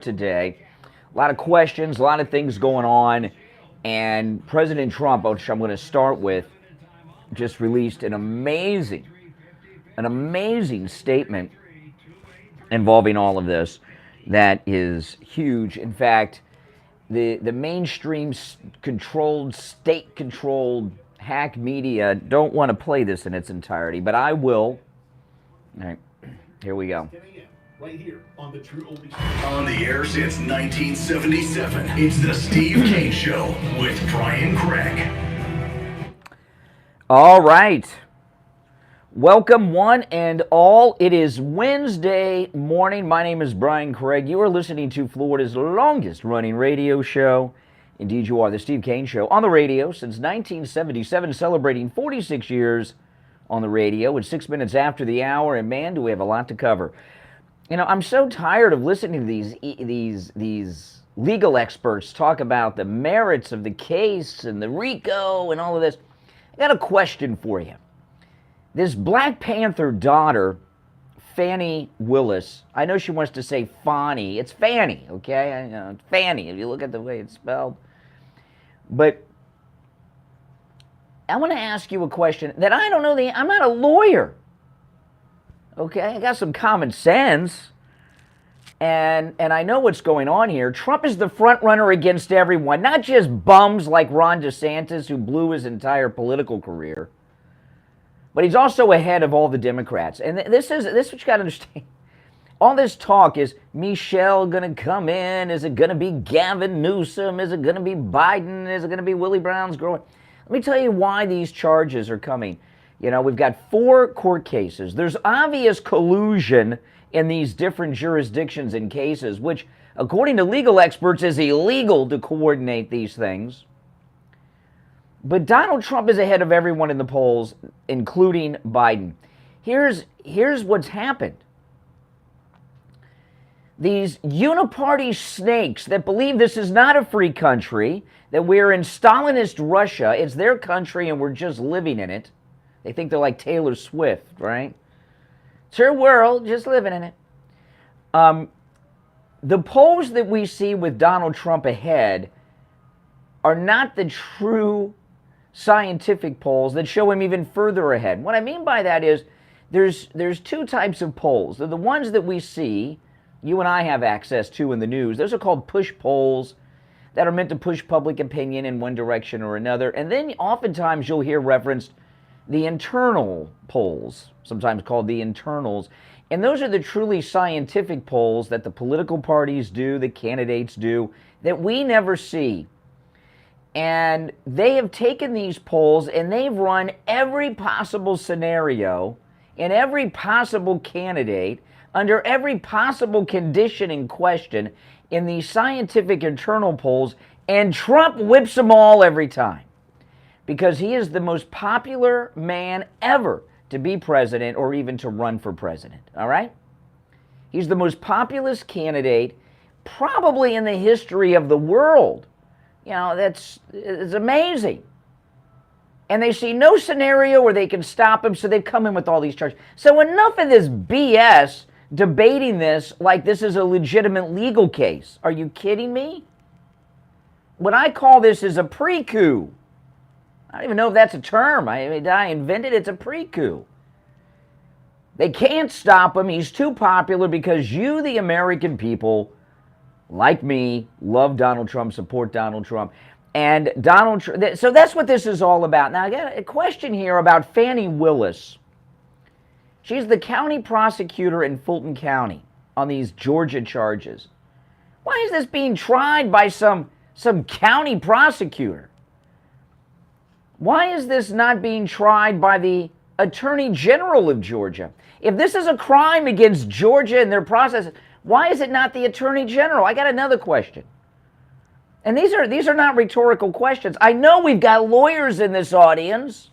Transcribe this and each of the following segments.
today. A lot of questions, a lot of things going on, and President Trump, which I'm going to start with, just released an amazing statement involving all of this that is huge. In fact, the mainstream controlled, state-controlled hack media don't want to play this in its entirety, but I will. All right, here we go. Right here on the True Oldies. On the air since 1977, it's the Steve Kane Show with Brian Craig. All right. Welcome, one and all. It is Wednesday morning. My name is Brian Craig. You are listening to Florida's longest-running radio show. Indeed, you are. The Steve Kane Show on the radio since 1977, celebrating 46 years on the radio. It's 6 minutes after the hour, and man, do we have a lot to cover. You know, I'm so tired of listening to these legal experts talk about the merits of the case and the RICO and all of this. I got a question for you. This Black Panther daughter, Fannie Willis, I know she wants to say Fannie. It's Fannie, okay? It's Fannie if you look at the way it's spelled. But I want to ask you a question that I don't know I'm not a lawyer. Okay, I got some common sense, and I know what's going on here. Trump is the front runner against everyone, not just bums like Ron DeSantis, who blew his entire political career, but he's also ahead of all the Democrats. And this is what you got to understand. All this talk is Michelle going to come in? Is it going to be Gavin Newsom? Is it going to be Biden? Is it going to be Willie Brown's girl? Let me tell you why these charges are coming. You know, we've got 4 court cases. There's obvious collusion in these different jurisdictions and cases, which, according to legal experts, is illegal to coordinate these things. But Donald Trump is ahead of everyone in the polls, including Biden. Here's what's happened. These uniparty snakes that believe this is not a free country, that we're in Stalinist Russia, it's their country and we're just living in it. They think they're like Taylor Swift, right? It's her world, just living in it. The polls that we see with Donald Trump ahead are not the true scientific polls that show him even further ahead. What I mean by that is there's 2 types of polls. They're the ones that we see, you and I have access to in the news. Those are called push polls that are meant to push public opinion in one direction or another. And then oftentimes you'll hear referenced the internal polls, sometimes called the internals. And those are the truly scientific polls that the political parties do, the candidates do, that we never see. And they have taken these polls and they've run every possible scenario in every possible candidate under every possible condition in question in these scientific internal polls, and Trump whips them all every time. Because he is the most popular man ever to be president or even to run for president, all right? He's the most populous candidate probably in the history of the world. You know, it's amazing. And they see no scenario where they can stop him, so they've come in with all these charges. So enough of this BS debating this like this is a legitimate legal case. Are you kidding me? What I call this is a pre-coup. I don't even know if that's a term. I invented it. It's a pre-coup. They can't stop him. He's too popular because you, the American people, like me, love Donald Trump, support Donald Trump. And Donald Trump, so that's what this is all about. Now, I got a question here about Fannie Willis. She's the county prosecutor in Fulton County on these Georgia charges. Why is this being tried by some county prosecutor? Why is this not being tried by the Attorney General of Georgia? If this is a crime against Georgia and their process, why is it not the Attorney General? I got another question. And these are not rhetorical questions. I know we've got lawyers in this audience.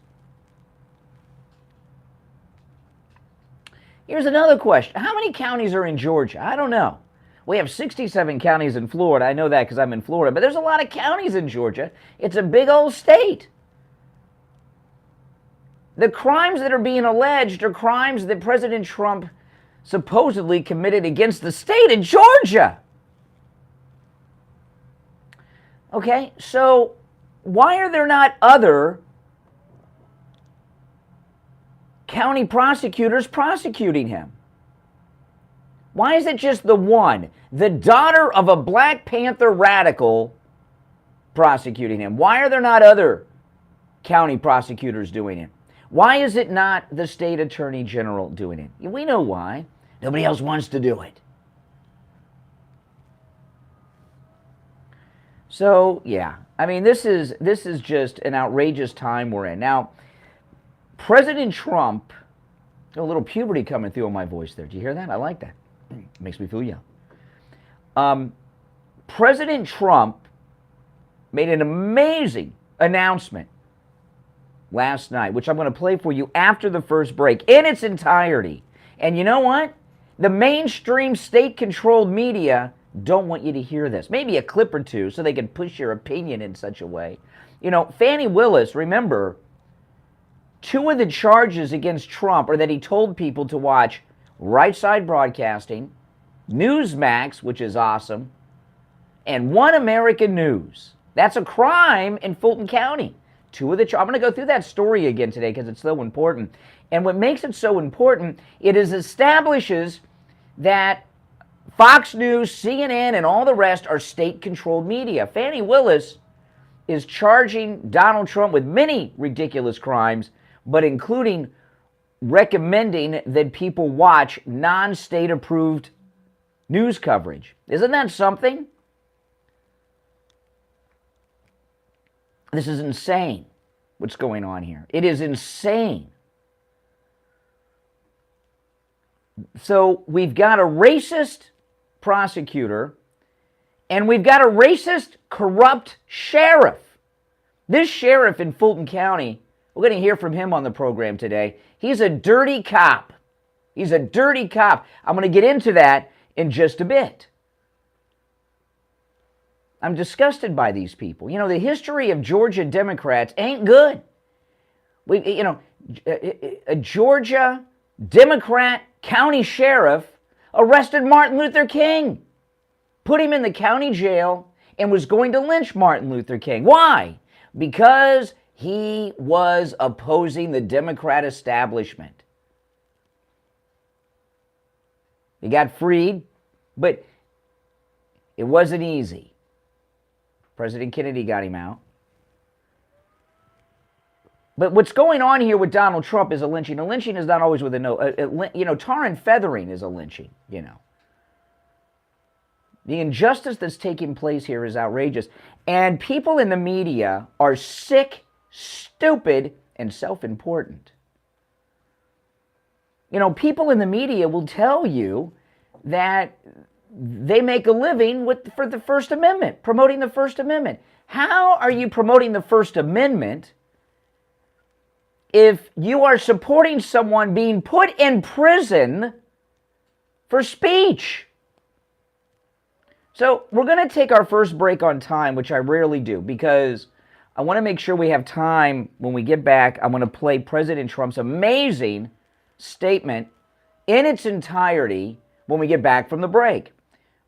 Here's another question. How many counties are in Georgia? I don't know. We have 67 counties in Florida. I know that because I'm in Florida. But there's a lot of counties in Georgia. It's a big old state. The crimes that are being alleged are crimes that President Trump supposedly committed against the state of Georgia. Okay, so why are there not other county prosecutors prosecuting him? Why is it just the one, the daughter of a Black Panther radical, prosecuting him? Why are there not other county prosecutors doing it? Why is it not the state attorney general doing it? We know why. Nobody else wants to do it. So, yeah, I mean, this is just an outrageous time we're in. Now, President Trump, a little puberty coming through on my voice there. Do you hear that? I like that. It makes me feel young. President Trump made an amazing announcement last night, which I'm going to play for you after the first break in its entirety. And you know what? The mainstream state-controlled media don't want you to hear this. Maybe a clip or two so they can push your opinion in such a way. You know, Fani Willis, remember, two of the charges against Trump are that he told people to watch Right Side Broadcasting, Newsmax, which is awesome, and One American News. That's a crime in Fulton County. Two of the I'm going to go through that story again today because it's so important. And what makes it so important, it establishes that Fox News, CNN, and all the rest are state-controlled media. Fani Willis is charging Donald Trump with many ridiculous crimes, but including recommending that people watch non-state approved news coverage. Isn't that something? This is insane, what's going on here. It is insane. So we've got a racist prosecutor, and we've got a racist, corrupt sheriff. This sheriff in Fulton County, we're going to hear from him on the program today. He's a dirty cop. He's a dirty cop. I'm going to get into that in just a bit. I'm disgusted by these people. You know, the history of Georgia Democrats ain't good. A Georgia Democrat county sheriff arrested Martin Luther King, put him in the county jail, and was going to lynch Martin Luther King. Why? Because he was opposing the Democrat establishment. He got freed, but it wasn't easy. President Kennedy got him out. But what's going on here with Donald Trump is a lynching. A lynching is not always with a no. Tar and feathering is a lynching, The injustice that's taking place here is outrageous. And people in the media are sick, stupid, and self-important. People in the media will tell you that they make a living for the First Amendment, promoting the First Amendment. How are you promoting the First Amendment if you are supporting someone being put in prison for speech? So we're going to take our first break on time, which I rarely do, because I want to make sure we have time when we get back. I want to play President Trump's amazing statement in its entirety when we get back from the break.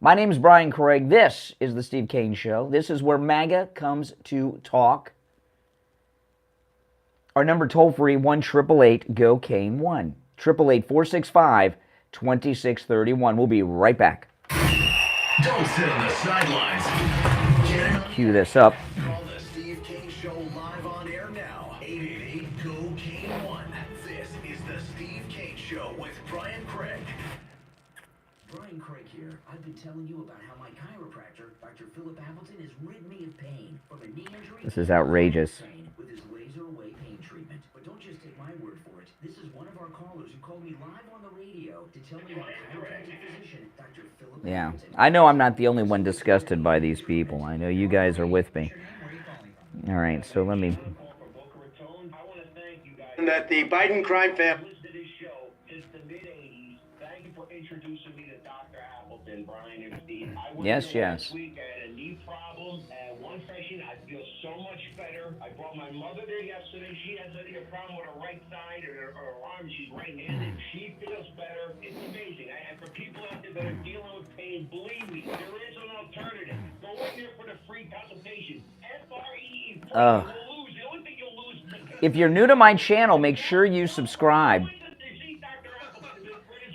My name is Brian Craig. This is the Steve Kane Show. This is where MAGA comes to talk. Our number toll-free, 1-888-GO-KANE-1. 888-465-2631. We'll be right back. Don't sit on the sidelines. Cue this up. Call the Steve Kane Show live on air now. 888-GO-KANE-1. This is the Steve Kane Show with Brian Craig. Brian Craig here. I've been telling you about how my chiropractor, Dr. Philip Appleton, has rid me of pain from a knee injury. This is outrageous. With his laser away pain treatment. But don't just take my word for it. This is one of our callers who called me live on the radio to tell me about chiropractic physician Dr. Philip Yeah, Appleton. I know I'm not the only one disgusted by these people. I know you guys are with me. All right, so let me... That the Biden crime family... Introducing me to Dr. Appleton, Brian and Steve. I went Yes, there yes. last week. I had a knee problem, and one session I feel so much better. I brought my mother there yesterday. She has a problem with her right side or her arm. She's right-handed. She feels better. It's amazing. And for people out there that are dealing with pain, believe me, there is an alternative. Go in there for the free consultation. Uh, You'll lose. The only thing you'll lose. if you're new to my channel, make sure you subscribe.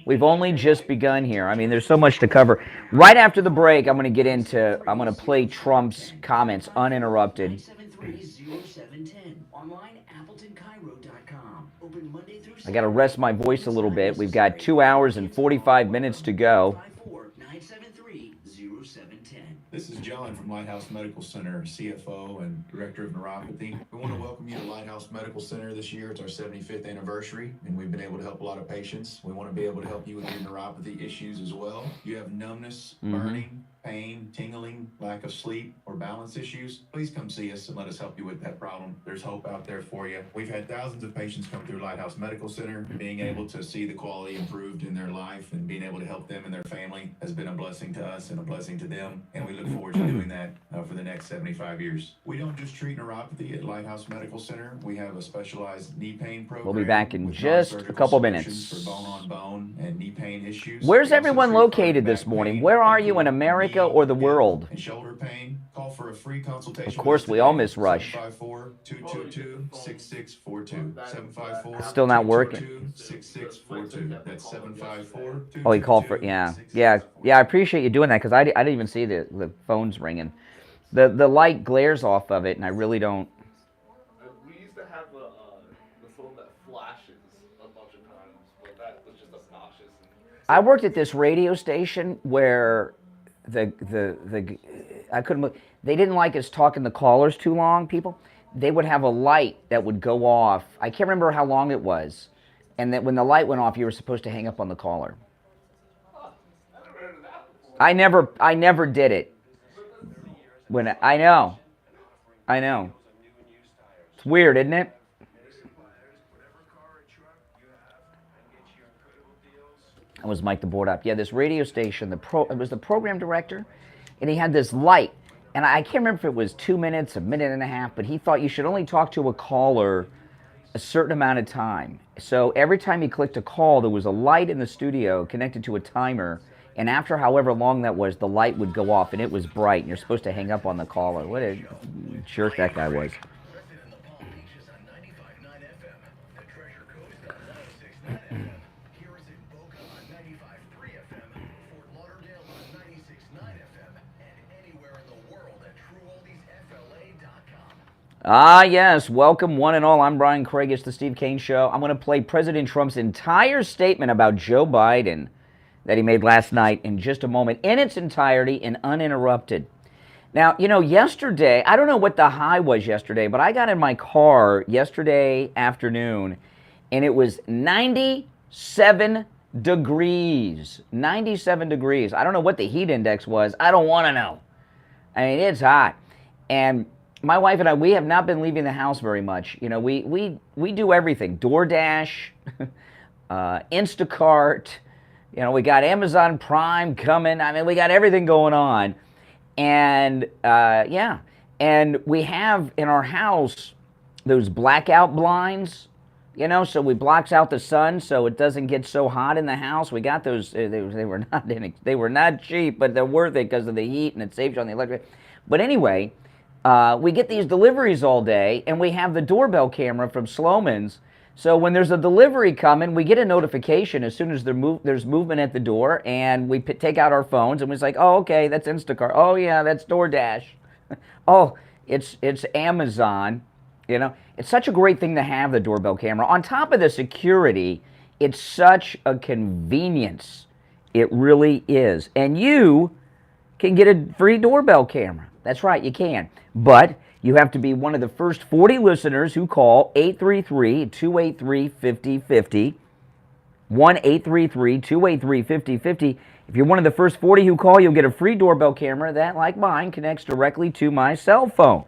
We've only just begun here. I mean, there's so much to cover. Right after the break, I'm going to play Trump's comments uninterrupted. 973-0710. Online, AppletonCairo.com. Open Monday through I got to rest my voice a little bit. We've got 2 hours and 45 minutes to go. 973-0710. This is John from Lighthouse Medical Center, CFO and Director of Neuropathy. We want to welcome you to Lighthouse Medical Center this year. It's our 75th anniversary, and we've been able to help a lot of patients. We want to be able to help you with your neuropathy issues as well. You have numbness, burning, pain, tingling, lack of sleep, or balance issues, please come see us and let us help you with that problem. There's hope out there for you. We've had thousands of patients come through Lighthouse Medical Center. Being able to see the quality improved in their life and being able to help them and their family has been a blessing to us and a blessing to them, and we look forward to doing that for the next 75 years. We don't just treat neuropathy at Lighthouse Medical Center. We have a specialized knee pain program. We'll be back in with just a non-surgical couple solutions minutes. for bone-on-bone and knee pain issues. Where's We also everyone treat located chronic this back morning? pain, Where are you in ankle, America knee, or the hip, world? and shoulder pain. Call for a free consultation. Of course, we all miss Rush. 754-222-6642. 754 Still not working. 222-6642. That's 754. Oh, he called for, yeah. I appreciate you doing that because I didn't even see the phones ringing. The light glares off of it, and I really don't. We used to have the phone that flashes a bunch of times, but that was just obnoxious. I worked at this radio station where I couldn't look. They didn't like us talking the callers too long, people. They would have a light that would go off. I can't remember how long it was. And that when the light went off, you were supposed to hang up on the caller. I never did it. I know. It's weird, isn't it? That was Mike the board up. Yeah, this radio station, it was the program director, and he had this light. And I can't remember if it was 2 minutes, a minute and a half, but he thought you should only talk to a caller a certain amount of time. So every time he clicked a call, there was a light in the studio connected to a timer, and after however long that was, the light would go off, and it was bright, and you're supposed to hang up on the caller. What a jerk that guy was. Ah, yes. Welcome, one and all. I'm Brian Craig. It's the Steve Kane Show. I'm going to play President Trump's entire statement about Joe Biden that he made last night in just a moment, in its entirety and uninterrupted. Now, you know, yesterday, I don't know what the high was yesterday, but I got in my car yesterday afternoon, and it was 97 degrees. 97 degrees. I don't know what the heat index was. I don't want to know. I mean, it's hot. And my wife and I, we have not been leaving the house very much. You know, we do everything. DoorDash, Instacart, you know, we got Amazon Prime coming. I mean, we got everything going on. And, yeah. And we have in our house those blackout blinds, you know, so it blocks out the sun so it doesn't get so hot in the house. We got those. They were not cheap, but they're worth it because of the heat, and it saves you on the electric. But anyway, we get these deliveries all day, and we have the doorbell camera from Sloman's. So when there's a delivery coming, we get a notification as soon as there's movement at the door, and we take out our phones, and it's like, oh, okay, that's Instacart. Oh, yeah, that's DoorDash. Oh, it's Amazon. You know, it's such a great thing to have the doorbell camera. On top of the security, it's such a convenience. It really is. And you can get a free doorbell camera. That's right, you can. But you have to be one of the first 40 listeners who call 833-283-5050. 1-833-283-5050. If you're one of the first 40 who call, you'll get a free doorbell camera that, like mine, connects directly to my cell phone.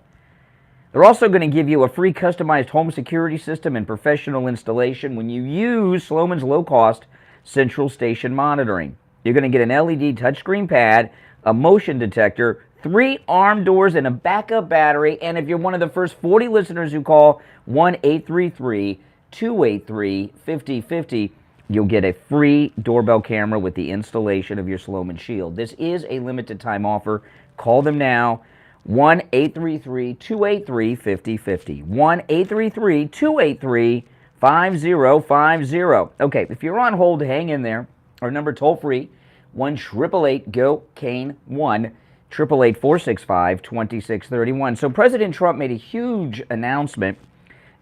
They're also going to give you a free customized home security system and professional installation when you use Sloman's low-cost central station monitoring. You're going to get an LED touchscreen pad, a motion detector, 3 arm doors, and a backup battery. And if you're one of the first 40 listeners who call 1-833-283-5050, you'll get a free doorbell camera with the installation of your Sloman Shield. This is a limited time offer. Call them now. 1-833-283-5050. 1-833-283-5050. Okay, if you're on hold, hang in there. Our number toll free, 1-888-GO-CANE-1, 888-465-2631. So President Trump made a huge announcement,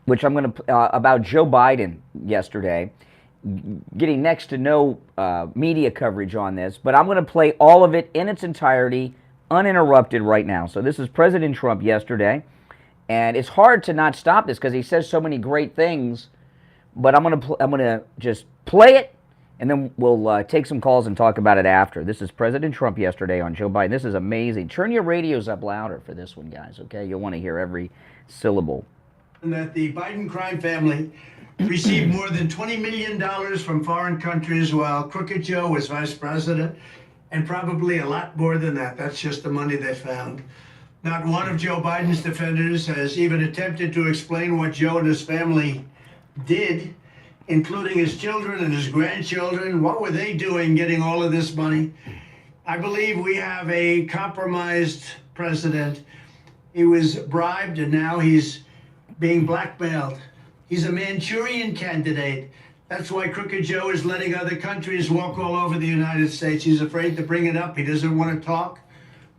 which I'm going to, about Joe Biden yesterday, getting next to no media coverage on this, but I'm going to play all of it in its entirety, uninterrupted right now. So this is President Trump yesterday, and it's hard to not stop this because he says so many great things, but I'm going to just play it, and then we'll take some calls and talk about it after. This is President Trump yesterday on Joe Biden. This is amazing. Turn your radios up louder for this one, guys, okay? You'll want to hear every syllable. That the Biden crime family received more than $20 million from foreign countries while Crooked Joe was vice president, and probably a lot more than that. That's just the money they found. Not one of Joe Biden's defenders has even attempted to explain what Joe and his family did, including his children and his grandchildren. What were they doing getting all of this money? I believe we have a compromised president. He was bribed and now he's being blackmailed. He's a Manchurian candidate. That's why Crooked Joe is letting other countries walk all over the United States. He's afraid to bring it up. He doesn't want to talk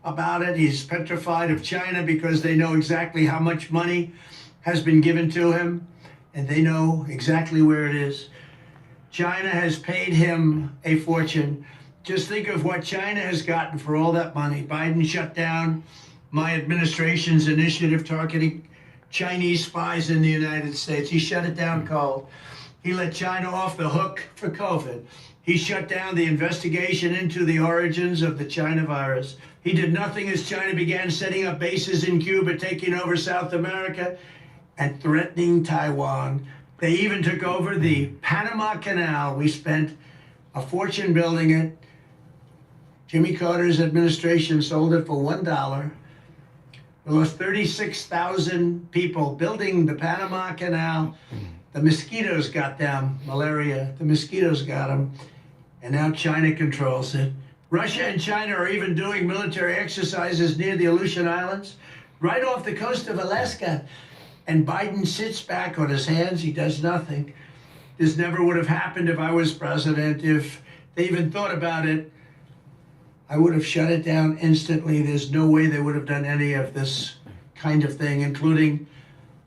about it. He's petrified of China because they know exactly how much money has been given to him, and they know exactly where it is. China has paid him a fortune. Just think of what China has gotten for all that money. Biden shut down my administration's initiative targeting Chinese spies in the United States. He shut it down cold. He let China off the hook for COVID. He shut down the investigation into the origins of the China virus. He did nothing as China began setting up bases in Cuba, taking over South America, and threatening Taiwan. They even took over the Panama Canal. We spent a fortune building it. Jimmy Carter's administration sold it for $1. We lost 36,000 people building the Panama Canal. The mosquitoes got them, malaria. The mosquitoes got them, and now China controls it. Russia and China are even doing military exercises near the Aleutian Islands, right off the coast of Alaska. And Biden sits back on his hands. He does nothing. This never would have happened if I was president. If they even thought about it, I would have shut it down instantly. There's no way they would have done any of this kind of thing, including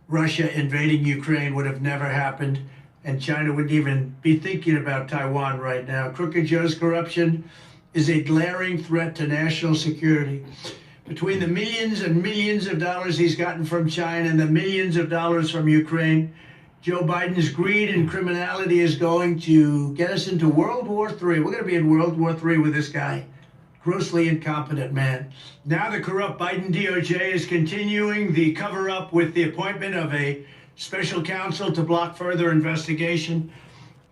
Russia invading Ukraine would have never happened, and China wouldn't even be thinking about Taiwan right now. Crooked Joe's corruption is a glaring threat to national security. Between the millions and millions of dollars he's gotten from China and the millions of dollars from Ukraine, Joe Biden's greed and criminality is going to get us into World War III. We're going to be in World War III with this guy. Grossly incompetent man. Now the corrupt Biden DOJ is continuing the cover-up with the appointment of a special counsel to block further investigation.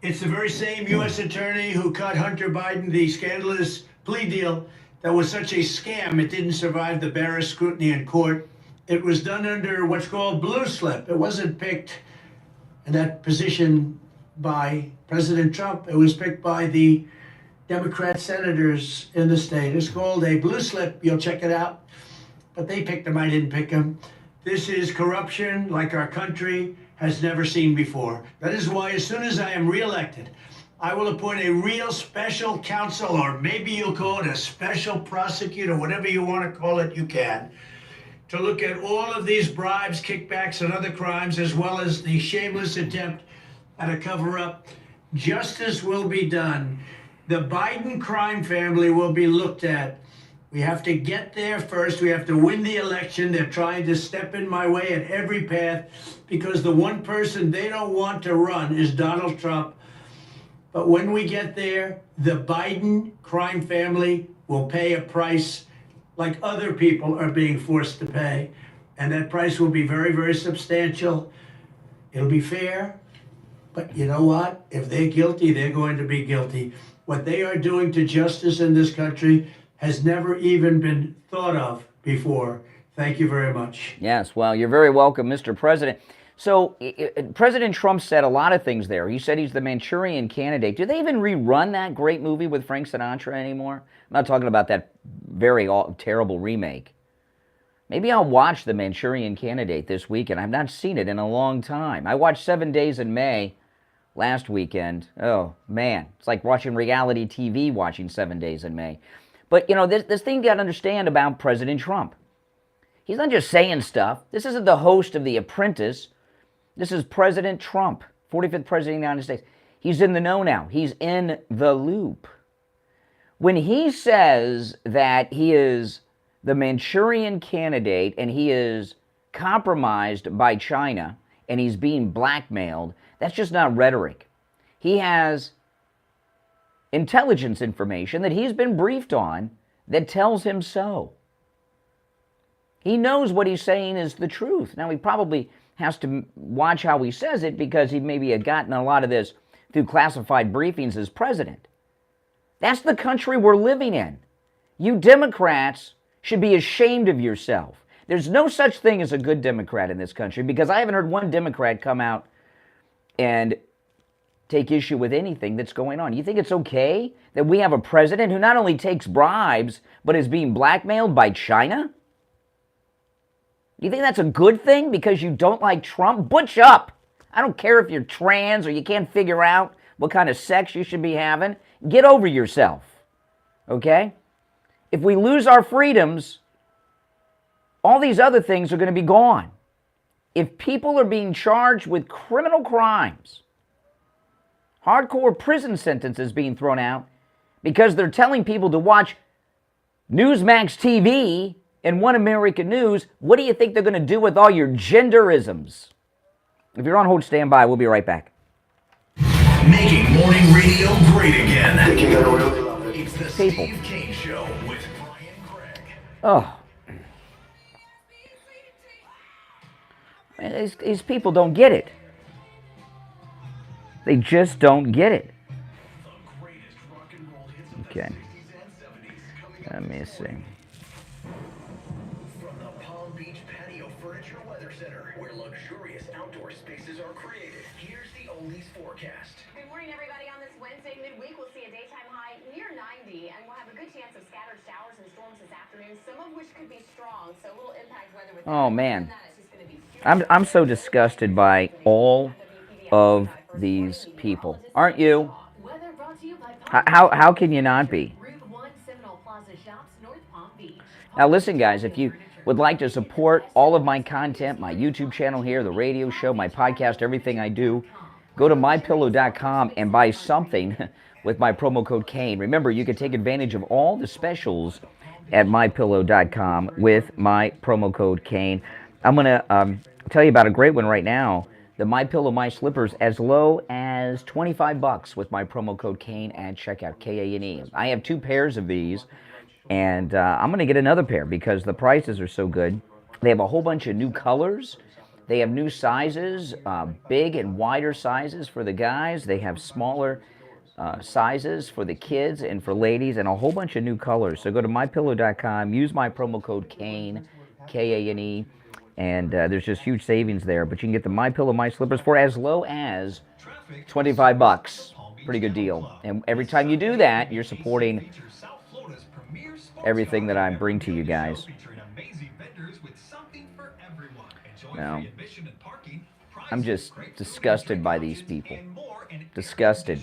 It's the very same U.S. attorney who cut Hunter Biden the scandalous plea deal that was such a scam it didn't survive the barest scrutiny in court. It was done under what's called blue slip. It wasn't picked in that position by President Trump. It was picked by the Democrat senators in the state. It's called a blue slip. You'll check it out. But they picked him. I didn't pick him. This is corruption like our country has never seen before. That is why as soon as I am reelected, I will appoint a real special counsel, or maybe you'll call it a special prosecutor, whatever you want to call it, you can, to look at all of these bribes, kickbacks, and other crimes, as well as the shameless attempt at a cover-up. Justice will be done. The Biden crime family will be looked at. We have to get there first. We have to win the election. They're trying to step in my way at every path because the one person they don't want to run is Donald Trump. But when we get there, the Biden crime family will pay a price like other people are being forced to pay. And that price will be very, very substantial. It'll be fair. But you know what? If they're guilty, they're going to be guilty. What they are doing to justice in this country has never even been thought of before. Thank you very much. Yes, well, you're very welcome, Mr. President. So President Trump said a lot of things there. He said he's the Manchurian Candidate. Do they even rerun that great movie with Frank Sinatra anymore? I'm not talking about that very terrible remake. Maybe I'll watch The Manchurian Candidate this weekend. I've not seen it in a long time. I watched 7 Days in May last weekend. Oh, man. It's like watching reality TV watching 7 Days in May. But, you know, this thing you got to understand about President Trump. He's not just saying stuff. This isn't the host of The Apprentice. This is President Trump, 45th President of the United States. He's in the know now. He's in the loop. When he says that he is the Manchurian Candidate and he is compromised by China and he's being blackmailed, that's just not rhetoric. He has intelligence information that he's been briefed on that tells him so. He knows what he's saying is the truth. Now, he probably has to watch how he says it because he maybe had gotten a lot of this through classified briefings as president. That's the country we're living in. You Democrats should be ashamed of yourself. There's no such thing as a good Democrat in this country because I haven't heard one Democrat come out and take issue with anything that's going on. You think it's okay that we have a president who not only takes bribes, but is being blackmailed by China? Do you think that's a good thing because you don't like Trump? Butch up. I don't care if you're trans or you can't figure out what kind of sex you should be having. Get over yourself, okay? If we lose our freedoms, all these other things are going to be gone. If people are being charged with criminal crimes, hardcore prison sentences being thrown out because they're telling people to watch Newsmax TV and One American News, what do you think they're going to do with all your genderisms? If you're on hold, stand by. We'll be right back. Making morning radio great again. It's the People. Steve Kane Show with Brian Craig. Oh. Man, these people don't get it. They just don't get it. The greatest rock and roll hits of Okay. the 60s and 70s coming up Let me this see. morning. From the Palm Beach Patio Furniture Weather Center, where luxurious outdoor spaces are created, here's the Oldies forecast. Good morning, everybody. On this Wednesday midweek, we'll see a daytime high near 90, and we'll have a good chance of scattered showers and storms this afternoon, some of which could be strong, so a little impact weather with Oh, that. man. Other than that, it's just gonna be I'm so disgusted by all of these people. Aren't you? Weather brought to you by How can you not be? Route 1 Seminole Plaza Shops, North Palm Beach. Now listen, guys, if you would like to support all of my content, my YouTube channel here, the radio show, my podcast, everything I do, go to mypillow.com and buy something with my promo code Kane. Remember, you can take advantage of all the specials at mypillow.com with my promo code Kane. I'm going to tell you about a great one right now. The MyPillow My Slippers, as low as $25 with my promo code Kane at checkout, K-A-N-E. I have 2 pairs of these, and I'm going to get another pair because the prices are so good. They have a whole bunch of new colors. They have new sizes, big and wider sizes for the guys. They have smaller sizes for the kids and for ladies, and a whole bunch of new colors. So go to mypillow.com, use my promo code Kane, K-A-N-E, and there's just huge savings there. But you can get the MyPillow My Slippers for as low as $25. Pretty good deal. And every time you do that, you're supporting everything that I bring to you guys. Now, I'm just disgusted by these people. Disgusted.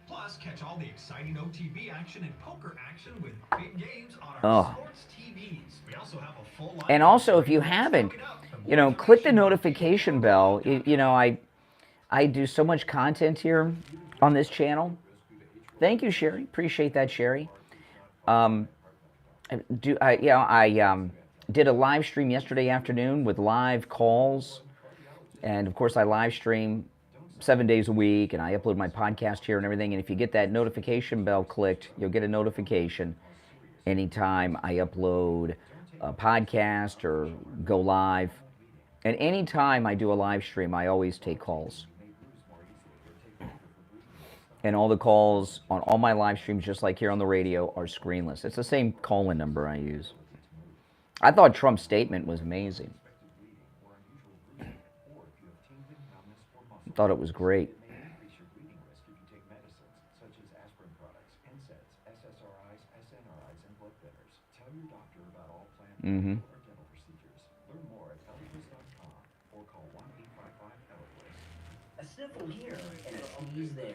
Plus, catch all the exciting OTB action and poker action with big games on Oh. our sports TVs. We also have a full line. And also, if you haven't, click the notification bell. I do so much content here on this channel. Thank you, Sherry. Appreciate that, Sherry. I did a live stream yesterday afternoon with live calls, and of course I live stream 7 days a week, and I upload my podcast here and everything. And if you get that notification bell clicked, you'll get a notification anytime I upload a podcast or go live. And anytime I do a live stream, I always take calls. And all the calls on all my live streams, just like here on the radio, are screenless. It's the same call-in number I use. I thought Trump's statement was amazing. I thought it was great. Mm-hmm. sniffle here and a sneeze there.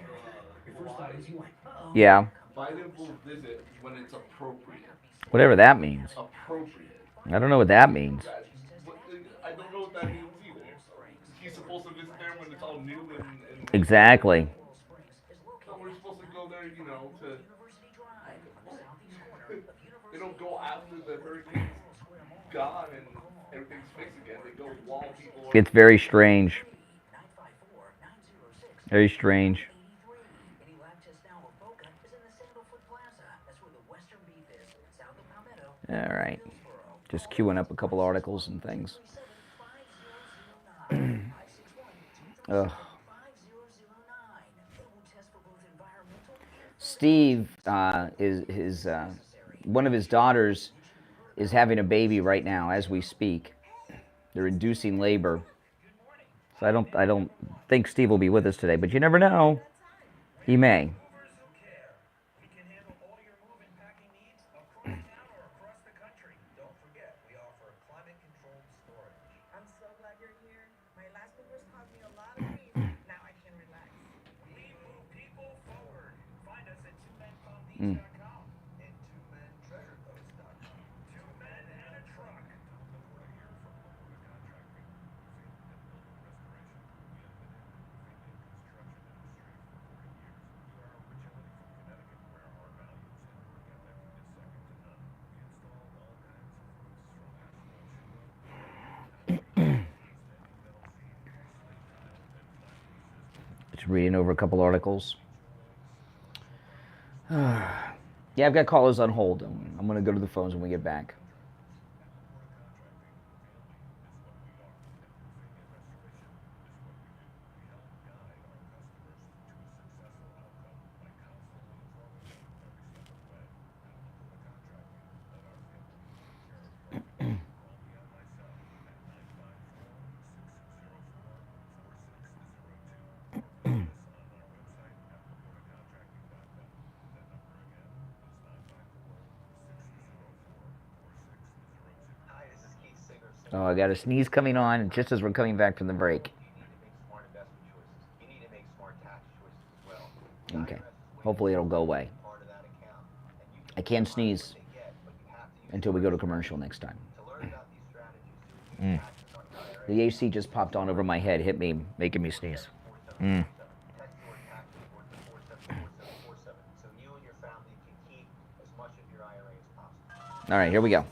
Your first thought is what? Uh-oh. Yeah. Biden will visit when it's appropriate. Whatever that means. Appropriate. I don't know what that means. I don't know what that means either. He's supposed to visit there when it's all new and Exactly. So we're supposed to go there, you know, to they don't go after the hurricane's gone and everything's fixed again. They go while people are It's very strange. Very strange. All right. Just queuing up a couple articles and things. Ugh. Steve is one of his daughters is having a baby right now as we speak. They're inducing labor. So I don't think Steve will be with us today, but you never know. He may. Mm. Just reading over a couple articles. Yeah, I've got callers on hold. I'm going to go to the phones when we get back. Oh, I got a sneeze coming on just as we're coming back from the break. Okay. Hopefully it'll go away. I can't sneeze until we go to commercial next time. The AC just popped on over my head, hit me, making me sneeze. All right, here we go.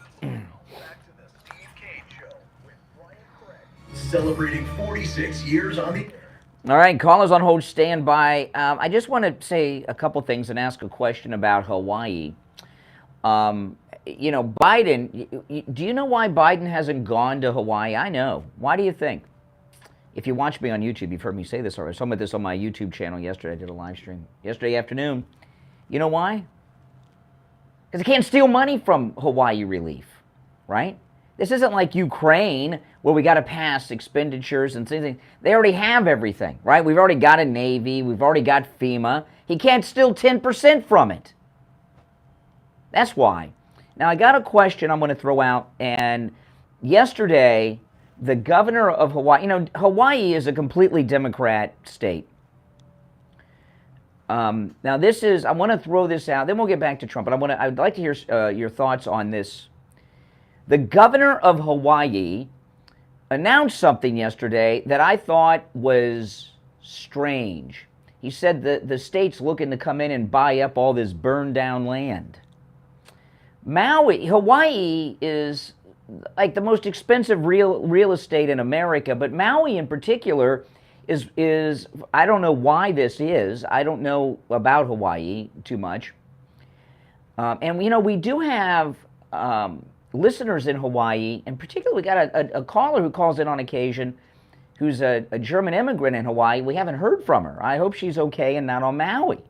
Celebrating 46 years on the... All right, callers on hold, stand by. I just want to say a couple things and ask a question about Hawaii. You know, Biden, do you know why Biden hasn't gone to Hawaii? I know. Why do you think? If you watch me on YouTube, you've heard me say this already. I was talking about this on my YouTube channel yesterday. I did a live stream yesterday afternoon. You know why? Because they can't steal money from Hawaii relief, right? This isn't like Ukraine where we got to pass expenditures and things. They already have everything, right? We've already got a Navy. We've already got FEMA. He can't steal 10% from it. That's why. Now, I got a question I'm going to throw out. And yesterday, the governor of Hawaii, you know, Hawaii is a completely Democrat state. Now, this is, I want to throw this out. Then we'll get back to Trump. But I'd like to hear your thoughts on this. The governor of Hawaii announced something yesterday that I thought was strange. He said that the state's looking to come in and buy up all this burned down land. Hawaii is like the most expensive real estate in America, but Maui in particular is I don't know why this is. I don't know about Hawaii too much. And, you know, we do have listeners in Hawaii, and particularly we got a caller who calls in on occasion who's a German immigrant in Hawaii. We haven't heard from her. I hope she's okay and not on Maui.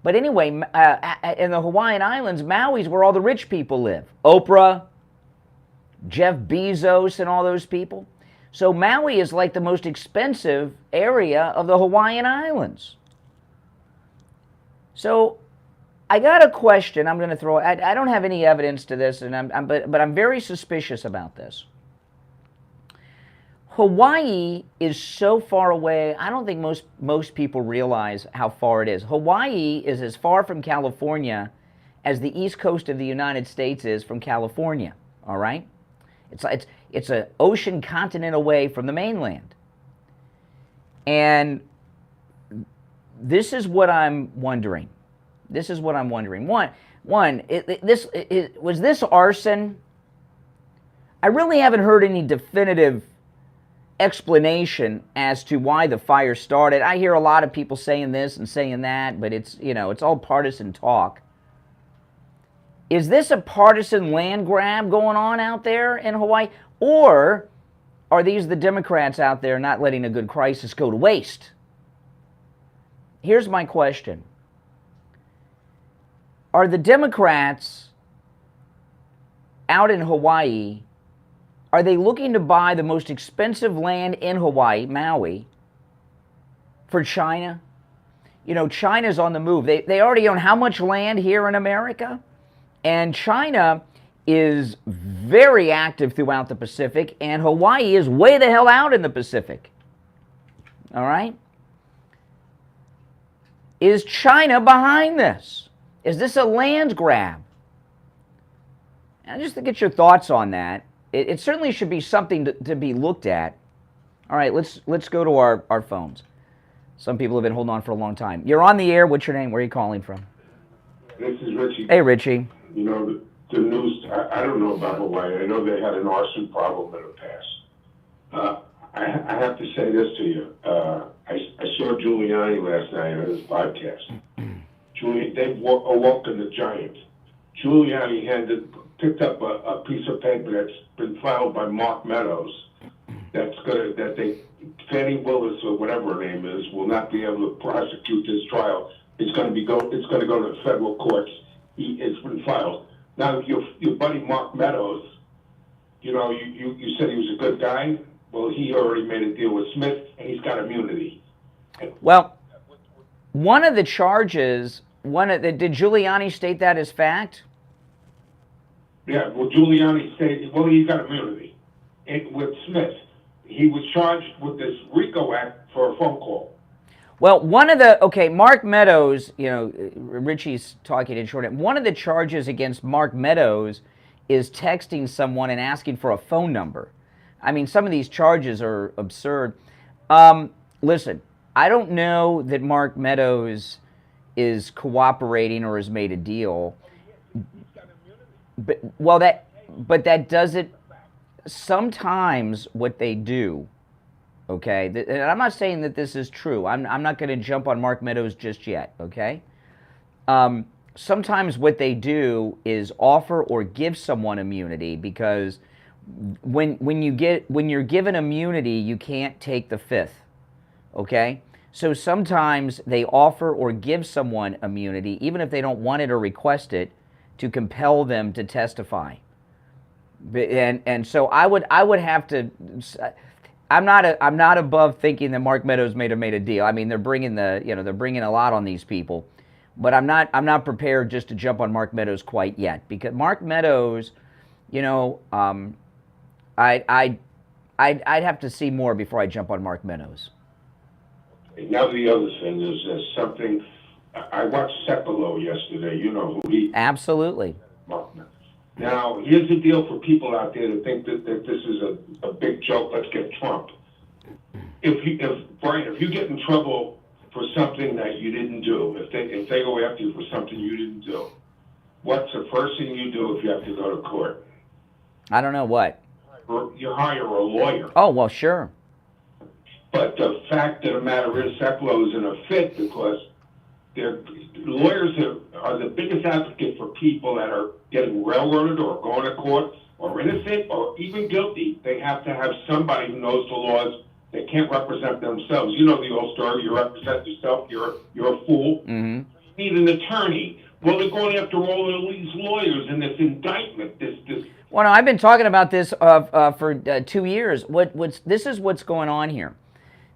But anyway, in the Hawaiian Islands, Maui's where all the rich people live. Oprah, Jeff Bezos, and all those people. So Maui is like the most expensive area of the Hawaiian Islands. So I got a question I'm going to throw. I don't have any evidence to this, and but I'm very suspicious about this. Hawaii is so far away. I don't think most people realize how far it is. Hawaii is as far from California as the east coast of the United States is from California. All right, it's an ocean continent away from the mainland. And this is what I'm wondering. One, was this arson? I really haven't heard any definitive explanation as to why the fire started. I hear a lot of people saying this and saying that, but it's all partisan talk. Is this a partisan land grab going on out there in Hawaii? Or are these the Democrats out there not letting a good crisis go to waste? Here's my question. Are the Democrats out in Hawaii, are they looking to buy the most expensive land in Hawaii, Maui, for China? You know, China's on the move. They already own how much land here in America? And China is very active throughout the Pacific, and Hawaii is way the hell out in the Pacific. All right? Is China behind this? Is this a land grab? I just to get your thoughts on that. It certainly should be something to be looked at. All right, let's go to our phones. Some people have been holding on for a long time. You're on the air. What's your name? Where are you calling from? This is Richie. Hey, Richie. You know, the news, I don't know about Hawaii. I know they had an arson problem in the past. I have to say this to you. I saw Giuliani last night on his podcast. They've awoken the giant. Giuliani picked up a piece of paper that's been filed by Mark Meadows. Fannie Willis or whatever her name is will not be able to prosecute this trial. It's going to go to the federal courts. It's been filed. Now your buddy Mark Meadows, you know, you said he was a good guy. Well, he already made a deal with Smith, and he's got immunity. Well, one of the charges, did Giuliani state that as fact? Yeah, well, Giuliani stated, well, he got immunity. With Smith, he was charged with this RICO Act for a phone call. Well, Mark Meadows, you know, Richie's talking in short. One of the charges against Mark Meadows is texting someone and asking for a phone number. I mean, some of these charges are absurd. Listen, I don't know that Mark Meadows is cooperating or has made a deal. But that doesn't. Sometimes what they do, okay, and I'm not saying that this is true. I'm not going to jump on Mark Meadows just yet, okay? Sometimes what they do is offer or give someone immunity because when you're given immunity, you can't take the fifth, okay? So sometimes they offer or give someone immunity, even if they don't want it or request it, to compel them to testify. And so I would have to. I'm not above thinking that Mark Meadows may have made a deal. I mean, they're bringing a lot on these people, but I'm not prepared just to jump on Mark Meadows quite yet, because Mark Meadows, you know, I'd have to see more before I jump on Mark Meadows. Now the other thing is there's something. I watched Cepolo yesterday. You know who he? Absolutely. Now, here's the deal for people out there that think that this is a big joke. Let's get Trump. Brian, if you get in trouble for something that you didn't do, if they go after you for something you didn't do, what's the first thing you do if you have to go to court? I don't know what. You hire a lawyer. Oh, well, sure. But the fact of the matter is, Cepolo is in a fit because lawyers are the biggest advocate for people that are getting railroaded or going to court or innocent or even guilty. They have to have somebody who knows the laws. They can't represent themselves. You know the old story. You represent yourself. You're a fool. Mm-hmm. You need an attorney. Well, they're going after all of these lawyers in this indictment. Well, no, I've been talking about this for 2 years. This is what's going on here.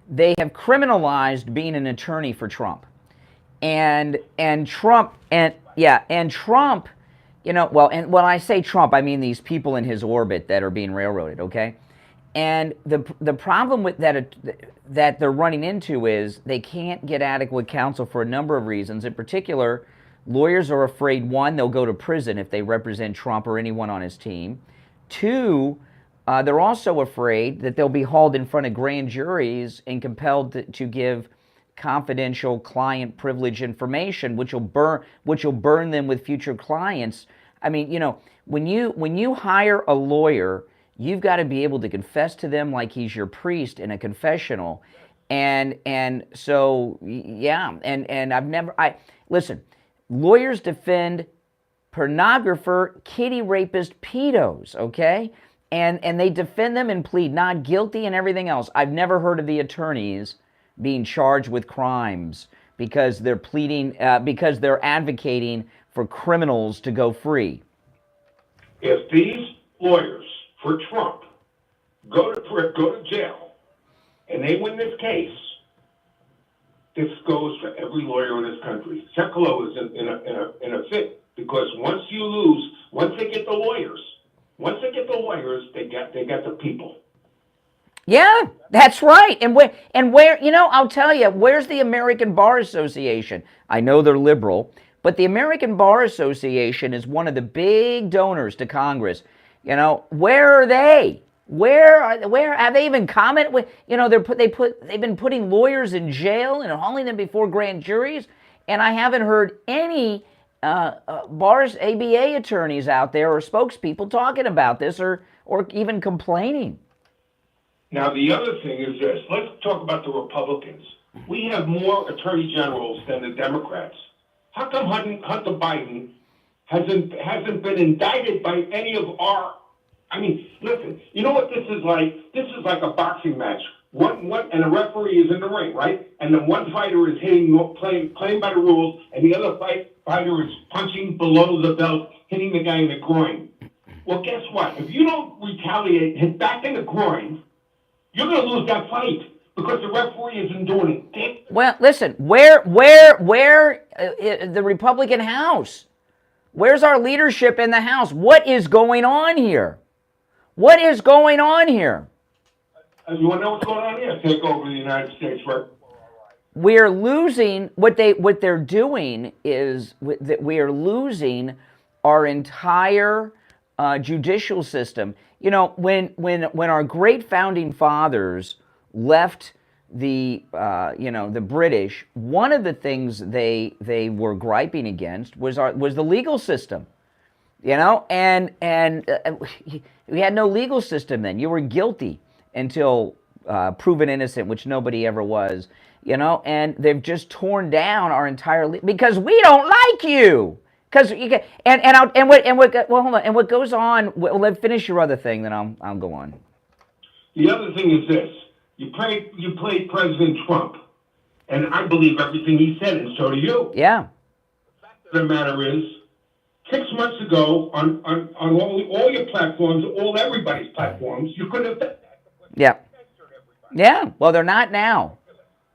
They have criminalized being an attorney for Trump. And Trump, you know, well, and when I say Trump, I mean these people in his orbit that are being railroaded, okay? And the problem with that they're running into is they can't get adequate counsel for a number of reasons. In particular, lawyers are afraid, one, they'll go to prison if they represent Trump or anyone on his team. Two, they're also afraid that they'll be hauled in front of grand juries and compelled to give confidential client privilege information, which will burn them with future clients. I mean, you know, when you hire a lawyer, you've got to be able to confess to them like he's your priest in a confessional. And so, yeah, and listen, lawyers defend pornographer, kitty rapist, pedos, okay? And they defend them and plead not guilty and everything else. I've never heard of the attorneys being charged with crimes because they're pleading, because they're advocating for criminals to go free. If these lawyers for Trump go to jail and they win this case, this goes for every lawyer in this country. Sekulow is in a fit because once you lose, once they get the lawyers, they get the people. Yeah, that's right. And where, you know, I'll tell you, where's the American Bar Association? I know they're liberal, but the American Bar Association is one of the big donors to Congress. You know, where are they? Where have they even commented? You know, they've been putting lawyers in jail and hauling them before grand juries, and I haven't heard any bars ABA attorneys out there or spokespeople talking about this or even complaining. Now, the other thing is this. Let's talk about the Republicans. We have more attorney generals than the Democrats. How come Hunter Biden hasn't been indicted by any of our... I mean, listen, you know what this is like? This is like a boxing match. And a referee is in the ring, right? And then one fighter is playing by the rules, and the other fighter is punching below the belt, hitting the guy in the groin. Well, guess what? If you don't retaliate, hit back in the groin, you're going to lose that fight because the referee isn't doing it. Well, listen, where the Republican House? Where's our leadership in the House? What is going on here? What is going on here? You want to know what's going on here? Take over the United States, right? We are losing what they're doing is that we are losing our entire judicial system. You know, when our great founding fathers left the British, one of the things they were griping against was the legal system. You know, and we had no legal system then. You were guilty until proven innocent, which nobody ever was. You know, and they've just torn down our entire because we don't like you. Because you can, what goes on? Well, finish your other thing, then I'll go on. The other thing is this: you played President Trump, and I believe everything he said, and so do you. Yeah. The fact of the matter is, 6 months ago, on all your platforms, everybody's platforms, you could have done that. Yeah. Yeah. Well, they're not now.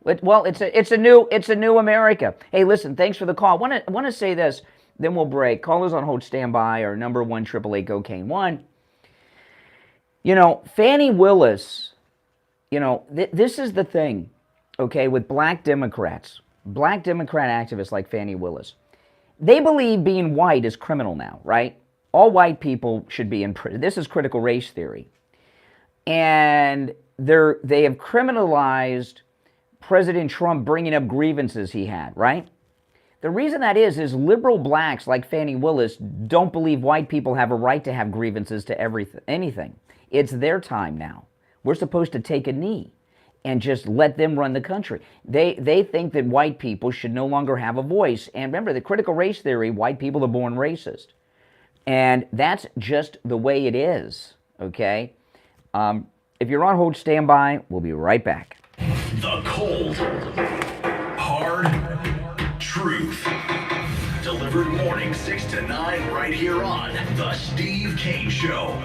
Well, it's a new America. Hey, listen, thanks for the call. I want to say this. Then we'll break. Callers on hold, stand by, or number 1-888-COCAINE-1. You know, Fannie Willis, you know, this is the thing, okay, with black Democrats, black Democrat activists like Fannie Willis. They believe being white is criminal now, right? All white people should be in prison. This is critical race theory. And they have criminalized President Trump bringing up grievances he had, right? The reason that is liberal blacks like Fannie Willis don't believe white people have a right to have grievances to anything. It's their time now. We're supposed to take a knee and just let them run the country. They think that white people should no longer have a voice. And remember, the critical race theory, white people are born racist. And that's just the way it is, okay? If you're on hold, stand by. We'll be right back. The cold, hard truth. Delivered morning 6 to 9 right here on The Steve Kane Show.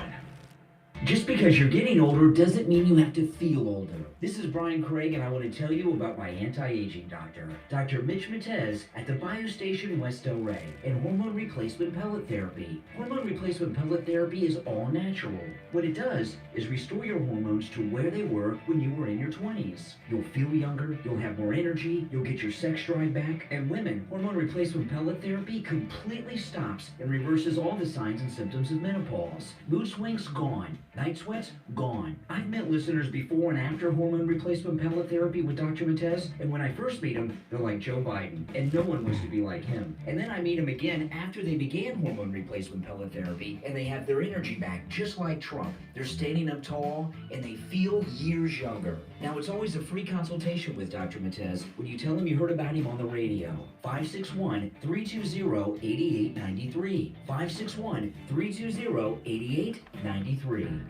Just because you're getting older doesn't mean you have to feel older. This is Brian Craig, and I want to tell you about my anti-aging doctor, Dr. Mitch Matez at the Biostation West Delray, and hormone replacement pellet therapy. Hormone replacement pellet therapy is all natural. What it does is restore your hormones to where they were when you were in your 20s. You'll feel younger, you'll have more energy, you'll get your sex drive back, and women, hormone replacement pellet therapy completely stops and reverses all the signs and symptoms of menopause. Mood swings gone. Night sweats gone. I've met listeners before and after hormone replacement pellet therapy with Dr. Matez, and when I first meet them, they're like Joe Biden, and no one wants to be like him. And then I meet them again after they began hormone replacement pellet therapy, and they have their energy back just like Trump. They're standing up tall, and they feel years younger. Now, it's always a free consultation with Dr. Matez when you tell him you heard about him on the radio. 561-320-8893. 561-320-8893.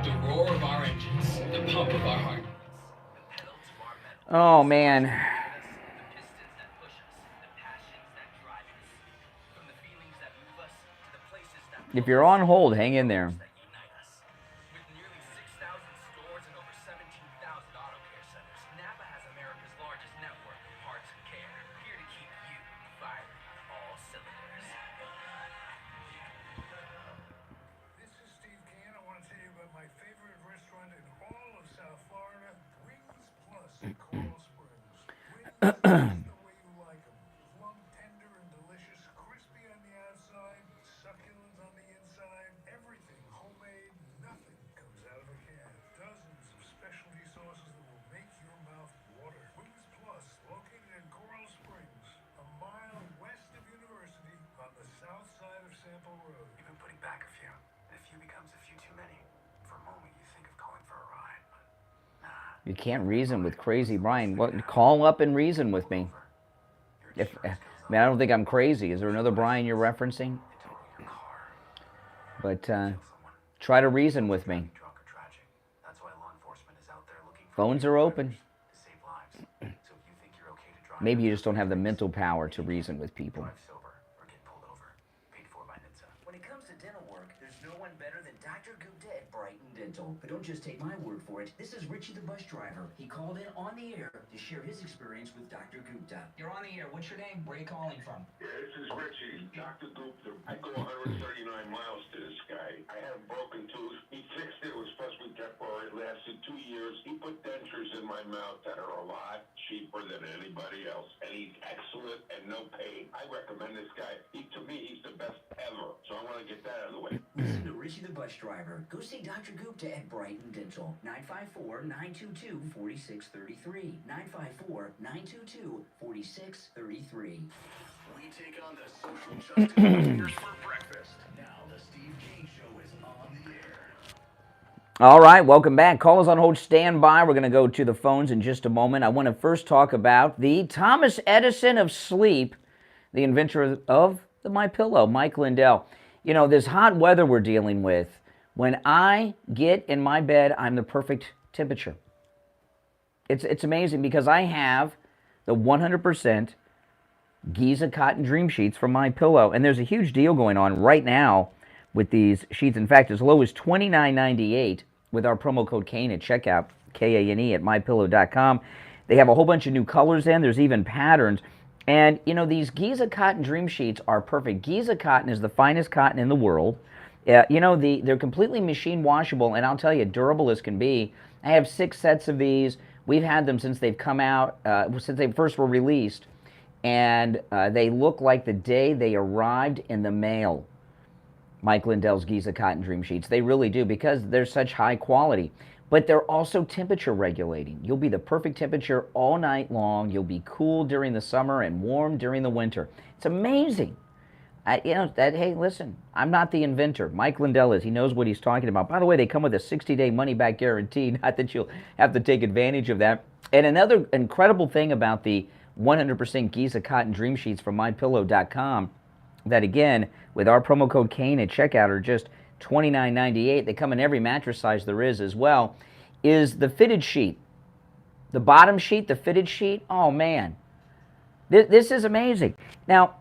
The roar of our engines, the pump of our heart. Oh, man. If you're on hold, hang in there. You can't reason with crazy Brian. What? Call up and reason with me. I don't think I'm crazy. Is there another Brian you're referencing? But try to reason with me. Phones are open. Maybe you just don't have the mental power to reason with people. When it comes to dental work, there's no one better than Dr. Gupta at Brighton Dental. But don't just take my word for it. This is Richie the bus driver. He called in on the air to share his experience with Dr. Gupta. You're on the air. What's your name? Where are you calling from? Yeah, this is Richie, Dr. Gupta. I go 139 miles to this guy. I had a broken tooth. He fixed it. It was supposed to be temporary. It lasted 2 years. He put dentures in my mouth that are a lot cheaper than anybody else. And he's excellent and no pain. I recommend this guy. To me, he's the best ever. So I want to get that out of the way. Listen to Richie the bus driver. Go see Dr. Gupta at Brighton Dental. 954-922-4633. 954-922-4633. We take on the social justice warriors for breakfast. Now the Steve King Show is on the air. All right, welcome back. Call us on hold, stand by. We're going to go to the phones in just a moment. I want to first talk about the Thomas Edison of sleep, the inventor of the MyPillow, Mike Lindell. You know, this hot weather we're dealing with, when I get in my bed, I'm the perfect temperature. It's amazing because I have the 100% Giza cotton dream sheets from MyPillow, and there's a huge deal going on right now with these sheets. In fact, as low as $29.98 with our promo code KANE at checkout, KANE at mypillow.com. They have a whole bunch of new colors in. There's even patterns. And, you know, these Giza cotton dream sheets are perfect. Giza cotton is the finest cotton in the world. You know, they're completely machine washable, and I'll tell you, durable as can be. I have 6 sets of these. We've had them since they've come out, since they first were released. And they look like the day they arrived in the mail. Mike Lindell's Giza cotton dream sheets. They really do, because they're such high quality. But they're also temperature regulating. You'll be the perfect temperature all night long. You'll be cool during the summer and warm during the winter. It's amazing. Hey, listen, I'm not the inventor. Mike Lindell is. He knows what he's talking about. By the way, they come with a 60-day money-back guarantee. Not that you'll have to take advantage of that. And another incredible thing about the 100% Giza cotton dream sheets from mypillow.com, that again, with our promo code KANE at checkout, are just $29.98. They come in every mattress size there is as well, is the fitted sheet. The bottom sheet, the fitted sheet, oh man. This is amazing. Now,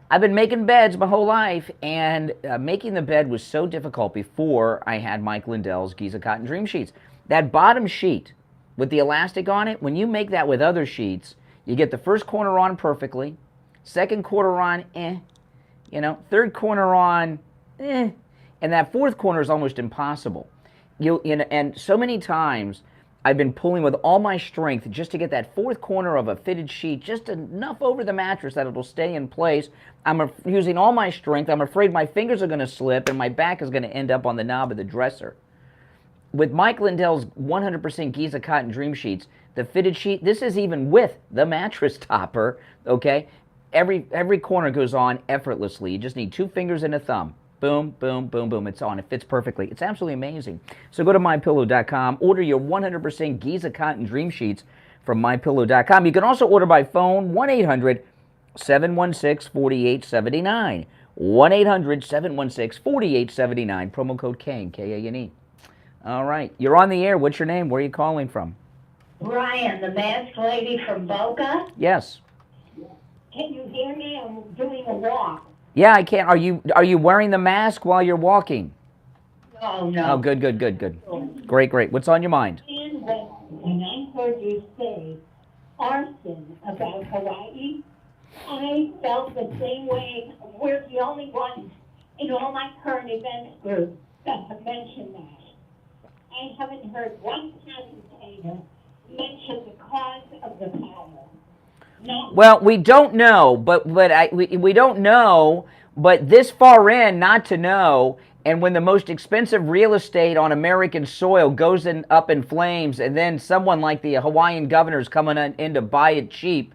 I've been making beds my whole life, and making the bed was so difficult before I had Mike Lindell's Giza Cotton Dream Sheets. That bottom sheet with the elastic on it, when you make that with other sheets, you get the first corner on perfectly, second corner on, third corner on, and that fourth corner is almost impossible. And so many times I've been pulling with all my strength just to get that fourth corner of a fitted sheet just enough over the mattress that it'll stay in place. I'm using all my strength. I'm afraid my fingers are going to slip and my back is going to end up on the knob of the dresser. With Mike Lindell's 100% Giza Cotton Dream Sheets, the fitted sheet, this is even with the mattress topper, okay? Every corner goes on effortlessly. You just need 2 fingers and a thumb. Boom, boom, boom, boom. It's on. It fits perfectly. It's absolutely amazing. So go to MyPillow.com. Order your 100% Giza Cotton Dream Sheets from MyPillow.com. You can also order by phone, 1-800-716-4879. 1-800-716-4879. Promo code KANE, K-A-N-E. All right. You're on the air. What's your name? Where are you calling from? Brian, the masked lady from Boca. Yes. Can you hear me? I'm doing a walk. Yeah, I can. Are you wearing the mask while you're walking? Oh, no. Oh, good. Great. What's on your mind? And when I heard you say arson about Hawaii, I felt the same way. We're the only ones in all my current events groups that have mentioned that. I haven't heard one commentator mention the cause of the fire. No. Well, we don't know, but we don't know, but this far in not to know, and when the most expensive real estate on American soil goes up in flames, and then someone like the Hawaiian governor's coming in to buy it cheap,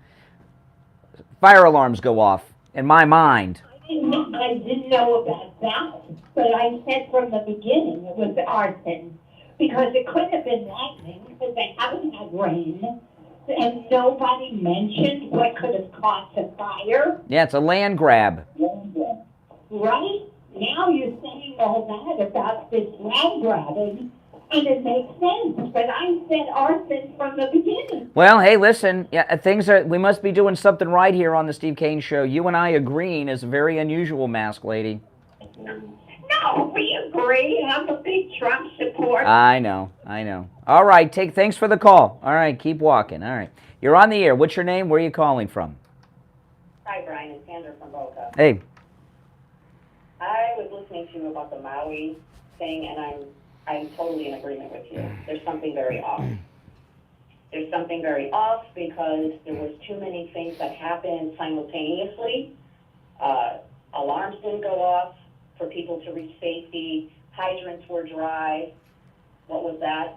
fire alarms go off, in my mind. I didn't know about that, but I said from the beginning it was arson, because it couldn't have been lightning, because they haven't had rain. And nobody mentioned what could have caused a fire. Yeah, it's a land grab. Right? Now you're saying all that about this land grabbing, and it makes sense. But I said arson from the beginning. Well, hey, listen, we must be doing something right here on the Steve Kane Show. You and I agreeing is very unusual, mask lady. No, we agree. I'm a big Trump supporter. I know. All right, thanks for the call. All right, keep walking. All right. You're on the air. What's your name? Where are you calling from? Hi, Brian. It's Sandra from Boca. Hey. I was listening to you about the Maui thing, and I'm totally in agreement with you. There's something very off. There's something very off because there was too many things that happened simultaneously. Alarms didn't go off for people to reach safety. Hydrants were dry. What was that?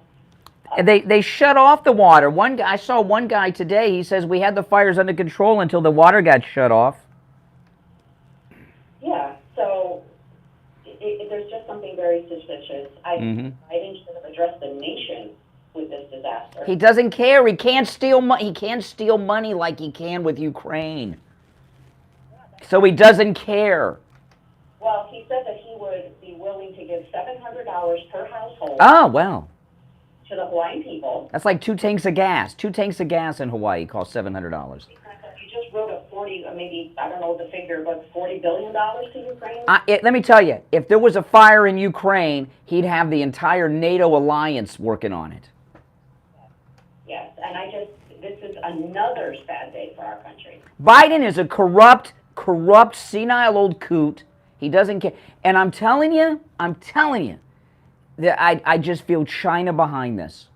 They shut off the water. I saw one guy today. He says we had the fires under control until the water got shut off. Yeah. So there's just something very suspicious. Biden should have addressed the nation with this disaster. He doesn't care. He can't steal money. He can't steal money like he can with Ukraine. So he doesn't care. Well, he said that he would be willing to give $700 per household. Oh, well. To the Hawaiian people. That's like 2 tanks of gas. 2 tanks of gas in Hawaii cost $700. He just wrote a maybe, I don't know the figure, but $40 billion to Ukraine? Let me tell you, if there was a fire in Ukraine, he'd have the entire NATO alliance working on it. Yes, and this is another sad day for our country. Biden is a corrupt, senile old coot. He doesn't care. And I'm telling you, that I just feel China behind this.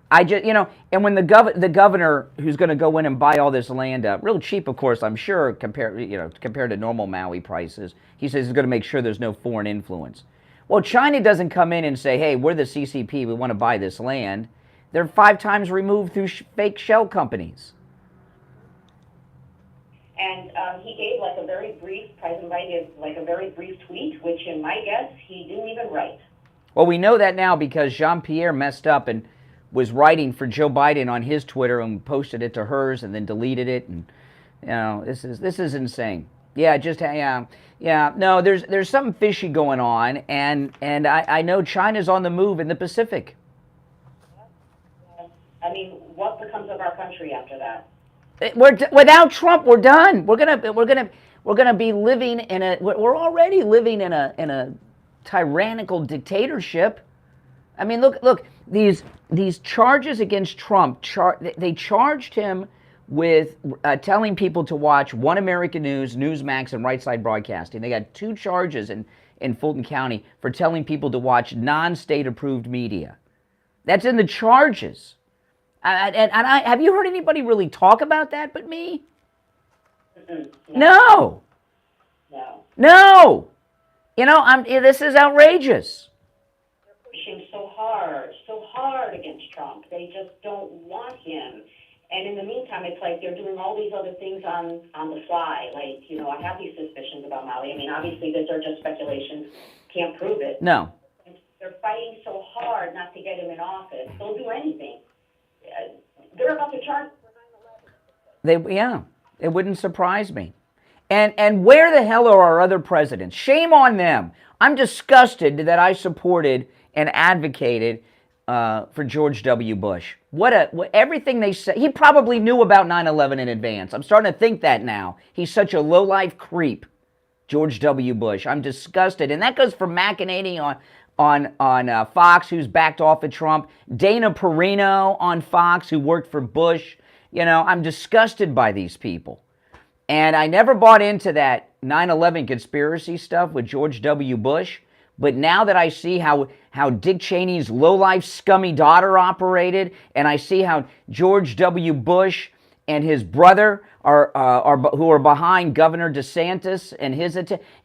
And when the governor who's going to go in and buy all this land up, real cheap, of course, I'm sure, compared to normal Maui prices, he says he's going to make sure there's no foreign influence. Well, China doesn't come in and say, hey, we're the CCP, we want to buy this land. They're 5 times removed through fake shell companies. And he gave President Biden gave a very brief tweet, which in my guess, he didn't even write. Well, we know that now because Jean-Pierre messed up and was writing for Joe Biden on his Twitter and posted it to hers and then deleted it. And, this is insane. Yeah, no, there's something fishy going on, and I know China's on the move in the Pacific. I mean, what becomes of our country after that? Without Trump, we're done. We're going to be living in we're already living in a tyrannical dictatorship. I mean, look, these charges against Trump, they charged him with telling people to watch One American News, Newsmax, and Right Side Broadcasting. They got 2 charges in Fulton County for telling people to watch non-state approved media. That's in the charges. Have you heard anybody really talk about that but me? No. No. You know, this is outrageous. They're pushing so hard against Trump. They just don't want him. And in the meantime, it's like they're doing all these other things on the fly. Like, you know, I have these suspicions about Maui. I mean, obviously, these are just speculations. Can't prove it. No. They're fighting so hard not to get him in office. They'll do anything. They're about to charge for 9/11. Yeah, it wouldn't surprise me. And where the hell are our other presidents? Shame on them. I'm disgusted that I supported and advocated for George W. Bush. Everything they said, he probably knew about 9/11 in advance. I'm starting to think that now. He's such a low-life creep, George W. Bush. I'm disgusted. And that goes for machinating on Fox, who's backed off of Trump. Dana Perino on Fox, who worked for Bush. You know, I'm disgusted by these people. And I never bought into that 9/11 conspiracy stuff with George W. Bush. But now that I see how Dick Cheney's low-life, scummy daughter operated, and I see how George W. Bush and his brother who are behind Governor DeSantis and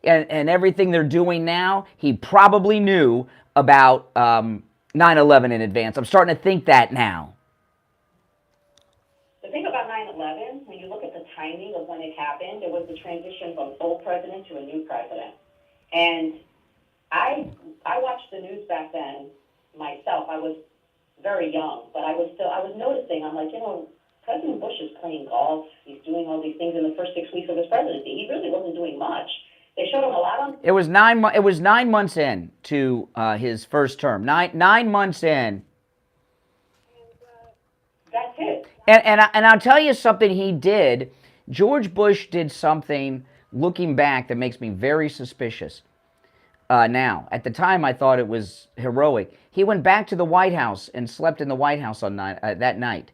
and everything they're doing now, he probably knew about 9/11 in advance. I'm starting to think that now. The thing about 9/11, when you look at the timing of when it happened, it was the transition from old president to a new president. And I watched the news back then myself. I was very young, but I was noticing, I'm like, you know, President Bush is playing golf. He's doing all these things in the first 6 weeks of his presidency. He really wasn't doing much. They showed him a lot on. It was 9 months in to his first term. Nine months in. That's it. And I'll tell you something he did. George Bush did something, looking back, that makes me very suspicious. Now, at the time, I thought it was heroic. He went back to the White House and slept in the White House that night.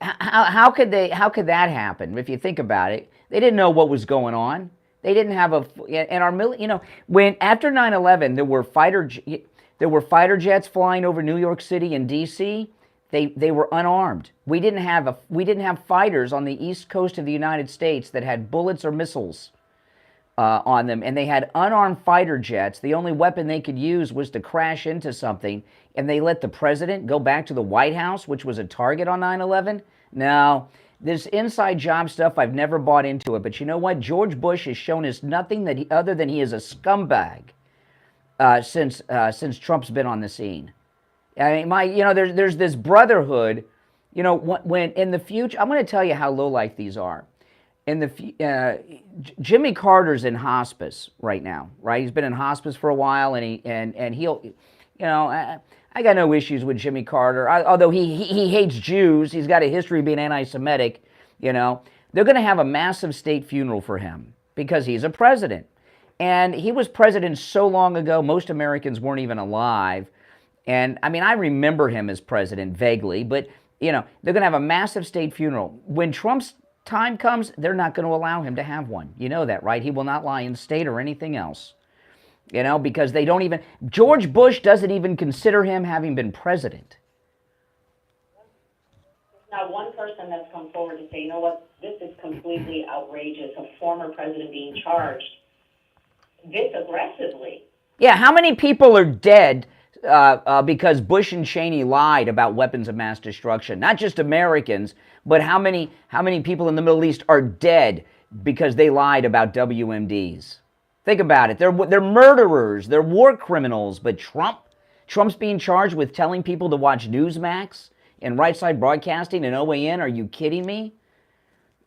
How could that happen? If you think about it, they didn't know what was going on. They didn't have when after 9/11 there were fighter jets flying over New York City and D.C. They were unarmed. We didn't have fighters on the East Coast of the United States that had bullets or missiles on them, and they had unarmed fighter jets. The only weapon they could use was to crash into something, and they let the president go back to the White House, which was a target on 9/11? No, this inside job stuff, I've never bought into it. But you know what? George Bush has shown us nothing other than he is a scumbag since Trump's been on the scene. I mean, there's this brotherhood. You know, when in the future, I'm going to tell you how low life these are. Jimmy Carter's in hospice right now, right? He's been in hospice for a while, and he'll, I got no issues with Jimmy Carter. Although he hates Jews, he's got a history of being anti-Semitic. They're going to have a massive state funeral for him because he's a president, and he was president so long ago, most Americans weren't even alive. And I mean, I remember him as president vaguely, but they're going to have a massive state funeral. When Trump's time comes, they're not going to allow him to have one. You know that, right? He will not lie in state or anything else. Because they don't even, George Bush doesn't even consider him having been president. There's not one person that's come forward to say, you know what, this is completely outrageous, a former president being charged this aggressively. Yeah, how many people are dead because Bush and Cheney lied about weapons of mass destruction? Not just Americans, but how many people in the Middle East are dead because they lied about WMDs? Think about it. They're murderers. They're war criminals. But Trump's being charged with telling people to watch Newsmax and Right Side Broadcasting and OAN. Are you kidding me?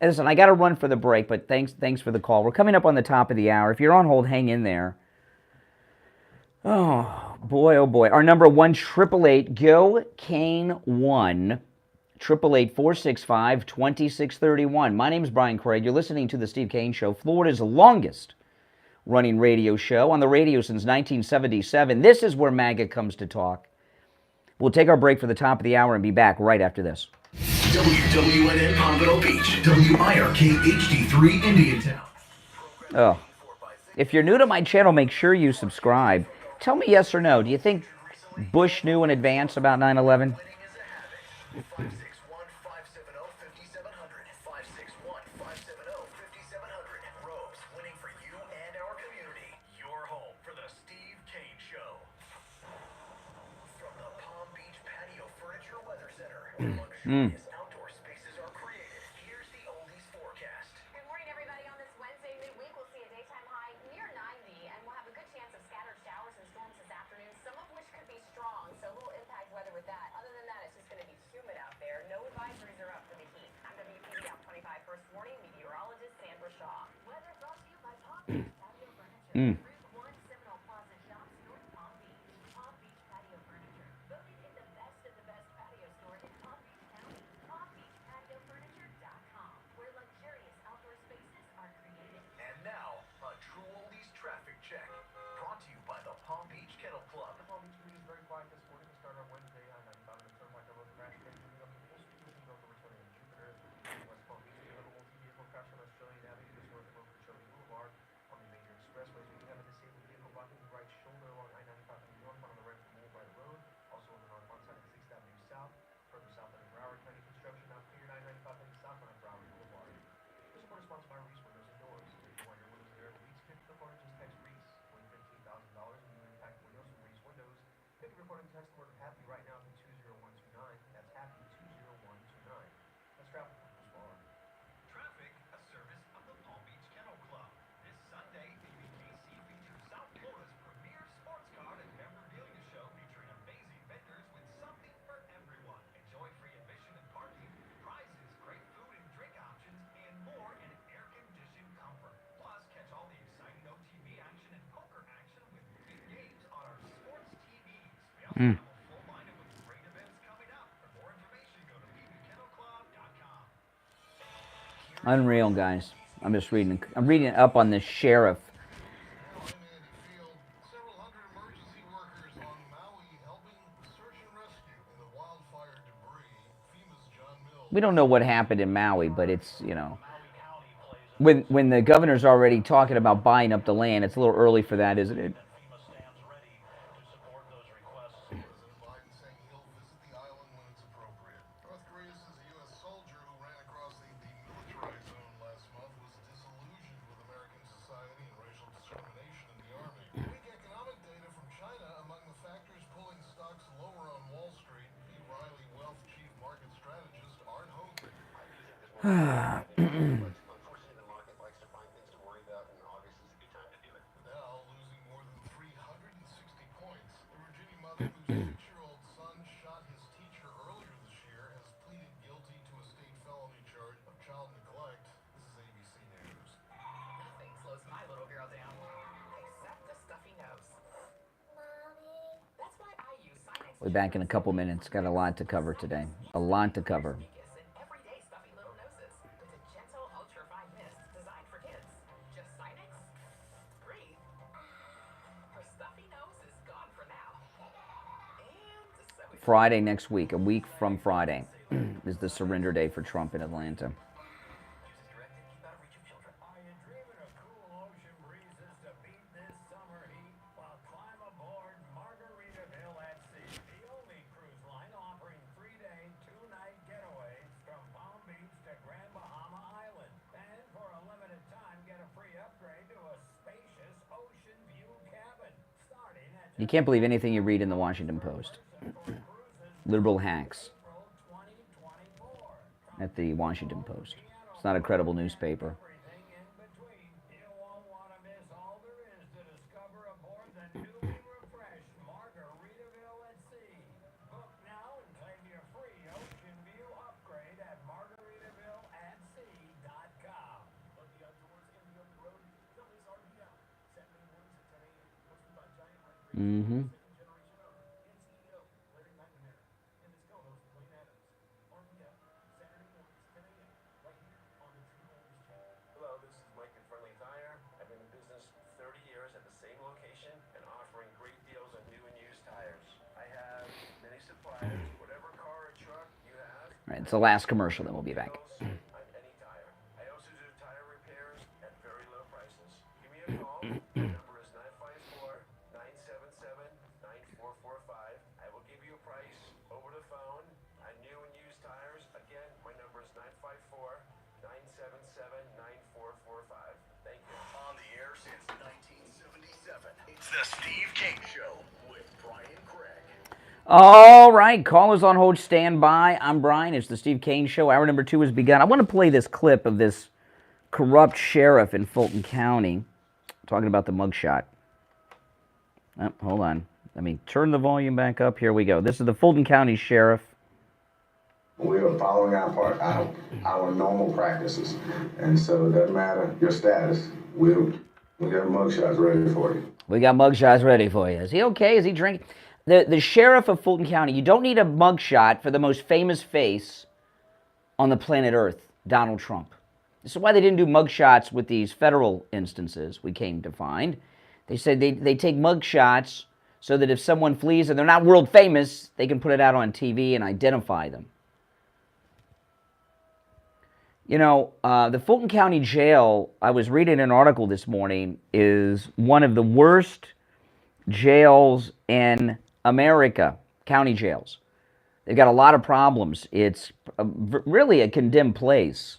Listen, I got to run for the break, but thanks for the call. We're coming up on the top of the hour. If you're on hold, hang in there. Oh boy! Our number 1-888-GO-KANE-1 888-465-2631. My name is Brian Craig. You're listening to The Steve Kane Show, Florida's longest running radio show, on the radio since 1977. This is where MAGA comes to talk. We'll take our break for the top of the hour and be back right after this. WWNN Pompano Beach, WIRK HD3 Indiantown. Oh, if you're new to my channel, make sure you subscribe. Tell me yes or no. Do you think Bush knew in advance about 9/11? 561-570-5700. Robes, winning for you and our community. Your home for the Steve Kane Show. From the Palm Beach Patio Furniture Weather Center, where luxurious outdoor spaces are created. Here's the oldies forecast. Good morning, everybody. On this Wednesday midweek, we'll see a daytime high near 90, and we'll have a good chance of scattered showers and storms this afternoon, some of which could be strong, so a little impact weather with that. Other than that, it's just going to be humid out there. No advisories are up for the heat. I'm WPD Out 25 First Warning meteorologist Sandra Shaw. Weather brought to you by Palm Beach Patio Furniture. Route 1 Seminole Plaza Shops, North Palm Beach. Palm Beach Patio Furniture. Voted in the best of the best patio stores in Palm Beach County. PalmBeachPatioFurniture.com, where luxurious outdoor spaces are created. And now, a true oldies traffic check. Brought to you by the Palm Beach Kennel Club. Palm Beach Community is very quiet this morning. We start on Wednesday on 95 and the Turnpike. I rode the crash train moving up to full speed with North returning to Jupiter. West Palm Beach, we have a multi-vehicle crash on Australian Avenue, just north of Okeechobee Boulevard. On the major expressways, we do have a disabled vehicle blocking the right shoulder along I-95 and northbound on the right from Woolbright Road. Also on the northbound side of 6th Avenue South. Further south on Broward County construction, now cleared I-95 and southbound on Broward Boulevard. This report is sponsored by Reese Windows and Doors. If you want your windows there, Reese, pick the report and just text Reese. Win $15,000 and you impact windows from Reese Windows. Pick a report and text the word happy right now to 20129. That's happy 20129. Let's travel from this far. Traffic, a service of the Palm Beach Kennel Club. This Sunday, ABKC features South Florida's premier sports card and memorabilia show featuring amazing vendors with something for everyone. Enjoy free admission and parking, prizes, great food and drink options, and more in air-conditioned comfort. Plus, catch all the exciting OTB action and poker action with big games on our sports TVs. We also have a full lineup of great events coming up. For more information, go to bbkennelclub.com. Unreal, guys. I'm reading up on this sheriff. Several hundred emergency workers on Maui helping search and rescue in the wildfire debris. FEMA's John Mills. We don't know what happened in Maui, but it's, when the governor's already talking about buying up the land, it's a little early for that, isn't it? FEMA stands ready to support those requests. President Biden saying he'll visit the island when it's appropriate. North Korea says a U.S. soldier who ran across the demilitarized zone last month was disillusioned with American society and racial discrimination in the Army. Weak economic data from China among the factors pulling stocks lower on Wall Street. B. Riley Wealth Chief Market Strategist Art Hogan. Unfortunately, the market likes to find things to worry about, and August is a good time to do it. Now losing more than 360 points. The Virginia mother whose 6-year-old son shot his teacher earlier this year has pleaded guilty to a state felony charge of child neglect. This is ABC News. Nothing slows my little girl down, except the stuffy nose. Mommy, that's why I use Sinex. We'll be back in a couple minutes. Got a lot to cover today. A lot to cover. Everyday stuffy little noses with a gentle ultrafine mist designed for kids. Just Sinex. Breathe. Her stuffy nose is gone for now. And so is Friday next week, a week from Friday, is the surrender day for Trump in Atlanta. Are you dreaming of cool ocean breezes to beat this summer heat? Well, climb aboard Margaritaville at Sea, the only cruise line offering 3-day, 2-night getaways from Palm Beach to Grand Bahama Island. And for a limited time, get a free upgrade to a spacious ocean view cabin. Starting at You can't believe anything you read in the Washington Post. Liberal hacks at the Washington Post. It's not a credible newspaper. everything in between. You won't want to miss all there is to discover aboard the newly refreshed Margaritaville at Sea. Book now and claim your free ocean view upgrade at margaritavilleatsea.com. But the outdoors in the open road, WSRBL. Saturday mornings at 10 a.m. Hosted by Giant Mike Mm-hmm. Second generation owner and CEO Larry McNamara and his co-host Blaine Adams. RBL. right, it's the last commercial, then we'll be back. On any tire. I also do tire repairs at very low prices. Give me a call. My number is 954-977-9445. I will give you a price over the phone on new and used tires. Again, my number is 954-977-9445. Thank you. On the air since 1977. It's the Steve King Show with Brian Craig. All right, callers on hold, stand by. I'm Brian. It's the Steve Kane Show. Hour number 2 has begun. I want to play this clip of this corrupt sheriff in Fulton County talking about the mugshot. Oh, hold on. Let me turn the volume back up. Here we go. This is the Fulton County sheriff. We are following our normal practices, and so it doesn't matter your status. We got mugshots ready for you. We got mugshots ready for you. Is he okay? Is he drinking? The sheriff of Fulton County, you don't need a mugshot for the most famous face on the planet Earth, Donald Trump. This is why they didn't do mugshots with these federal instances, we came to find. They said they take mugshots so that if someone flees and they're not world famous, they can put it out on TV and identify them. You know, the Fulton County Jail, I was reading an article this morning, is one of the worst jails in America, county jails. They've got a lot of problems. It's really a condemned place.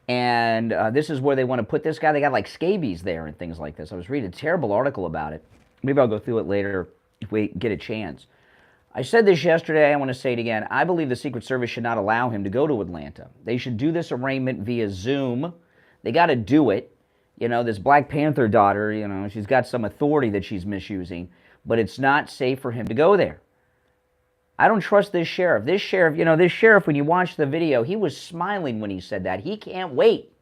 And this is where they want to put this guy. They got like scabies there and things like this. I was reading a terrible article about it. Maybe I'll go through it later if we get a chance. I said this yesterday. I want to say it again. I believe the Secret Service should not allow him to go to Atlanta. They should do this arraignment via Zoom. They got to do it. You know, this Black Panther daughter, you know, she's got some authority that she's misusing. But it's not safe for him to go there. I don't trust this sheriff. This sheriff, when you watch the video, he was smiling when he said that. He can't wait.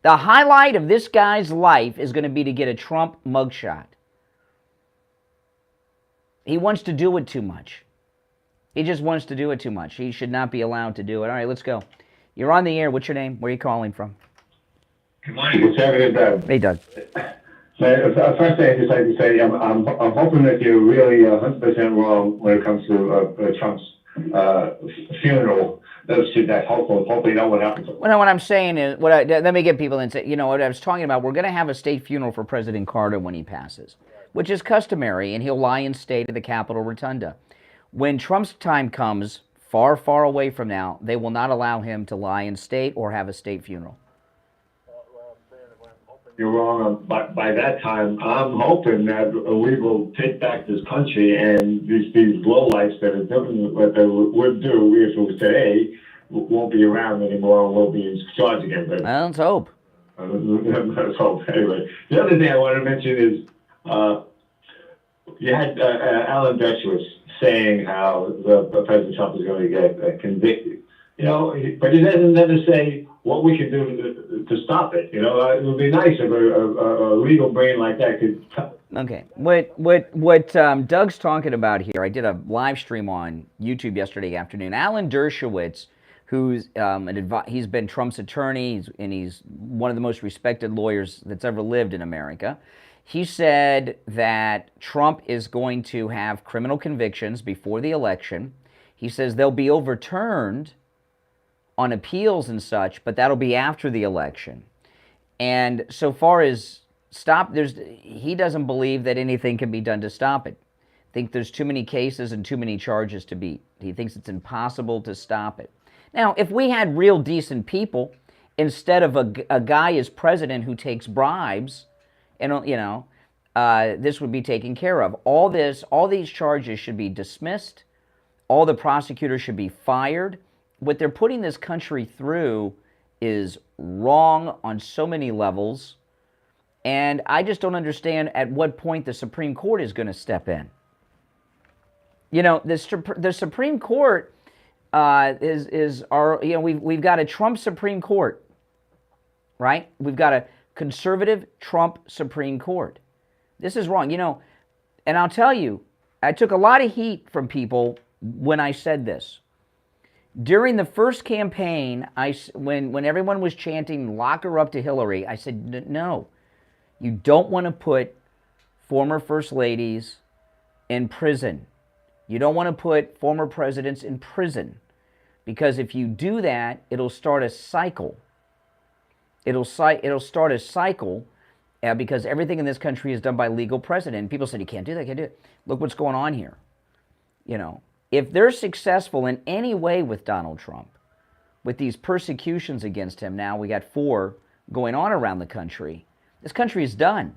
The highlight of this guy's life is going to be to get a Trump mugshot. He wants to do it too much. He just wants to do it too much. He should not be allowed to do it. All right, let's go. You're on the air. What's your name? Where are you calling from? Good morning. Conservative Doug. Hey, Doug. First, I'd just like to say I'm hoping that you're really 100% wrong when it comes to Trump's funeral. That's hopeful. Hopefully, that won't happen. Well, what I'm saying is, let me get people in. You know what I was talking about. We're going to have a state funeral for President Carter when he passes, which is customary, and he'll lie in state at the Capitol Rotunda. When Trump's time comes, far, far away from now, they will not allow him to lie in state or have a state funeral. You're wrong. By that time, I'm hoping that we will take back this country, and these lowlights that are doing what they would do if it was today won't be around anymore and will be in charge again. But let's hope. Let's hope. Anyway, the other thing I want to mention is you had Alan Dershowitz saying how President Trump is going to get convicted. You know, but he doesn't never say what we can do to stop it. You know, it would be nice if a legal brain like that could. Okay, what Doug's talking about here, I did a live stream on YouTube yesterday afternoon. Alan Dershowitz, who's he's been Trump's attorney, and he's one of the most respected lawyers that's ever lived in America. He said that Trump is going to have criminal convictions before the election. He says they'll be overturned on appeals and such, but that'll be after the election. And so far as he doesn't believe that anything can be done to stop it. I think there's too many cases and too many charges to beat. He thinks it's impossible to stop it. Now, if we had real decent people, instead of a guy as president who takes bribes, and this would be taken care of. All these charges should be dismissed. All the prosecutors should be fired. What they're putting this country through is wrong on so many levels, and I just don't understand at what point the Supreme Court is going to step in. You know, the Supreme Court we've got a Trump Supreme Court, right? We've got a conservative Trump Supreme Court. This is wrong, you know, and I'll tell you, I took a lot of heat from people when I said this. During the first campaign, when everyone was chanting, lock her up to Hillary, I said, no, you don't want to put former first ladies in prison. You don't want to put former presidents in prison. Because if you do that, it'll start a cycle. It'll start a cycle because everything in this country is done by legal precedent. And people said, you can't do that, can't do it. Look what's going on here. You know, if they're successful in any way with Donald Trump, with these persecutions against him, now we got 4 going on around the country, this country is done.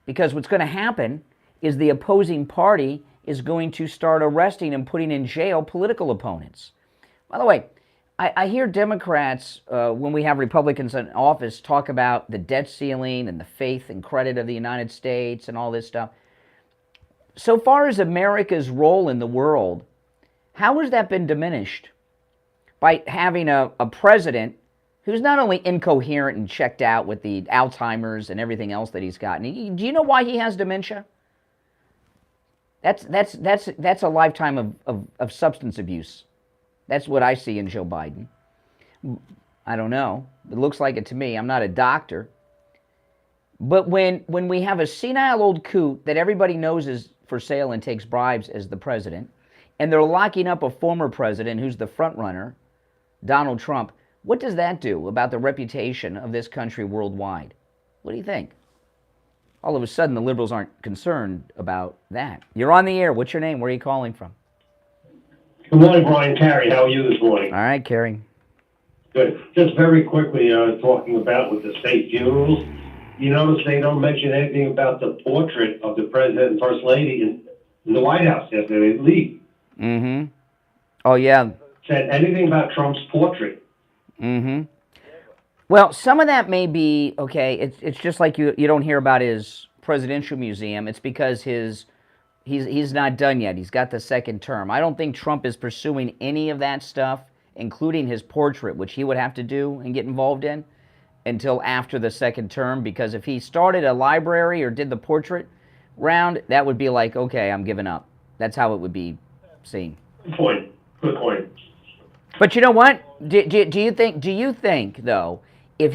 Because what's going to happen is the opposing party is going to start arresting and putting in jail political opponents. By the way, I hear Democrats, when we have Republicans in office, talk about the debt ceiling and the faith and credit of the United States and all this stuff. So far as America's role in the world, how has that been diminished? By having a president who's not only incoherent and checked out with the Alzheimer's and everything else that he's gotten. Do you know why he has dementia? That's a lifetime of substance abuse. That's what I see in Joe Biden. I don't know. It looks like it to me. I'm not a doctor. But when we have a senile old coot that everybody knows is for sale and takes bribes as the president, and they're locking up a former president who's the front runner, Donald Trump, what does that do about the reputation of this country worldwide? What do you think? All of a sudden, the liberals aren't concerned about that. You're on the air. What's your name? Where are you calling from? Good morning, Brian Carey. How are you this morning? All right, Carey. Good. Just very quickly, talking about with the state funerals, you notice they don't mention anything about the portrait of the president and first lady in the White House after they leave. Mm-hmm. Oh, yeah. Said anything about Trump's portrait. Mm-hmm. Well, some of that may be, okay, it's just like you don't hear about his presidential museum. It's because he's not done yet. He's got the second term. I don't think Trump is pursuing any of that stuff, including his portrait, which he would have to do and get involved in, until after the second term, because if he started a library or did the portrait round, that would be like, okay, I'm giving up. That's how it would be seen. Good point. Good point. But you know what? Do you think though, if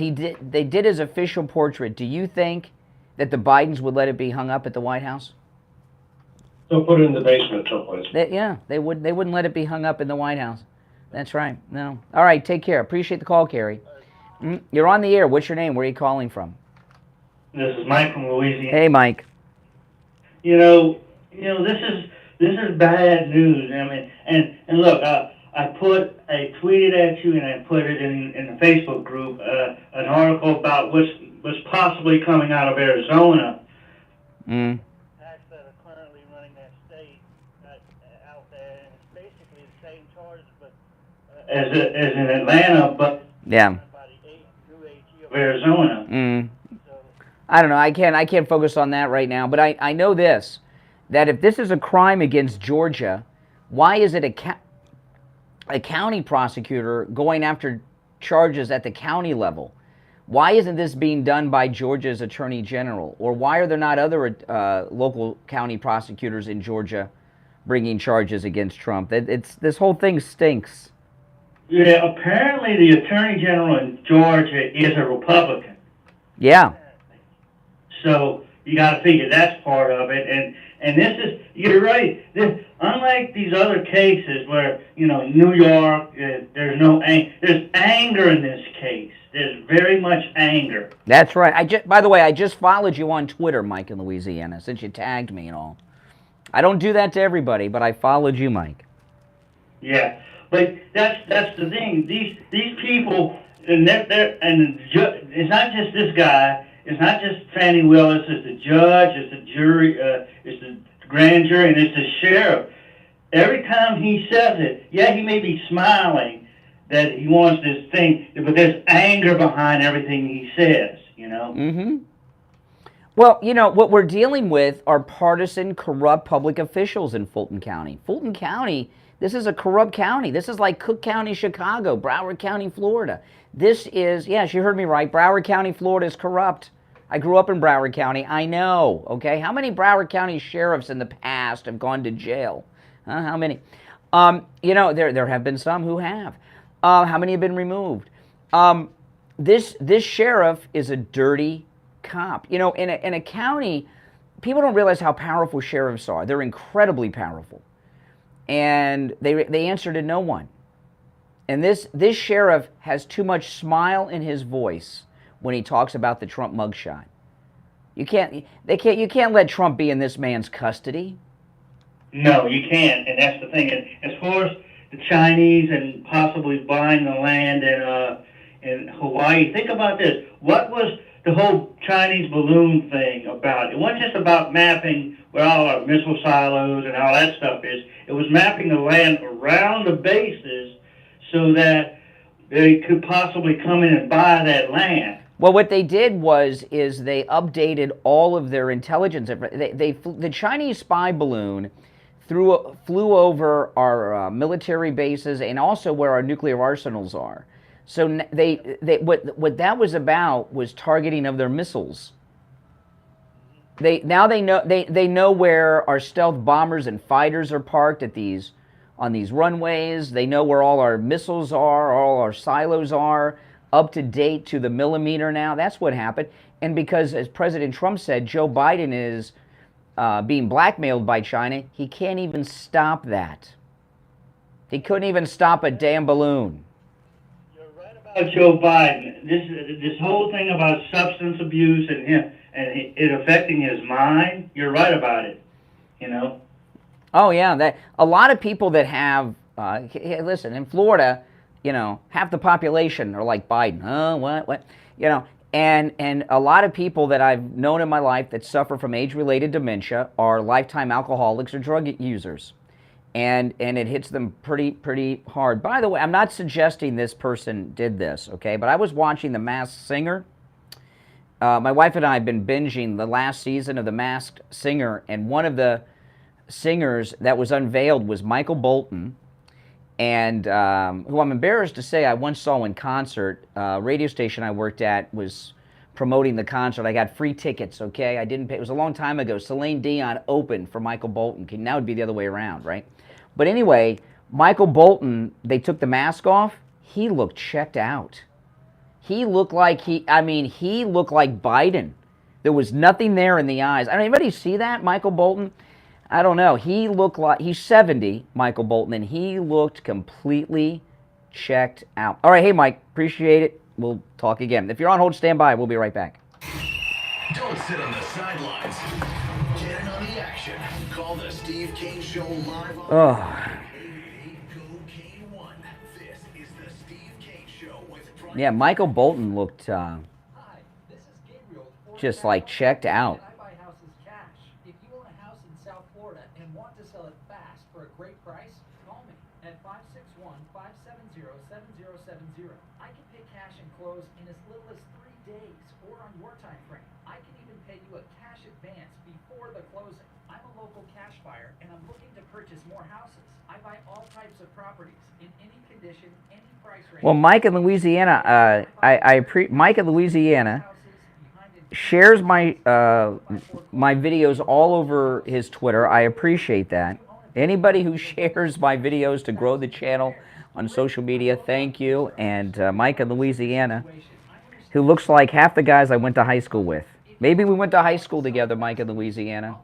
they did his official portrait, do you think that the Bidens would let it be hung up at the White House? They'll put it in the basement someplace. They wouldn't let it be hung up in the White House. That's right. No. All right, take care. Appreciate the call, Carey. You're on the air. What's your name? Where are you calling from? This is Mike from Louisiana. Hey, Mike. You know, this is bad news. I mean, and look, I tweeted at you and I put it in the Facebook group an article about what's possibly coming out of Arizona. Mm. That are currently running that state out there, and it's basically the same charges, but as in Atlanta, but yeah. Of Arizona. Mm. I don't know. I can't focus on that right now. But I know this, that if this is a crime against Georgia, why is it a county prosecutor going after charges at the county level? Why isn't this being done by Georgia's attorney general? Or why are there not other local county prosecutors in Georgia bringing charges against Trump? This whole thing stinks. Yeah, apparently the attorney general in Georgia is a Republican. Yeah. So you got to figure that's part of it. And this is, you're right. Unlike these other cases where, New York, there's anger in this case. There's very much anger. That's right. By the way, I just followed you on Twitter, Mike, in Louisiana, since you tagged me and all. I don't do that to everybody, but I followed you, Mike. Yeah, but that's the thing. These people, and it's not just this guy. It's not just Fannie Willis. It's the judge. It's the jury. It's the grand jury, and it's the sheriff. Every time he says it, yeah, he may be smiling that he wants this thing, but there's anger behind everything he says, Mm-hmm. Well, what we're dealing with are partisan, corrupt public officials in Fulton County. Fulton County, this is a corrupt county. This is like Cook County, Chicago, Broward County, Florida. This is, yes, you heard me right, Broward County, Florida is corrupt. I grew up in Broward County. I know, okay? How many Broward County sheriffs in the past have gone to jail? How many? There have been some who have. How many have been removed? This sheriff is a dirty cop. In a county, people don't realize how powerful sheriffs are. They're incredibly powerful. And they answer to no one. And this sheriff has too much smile in his voice when he talks about the Trump mugshot. You can't let Trump be in this man's custody. No, you can't, and that's the thing. And as far as the Chinese and possibly buying the land in Hawaii, think about this. What was the whole Chinese balloon thing about? It wasn't just about mapping where all our missile silos and all that stuff is. It was mapping the land around the bases so that they could possibly come in and buy that land. Well, what they did is they updated all of their intelligence. The Chinese spy balloon flew over our military bases and also where our nuclear arsenals are. So what that was about was targeting of their missiles. They know where our stealth bombers and fighters are parked on these runways. They know where all our missiles are, all our silos are, up to date to the millimeter now. That's what happened. And because, as President Trump said, Joe Biden is being blackmailed by China, he can't even stop that. He couldn't even stop a damn balloon. About Joe Biden, this whole thing about substance abuse and him and it affecting his mind, you're right about it, you know? Oh, yeah. That a lot of people that have, listen, in Florida, half the population are like Biden. Oh, what? And a lot of people that I've known in my life that suffer from age-related dementia are lifetime alcoholics or drug users. And it hits them pretty hard. By the way, I'm not suggesting this person did this, okay? But I was watching The Masked Singer. My wife and I have been binging the last season of The Masked Singer, and one of the singers that was unveiled was Michael Bolton, and who I'm embarrassed to say I once saw in concert. Radio station I worked at was promoting the concert. I got free tickets, okay? I didn't pay. It was a long time ago. Celine Dion opened for Michael Bolton. Now it'd be the other way around, right? But anyway, Michael Bolton, they took the mask off. He looked checked out. He looked like he looked like Biden. There was nothing there in the eyes. Anybody see that, Michael Bolton? I don't know. He looked like, he's 70, Michael Bolton, and he looked completely checked out. All right, hey, Mike, appreciate it. We'll talk again. If you're on hold, stand by. We'll be right back. Don't sit on the sidelines. Get in on the action. Call the Steve Kane Show live on Oh. 888-GO-KANE-1. This is the Steve Kane Show with Brian. Yeah, Michael Bolton looked just like checked out. I buy houses cash. If you own a house in South Florida and want to sell it fast for a great price, call me at 561-570-7070. I can pay cash and close in as little as 3 days or on your time frame. I can even pay you a cash advance before the closing. I'm a local cash buyer and I'm looking to purchase more houses. I buy all types of properties in any condition, any price range. Well, Mike in Louisiana, Mike in Louisiana shares my my videos all over his Twitter. I appreciate that. Anybody who shares my videos to grow the channel on social media, thank you. And Mike in Louisiana, who looks like half the guys I went to high school with. Maybe we went to high school together, Mike in Louisiana.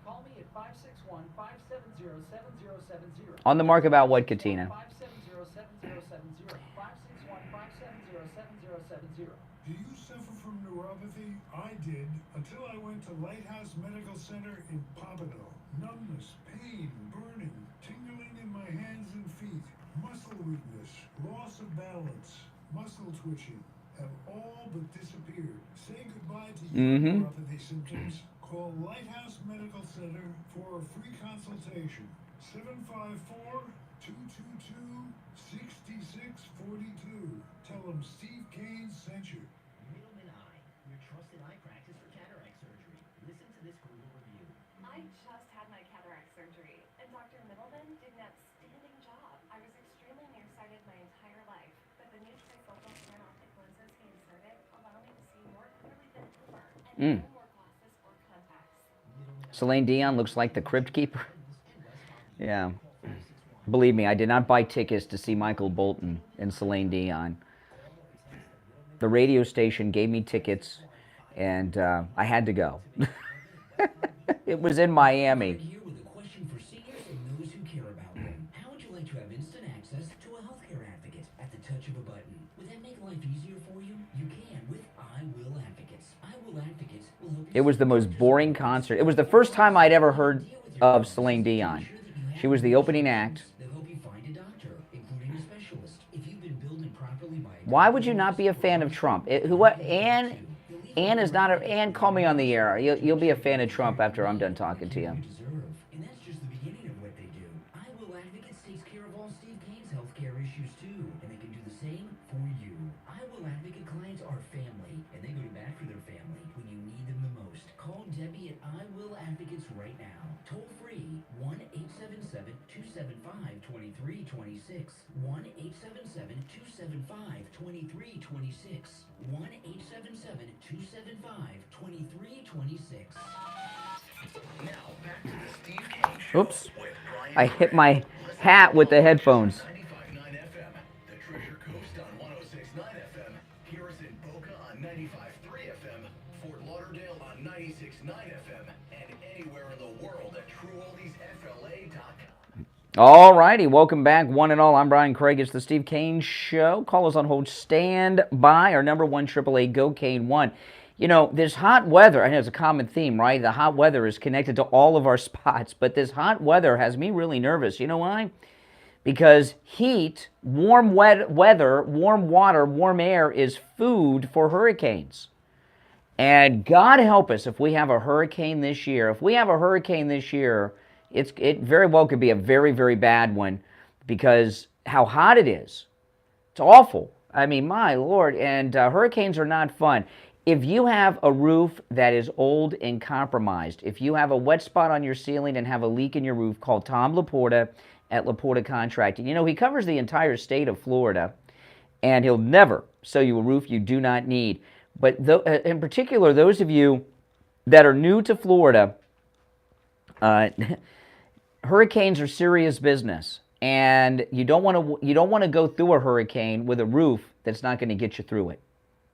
Call me at 561-570-7070. On the mark about what, Katina? 570-7070. 561-570-7070. Do you suffer from neuropathy? I did, until I went to Lighthouse Medical Center in Pompano. Numbness, pain, burning, tingling in my hands and feet, muscle weakness, loss of balance, muscle twitching have all but disappeared. Say goodbye to your neuropathy symptoms. Call Lighthouse Medical Center for a free consultation. 754-222-6642. Tell them Steve Kane sent you. Middleman Eye, your trusted eye practice for cataract surgery. Listen to this Google review. I just had my cataract surgery, and Dr. Middleman did an outstanding job. I was extremely nearsighted my entire life, but the new trifocal panoptic lenses he inserted allow me to see more clearly than ever, and no more glasses or contacts. Celine Dion looks like the Crypt Keeper. Yeah. Believe me, I did not buy tickets to see Michael Bolton and Celine Dion. The radio station gave me tickets, and I had to go. It was in Miami. Here with a question for seniors and those who care about them. How would you like to to have instant access to a healthcare advocate at the touch of a button. Would that make life easier for you? You can with I Will Advocates. I Will Advocates will help you. It was the most boring concert. It was the first time I'd ever heard of Celine Dion. She was the opening act. They'll help you find a doctor, including a specialist. If you've been billed improperly by a Why would you not be a fan of Trump? Ann is not a... Ann, call me on the air. You'll be a fan of Trump after I'm done talking to you. and that's just the beginning of what they do. I Will Advocates takes care of all Steve Kane's healthcare issues too, and they can do the same for you. I Will Advocate clients are family, and they go to bat for their family when you need them the most. Call Debbie at I Will Advocates right now. Toll free 1-877-275-2326. 1-877-275-2326. 1-877-275-2326. Now back to the Steve Kane Show. Oops. I hit my hat with the headphones. 95.9 FM, the Treasure Coast on 106.9 FM, Harrison Boca on 95.3 FM, Fort Lauderdale on 96.9 FM, and anywhere in the world at TrueOldiesFLA.com. All righty, welcome back, one and all. I'm Brian Craig. It's the Steve Kane Show. Call us on hold. Stand by. Our number 1-888-GO-KANE-1. You know, this hot weather, I know it's a common theme, right? The hot weather is connected to all of our spots, but this hot weather has me really nervous. You know why? Because heat, warm weather, warm water, warm air is food for hurricanes. And God help us if we have a hurricane this year. If we have a hurricane this year, it very well could be a very, very bad one because how hot it is. It's awful. I mean, my Lord. And hurricanes are not fun. If you have a roof that is old and compromised, if you have a wet spot on your ceiling and have a leak in your roof, call Tom Laporta at Laporta Contracting. You know, he covers the entire state of Florida, and he'll never sell you a roof you do not need. But in particular, those of you that are new to Florida, hurricanes are serious business, and you don't want to go through a hurricane with a roof that's not going to get you through it.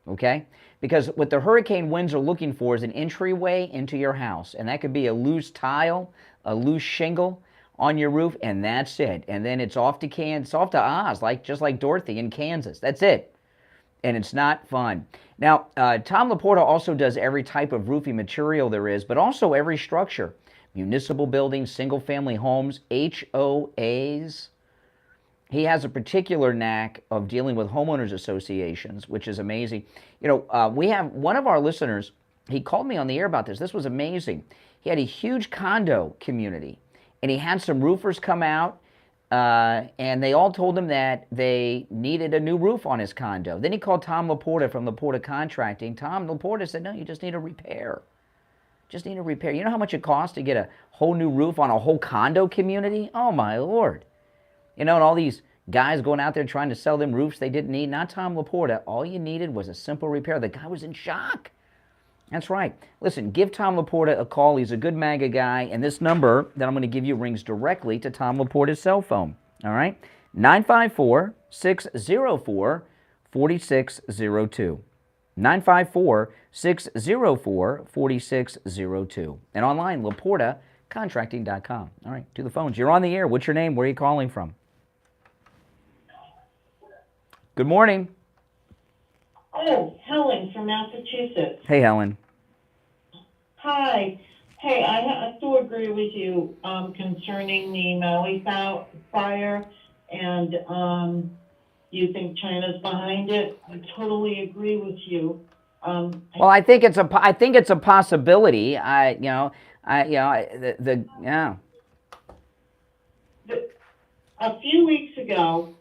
Okay? Because what the hurricane winds are looking for is an entryway into your house, and that could be a loose tile, a loose shingle on your roof, and that's it. And then it's off to Kansas, off to Oz, just like Dorothy in Kansas. That's it. And it's not fun. Now, Tom Laporta also does every type of roofing material there is, but also every structure. Municipal buildings, single-family homes, HOAs. He has a particular knack of dealing with homeowners associations, which is amazing. You know, we have one of our listeners, he called me on the air about this. This was amazing. He had a huge condo community, and he had some roofers come out, and they all told him that they needed a new roof on his condo. Then he called Tom Laporta from Laporta Contracting. Tom Laporta said, no, you just need a repair. Just need a repair. You know how much it costs to get a whole new roof on a whole condo community? Oh, my Lord. You know, and all these guys going out there trying to sell them roofs they didn't need. Not Tom Laporta. All you needed was a simple repair. The guy was in shock. That's right. Listen, give Tom Laporta a call. He's a good MAGA guy. And this number that I'm going to give you rings directly to Tom Laporta's cell phone. All right? 954-604-4602. 954-604-4602. And online, LaportaContracting.com. All right, to the phones. You're on the air. What's your name? Where are you calling from? Good morning. Oh, Helen from Massachusetts. Hey, Helen. Hi. Hey, I have to agree with you concerning the Maui fire, and you think China's behind it. I totally agree with you. Well, I think it's a possibility. Yeah. A few weeks ago,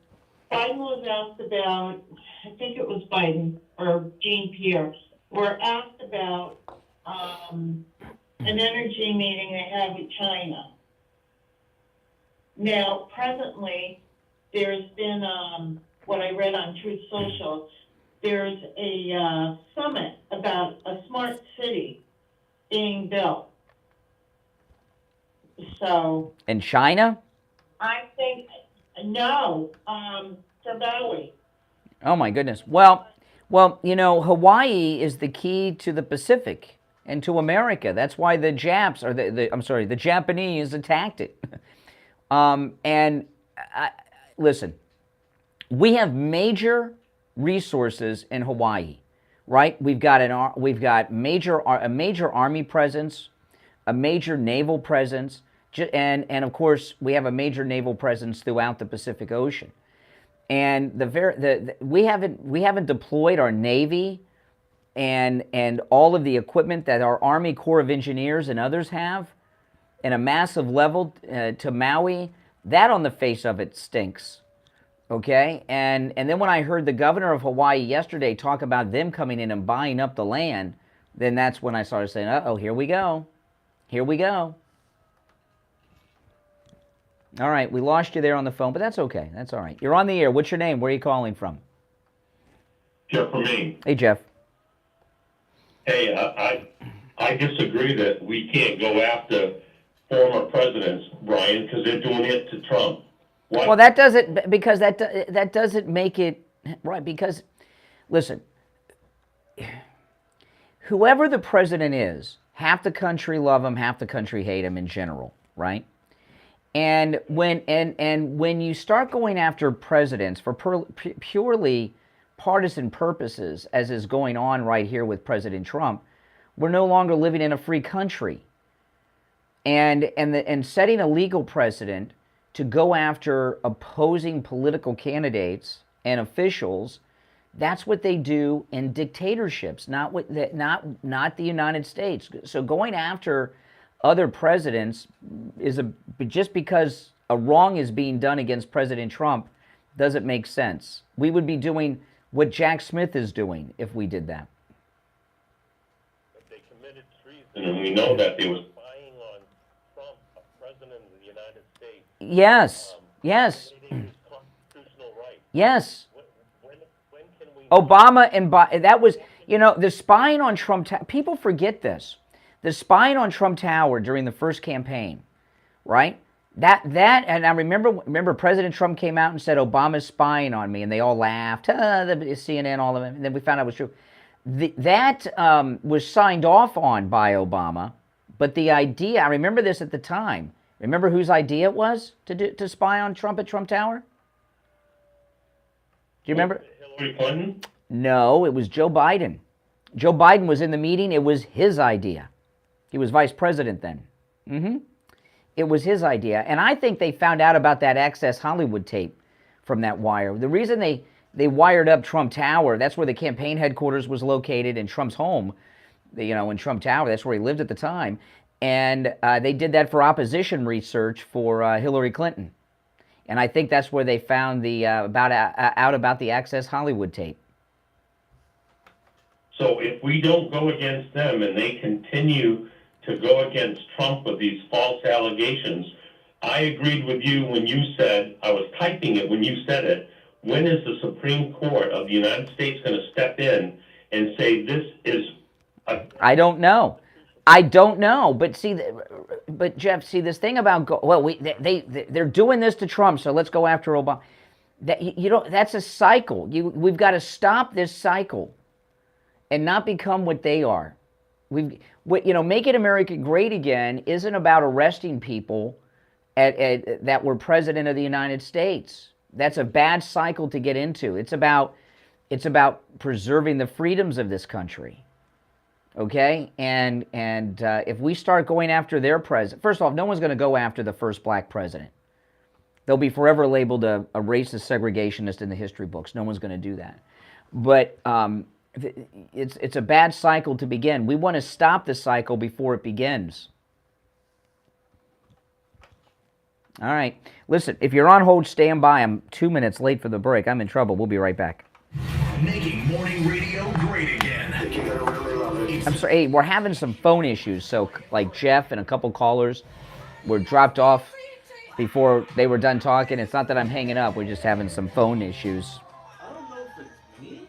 Biden was asked about, I think it was Biden or Jean-Pierre, were asked about an energy meeting they had with China. Now, presently, there's been, what I read on Truth Social, there's a summit about a smart city being built. So. In China? I think, no, for Maui. Oh, my goodness. Well, you know, Hawaii is the key to the Pacific and to America. That's why the Japanese attacked it. And listen, we have major resources in Hawaii, right? We've got a major army presence, a major naval presence, and of course we have a major naval presence throughout the Pacific Ocean. And we haven't deployed our Navy and all of the equipment that our Army Corps of Engineers and others have in a massive level to Maui. That on the face of it stinks. Okay, and then when I heard the governor of Hawaii yesterday talk about them coming in and buying up the land, then that's when I started saying, uh-oh, here we go. Here we go. All right, we lost you there on the phone, but that's okay. That's all right. You're on the air. What's your name? Where are you calling from? Jeff from Maine. Hey, Jeff. Hey, I disagree that we can't go after former presidents, Brian, because they're doing it to Trump. What? Well, that doesn't, because that doesn't make it right. Because, listen, whoever the president is, half the country love him, half the country hate him in general, right? And when you start going after presidents for purely partisan purposes, as is going on right here with President Trump, we're no longer living in a free country. And setting a legal precedent to go after opposing political candidates and officials, that's what they do in dictatorships, not the United States. So going after other presidents just because a wrong is being done against President Trump doesn't make sense. We would be doing what Jack Smith is doing if we did that. But they committed treason, and we know that they were spying on Trump, a president of the United States. Yes, yes. Constitutional right. Yes. When can we... Obama and that was, the spying on Trump, people forget this. The spying on Trump Tower during the first campaign, right? And I remember President Trump came out and said, Obama's spying on me, and they all laughed, the CNN, all of them, and then we found out it was true. That was signed off on by Obama, but the idea, I remember this at the time. Remember whose idea it was to spy on Trump at Trump Tower? Do you remember? Hillary Clinton? No, it was Joe Biden. Joe Biden was in the meeting. It was his idea. He was vice president then. It was his idea. And I think they found out about that Access Hollywood tape from that wire. The reason they wired up Trump Tower, that's where the campaign headquarters was located in Trump's home, in Trump Tower. That's where he lived at the time. And they did that for opposition research for Hillary Clinton. And I think that's where they found out about the Access Hollywood tape. So if we don't go against them and they continue to go against Trump with these false allegations, I agreed with you when you said, I was typing it when you said it, when is the Supreme Court of the United States going to step in and say this is I don't know. I don't know. But Jeff, this thing about they're doing this to Trump, so let's go after Obama. That's a cycle. We've got to stop this cycle and not become what they are. Making America great again isn't about arresting people that were president of the United States. That's a bad cycle to get into. It's about preserving the freedoms of this country. Okay? And if we start going after their president, first off, no one's going to go after the first black president. They'll be forever labeled a racist segregationist in the history books. No one's going to do that. But it's a bad cycle to begin. We want to stop the cycle before it begins. All right. Listen, if you're on hold, stand by. I'm 2 minutes late for the break. I'm in trouble. We'll be right back. Making morning radio great again. I'm sorry. Hey, we're having some phone issues. So, like Jeff and a couple callers were dropped off before they were done talking. It's not that I'm hanging up. We're just having some phone issues. I don't know if it's me.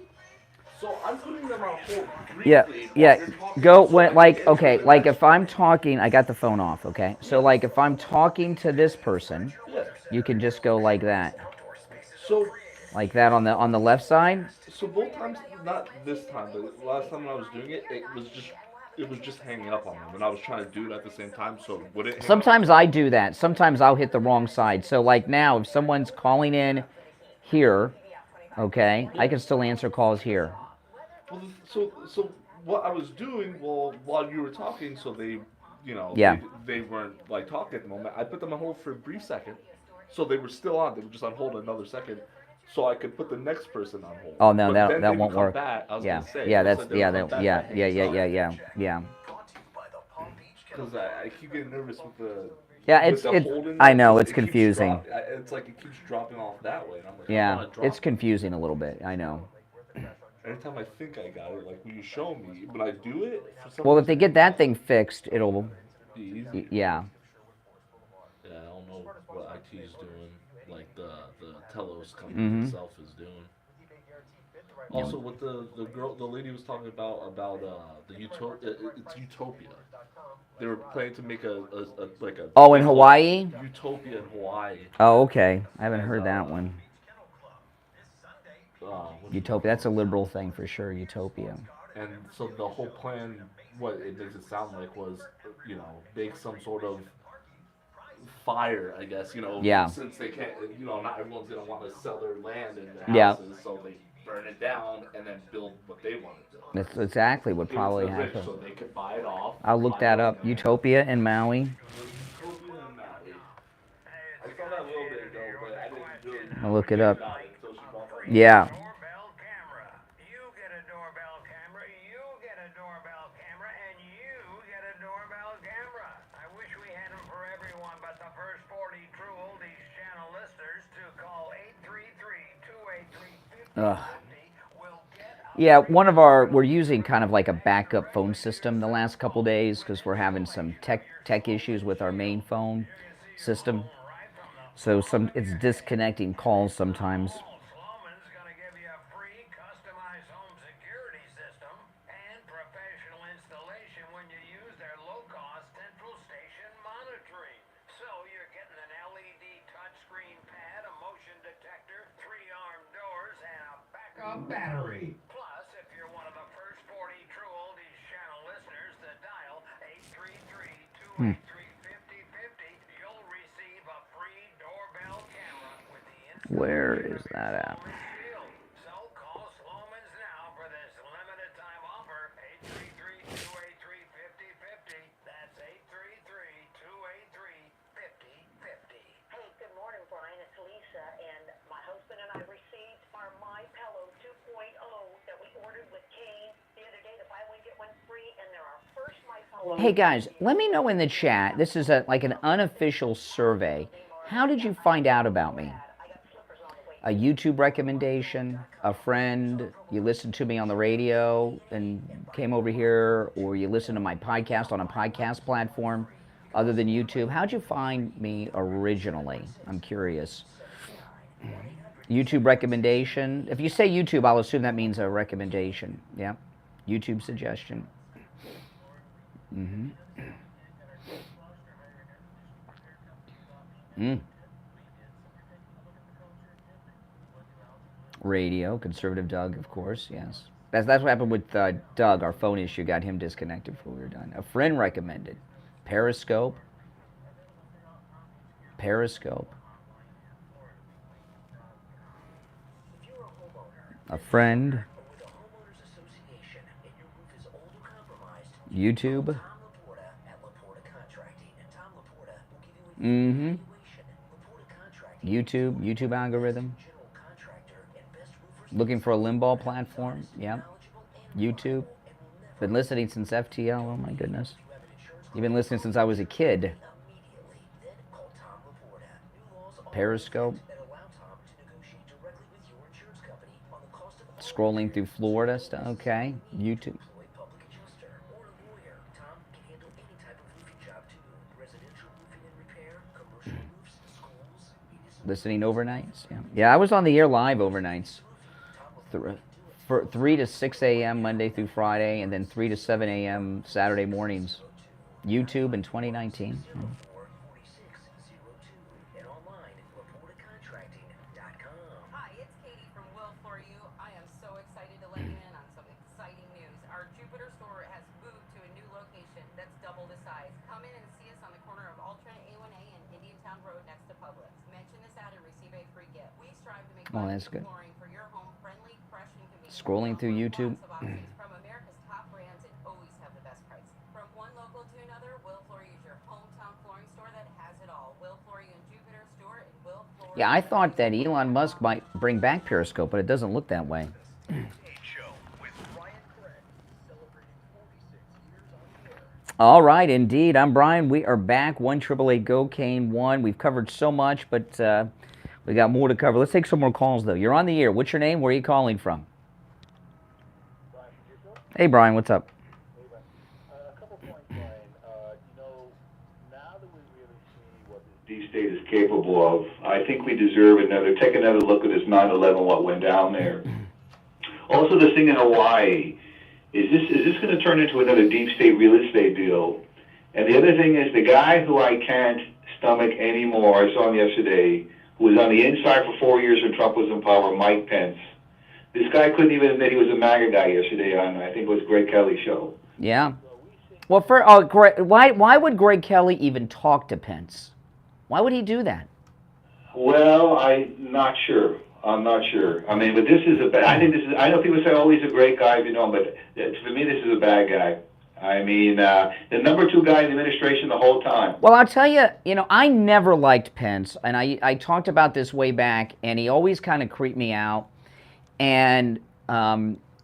So I'm putting them on hold briefly. Yeah. Go when like if I'm talking, I got the phone off. Okay. So like if I'm talking to this person, you can just go like that. So. Like that on the left side. So both times, not this time, but last time when I was doing it, it was just it was just hanging up on them, and I was trying to do it at the same time, so it wouldn't hang up. Sometimes I do that. Sometimes I'll hit the wrong side. So like now, if someone's calling in here, okay, I can still answer calls here. Well, so what I was doing, well, while you were talking, so they, you know, Yeah. they weren't like talking at the moment. I put them on hold for a brief second, so they were still on. They were just on hold another second, so I could put the next person on hold. Oh no, But that then that they would won't come work. back. I was Yeah, gonna say, yeah, it looks that's like they yeah, would come that back yeah, by yeah, hanging yeah, up. yeah, yeah, yeah. Because I keep getting nervous with the. Yeah, with the holding I one, know 'cause it's it keeps confusing. it's like it keeps dropping off that way, and I'm like, I Yeah, want to drop. it's confusing a little bit. I know. Every time I think I got it, like when you show me, when I do it, for some Well, if they reason, get that thing fixed, it'll. be easy. Yeah. Yeah, I don't know what IT is doing, like the Telos company Mhm. itself is doing. Also, what the lady was talking about the it's Utopia. They were planning to make a like a. Oh, in Hawaii? Utopia in Hawaii. Oh, okay. I haven't heard that one. What Utopia. That's a liberal thing for sure. Utopia. And so the whole plan, what it makes it sound like, was, you know, make some sort of fire, I guess, you know, Yeah. since they can't, you know, not everyone's gonna want to sell their land and their Yeah. houses, so they burn it down and then build what they want to build. That's exactly what Give it to probably the rich happened. so they could buy it off. I'll look that up. Utopia in Maui. Utopia in Maui. I saw that a little bit ago, but I didn't really. I'll look it up. Got it until she brought that up. Yeah. Ugh. Yeah, we're using kind of like a backup phone system the last couple days because we're having some tech issues with our main phone system. So it's disconnecting calls sometimes. Battery. Plus, if you're one of the first 40 true oldies channel listeners that dial 833-283-5050, you'll receive a free doorbell camera with the instant Where is that at? shield. So call Sloman's now for this limited time offer, 833-283-5050. That's 833-283-5050. Hey, good morning, Brian. It's Lisa, and my husband and I received our My Pillow 2.0 that we ordered with Kane the other day. The buy one get one free, and they're our first My Pillow. Hey guys, let me know in the chat. This is like an unofficial survey. How did you find out about me? A YouTube recommendation, a friend, you listened to me on the radio and came over here, or you listened to my podcast on a podcast platform other than YouTube. How'd you find me originally? I'm curious. YouTube recommendation. If you say YouTube, I'll assume that means a recommendation. Yeah. YouTube suggestion. Radio, conservative Doug, of course, yes. That's what happened with Doug. Our phone issue got him disconnected before we were done. A friend recommended. Periscope. A friend. YouTube. YouTube algorithm. Looking for a limbo platform. Yeah. YouTube. Been listening since FTL. Oh my goodness. You've been listening since I was a kid. Periscope. Scrolling through Florida stuff. Okay. YouTube. Listening overnights. Yeah, I was on the air live overnights. For 3 to 6 a.m. Monday through Friday, and then 3 to 7 a.m. Saturday mornings. YouTube in 2019. Hi, it's Katie from Will For You. I am so excited to let you in on some exciting news. Our Jupiter store has moved to a new Oh, that's good. Scrolling through YouTube. From America's top brands and always have the best price. From one local to another, Will Flooring is your hometown flooring store that has it all. Will Flooring in Jupiter store and Will Flooring. Yeah, I thought that Elon Musk might bring back Periscope, but it doesn't look that way. All right, indeed. I'm Brian. We are back. 1-888-GO-CANE-1. We've covered so much, but we got more to cover. Let's take some more calls, though. You're on the air. What's your name? Where are you calling from? Hey, Brian. What's up? A couple points, Brian. Now that we really see what the deep state is capable of, I think we deserve take another look at this 9/11, what went down there. Also, this thing in Hawaii. Is this going to turn into another deep state real estate deal? And the other thing is the guy who I can't stomach anymore, I saw him yesterday, who was on the inside for 4 years when Trump was in power, Mike Pence. This guy couldn't even admit he was a MAGA guy yesterday on, I think it was Greg Kelly's show. Yeah. Well, why would Greg Kelly even talk to Pence? Why would he do that? Well, I'm not sure. I mean, but this is I know people say, oh, he's a great guy, but for me, this is a bad guy. I mean, the number 2 guy in the administration the whole time. Well, I'll tell you, I never liked Pence, and I talked about this way back, and he always kind of creeped me out. And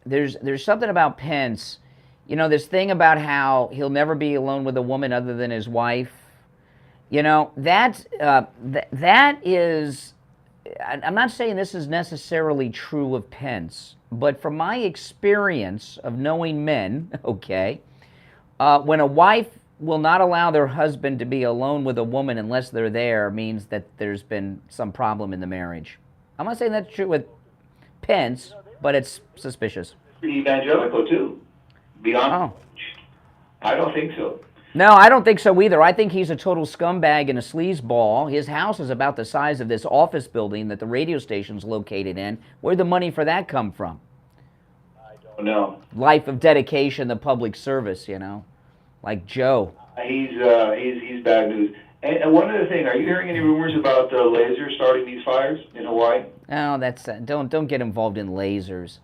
there's something about Pence, this thing about how he'll never be alone with a woman other than his wife. That is. I'm not saying this is necessarily true of Pence, but from my experience of knowing men, okay, when a wife will not allow their husband to be alone with a woman unless they're there means that there's been some problem in the marriage. I'm not saying that's true with Pence, but it's suspicious. Evangelical, too. Beyond. I don't think so. No, I don't think so either. I think he's a total scumbag and a sleazeball. His house is about the size of this office building that the radio station's located in. Where'd the money for that come from? I don't know. Life of dedication, the public service, like Joe. He's bad news. And one other thing, are you hearing any rumors about lasers starting these fires in Hawaii? No, that's don't get involved in lasers.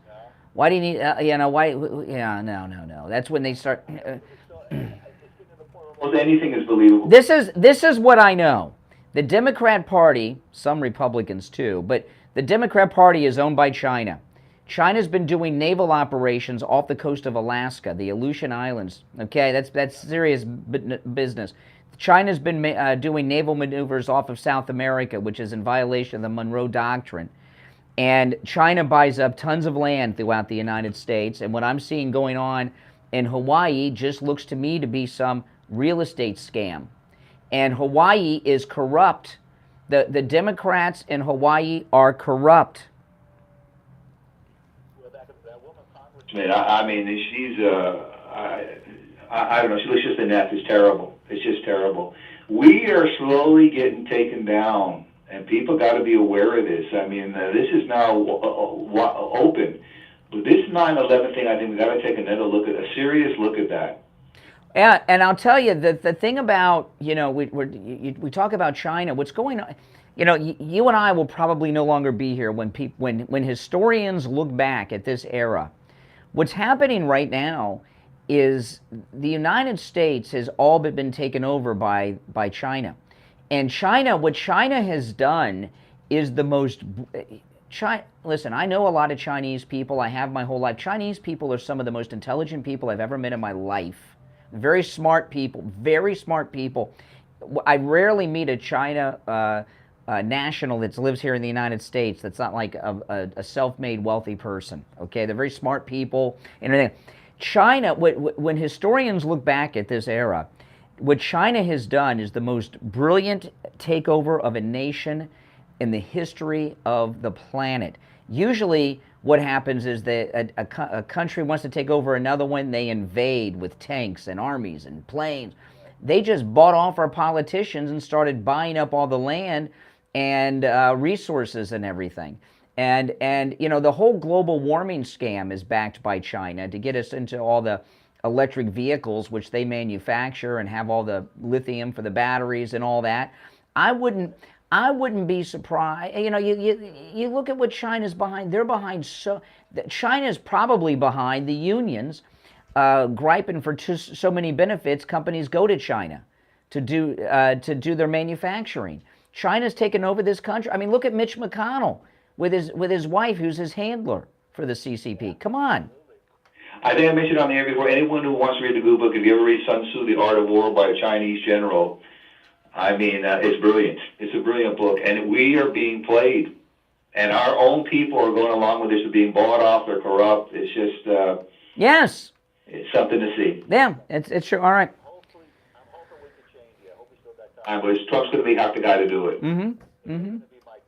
Why do you need? Why? Yeah, no. That's when they start. Well, anything is believable. This is what I know. The Democrat Party, some Republicans too, but the Democrat Party is owned by China. China's been doing naval operations off the coast of Alaska, the Aleutian Islands. Okay, that's serious business. China's been doing naval maneuvers off of South America, which is in violation of the Monroe Doctrine. And China buys up tons of land throughout the United States. And what I'm seeing going on in Hawaii just looks to me to be some real estate scam. And Hawaii is corrupt. The Democrats in Hawaii are corrupt. I mean, she's I don't know. She looks just inept. It's terrible. It's just terrible. We are slowly getting taken down, and people got to be aware of this. I mean, this is now open. But this 9/11 thing, I think we got to take another look at a serious look at that. Yeah, and I'll tell you the thing about we talk about China. What's going on? You and I will probably no longer be here when historians look back at this era. What's happening right now is the United States has all but been taken over by China. And what China has done is the most... Listen, I know a lot of Chinese people. I have my whole life. Chinese people are some of the most intelligent people I've ever met in my life. Very smart people, very smart people. I rarely meet a China national that lives here in the United States that's not like a self-made wealthy person. Okay, they're very smart people and everything. China, when historians look back at this era, what China has done is the most brilliant takeover of a nation in the history of the planet. Usually what happens is that a country wants to take over another one, they invade with tanks and armies and planes. They just bought off our politicians and started buying up all the land and resources and everything. And the whole global warming scam is backed by China to get us into all the electric vehicles which they manufacture and have all the lithium for the batteries and all that. I wouldn't be surprised. You know, you look at what China's behind. They're behind China's probably behind the unions, griping for so many benefits. Companies go to China to do their manufacturing. China's taken over this country. I mean, look at Mitch McConnell with his wife, who's his handler for the CCP. Come on. I think I mentioned on the air before, anyone who wants to read the Blue Book, if you ever read Sun Tzu, The Art of War by a Chinese general, I mean, it's brilliant. It's a brilliant book, and we are being played. And our own people are going along with this, they're being bought off, they're corrupt. It's just... yes. It's something to see. Yeah, it's sure. All right. But Trump's going to have the guy to do it. Mm-hmm. Mm-hmm.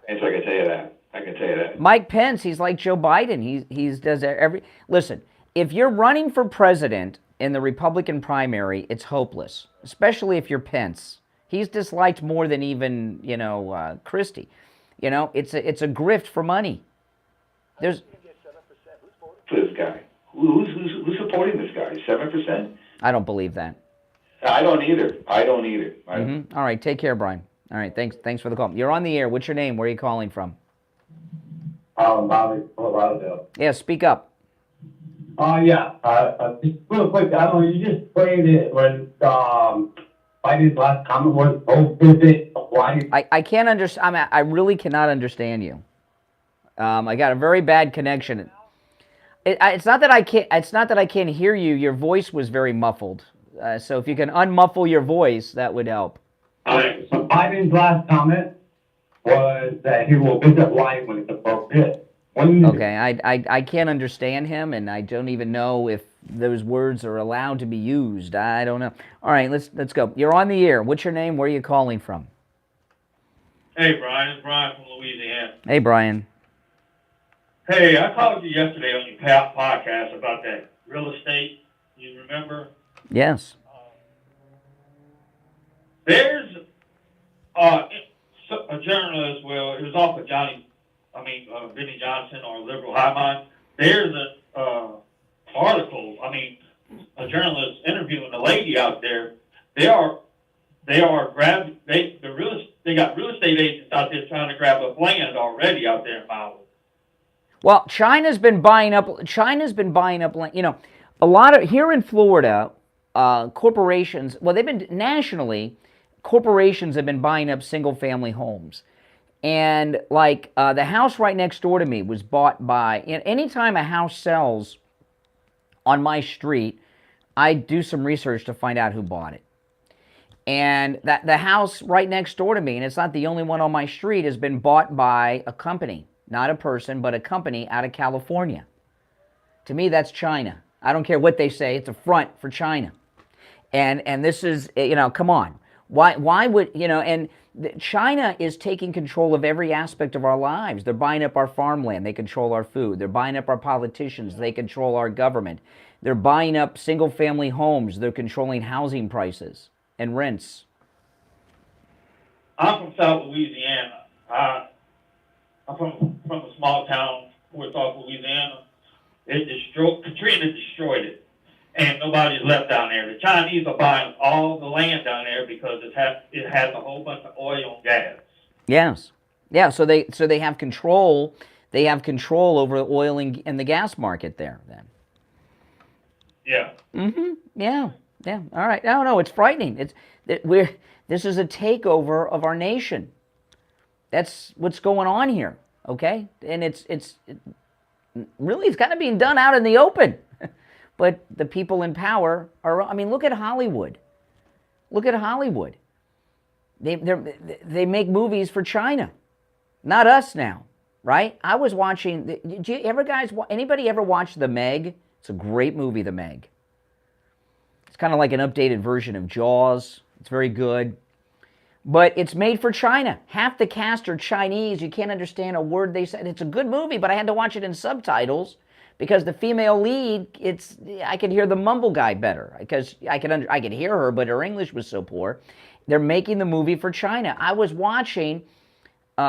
And so I can tell you that. I can tell you that. Mike Pence, he's like Joe Biden. He does every... Listen, if you're running for president in the Republican primary, it's hopeless, especially if you're Pence. He's disliked more than even, Christie. You know, it's a grift for money. There's... For this guy. Who's supporting this guy? 7%? I don't believe that. I don't either. Mm-hmm. All right, take care, Brian. All right, thanks for the call. You're on the air. What's your name? Where are you calling from? Bobby, Colorado. Yeah, speak up. Just real quick, I don't know, you just played it when Biden's last comment was, visit Hawaii. I can't understand. I really cannot understand you. I got a very bad connection. It's not that I can't. It's not that I can't hear you. Your voice was very muffled. So if you can unmuffle your voice, that would help. So Biden's last comment was that he will visit Hawaii when it's appropriate. Okay, I can't understand him, and I don't even know if those words are allowed to be used. I don't know. All right, let's go. You're on the air. What's your name? Where are you calling from? Hey, Brian. It's Brian from Louisiana. Hey, Brian. Hey, I called you yesterday on your podcast about that real estate. You remember? Yes. There's a journalist, well, it was off of Benny Johnson or Liberal High Mind. There's a article, a journalist interviewing a lady out there. They got real estate agents out there trying to grab up land already out there in Maui. Well, China's been buying up land. You know, a lot of here in Florida, corporations. Well, nationally, corporations have been buying up single-family homes, and like the house right next door to me was bought by. Anytime a house sells on my street, I do some research to find out who bought it. And that the house right next door to me, and it's not the only one on my street, has been bought by a company. Not a person, but a company out of California. To me, that's China. I don't care what they say. It's a front for China. And this is, come on. Why would, and China is taking control of every aspect of our lives. They're buying up our farmland. They control our food. They're buying up our politicians. They control our government. They're buying up single-family homes. They're controlling housing prices and rents. I'm from South Louisiana. I'm from a small town towards South Louisiana. Katrina destroyed it, and nobody's left down there. The Chinese are buying all the land down there because it has a whole bunch of oil and gas. Yes, yeah. So they have control. They have control over the oil and the gas market there. Then. Yeah. Mm-hmm. Yeah. Yeah. All right. No. It's frightening. This is a takeover of our nation. That's what's going on here, okay? And it's really, it's kind of being done out in the open. But the people in power are, look at Hollywood. Look at Hollywood. They make movies for China, not us now, right? I was watching, anybody ever watch The Meg? It's a great movie, The Meg. It's kind of like an updated version of Jaws. It's very good. But it's made for China. Half the cast are Chinese. You can't understand a word they said. It's a good movie, but I had to watch it in subtitles because the female lead, I could hear the mumble guy better because I could hear her, but her English was so poor. They're making the movie for China. I was watching. It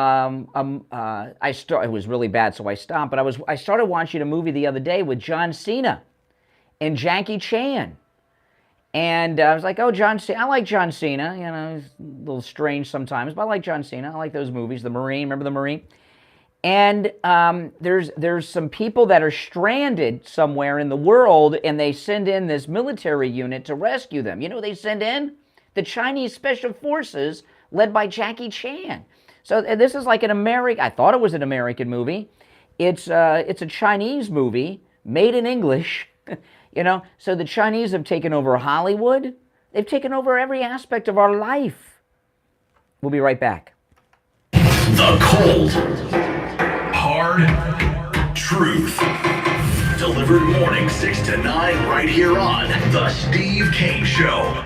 was really bad, so I stopped. But I started watching a movie the other day with John Cena and Jackie Chan. And I was like, oh, John Cena. I like John Cena. You know, he's a little strange sometimes, but I like John Cena. I like those movies. The Marine, remember The Marine? And there's some people that are stranded somewhere in the world, and they send in this military unit to rescue them. You know, they send in the Chinese Special Forces led by Jackie Chan. So this is like an American. I thought it was an American movie. It's a Chinese movie made in English. You know, so the Chinese have taken over Hollywood. They've taken over every aspect of our life. We'll be right back. The cold, hard truth. Delivered morning 6 to 9 right here on The Steve Kane Show.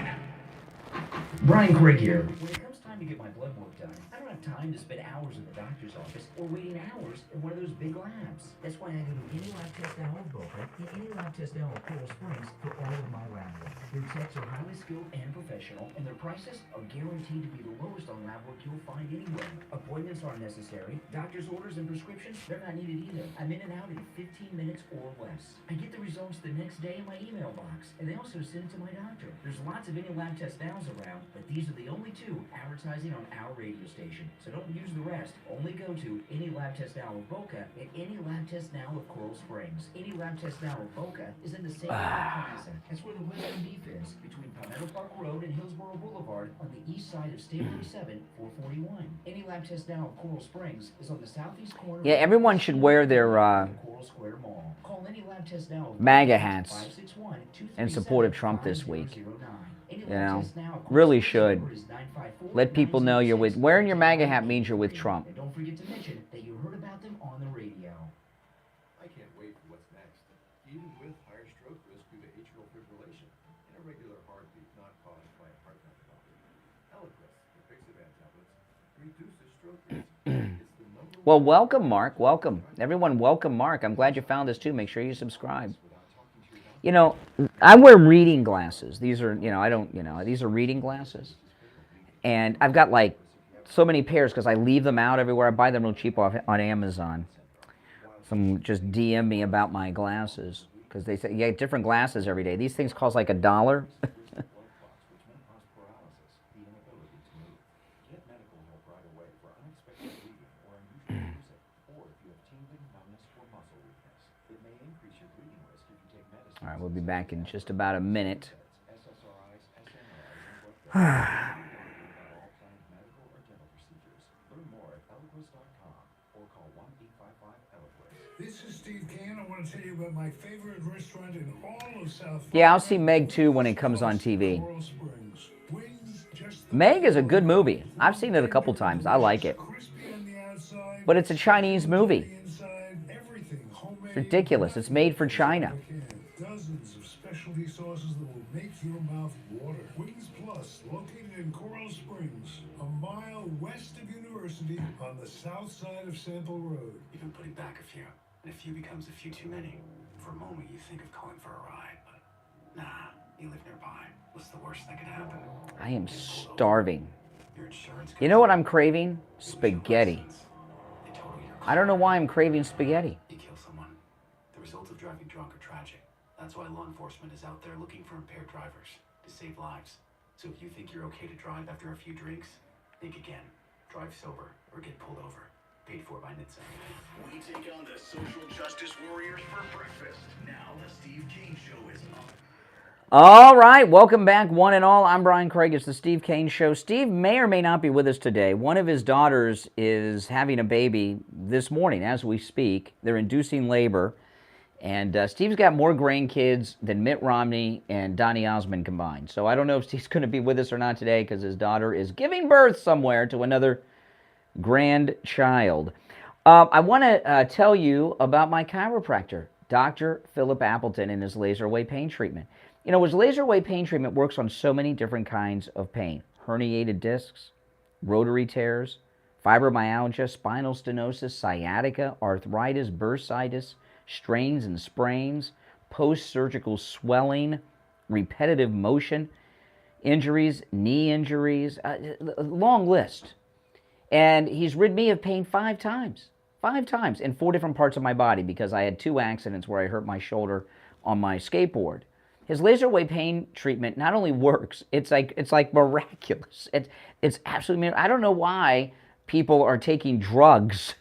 Brian Craig here. When it comes time to get my blood work done, I don't have time to spend hours in the doctor's office or waiting hours in one of those big labs. That's why I go to any lab test now of Boca and any lab test now of Coral Springs for all of my lab work. Their techs are highly skilled and professional, and their prices are guaranteed to be the lowest on lab work you'll find anywhere. Appointments aren't necessary. Doctor's orders and prescriptions, they're not needed either. I'm in and out in 15 minutes or less. I get the results the next day in my email box, and they also send it to my doctor. There's lots of any lab test nows around, but these are the only two advertising on our radio station. So don't use the rest. Only go to any lab test now of Boca and any lab test now of Coral Springs. Any lab test now of Boca is in the same plaza. That's where the Wisdom Beef is, between Palmetto Park Road and Hillsborough Boulevard on the east side of State 47, 441. Any lab test now of Coral Springs is on the southeast corner. Yeah, everyone should wear their Coral Square Mall. Call any lab test now of MAGA hats in support of Trump this week. You know, really should. Let people know you're with. Wearing your MAGA hat means you're with Trump. And don't forget to mention that you heard about them on the radio. I can't wait for what's next. Even with higher stroke risk due to atrial fibrillation and irregular heartbeat not caused by a heart valve. Eliquis, the Pixaban tablets, reduces stroke risk. It's the number one. Well, welcome, Mark. Welcome. Everyone, welcome, Mark. I'm glad you found this too. Make sure you subscribe. You know, I wear reading glasses. These are, you know, I don't, you know, these are reading glasses. And I've got like so many pairs because I leave them out everywhere. I buy them real cheap on Amazon. Some just DM me about my glasses because they say you get different glasses every day. These things cost like $1. All right, we'll be back in just about a minute. This is Steve Kane. I want to tell you about my favorite restaurant in all of South. Yeah, I'll see Meg too when it comes on TV. Meg is a good movie. I've seen it a couple times. I like it. But it's a Chinese movie. It's ridiculous. It's made for China. Dozens of specialty sauces that will make your mouth water. Wings Plus, located in Coral Springs, a mile west of University on the south side of Sample Road. You've been putting back a few, and a few becomes a few too many. For a moment, you think of calling for a ride, but nah, you live nearby. What's the worst that could happen? I am starving. You know what I'm craving? Spaghetti. I don't know why I'm craving spaghetti. You kill someone. The result of driving drunk are tragic. That's why law enforcement is out there looking for impaired drivers to save lives. So if you think you're okay to drive after a few drinks, think again. Drive sober or get pulled over. Paid for by NHTSA. We take on the social justice warriors for breakfast. Now the Steve Kane Show is on. All right, welcome back, one and all. I'm Brian Craig. It's the Steve Kane Show. Steve may or may not be with us today. One of his daughters is having a baby this morning as we speak. They're inducing labor. And Steve's got more grandkids than Mitt Romney and Donny Osmond combined. So I don't know if Steve's going to be with us or not today because his daughter is giving birth somewhere to another grandchild. I want to tell you about my chiropractor, Dr. Philip Appleton, and his laser wave pain treatment. You know, his laser wave pain treatment works on so many different kinds of pain. Herniated discs, rotary tears, fibromyalgia, spinal stenosis, sciatica, arthritis, bursitis, strains and sprains, post-surgical swelling, repetitive motion injuries, knee injuries, long list. And he's rid me of pain 5 times in 4 different parts of my body because I had 2 accidents where I hurt my shoulder on my skateboard. his laser wave pain treatment not only works, it's like miraculous. It's absolutely I don't know why people are taking drugs,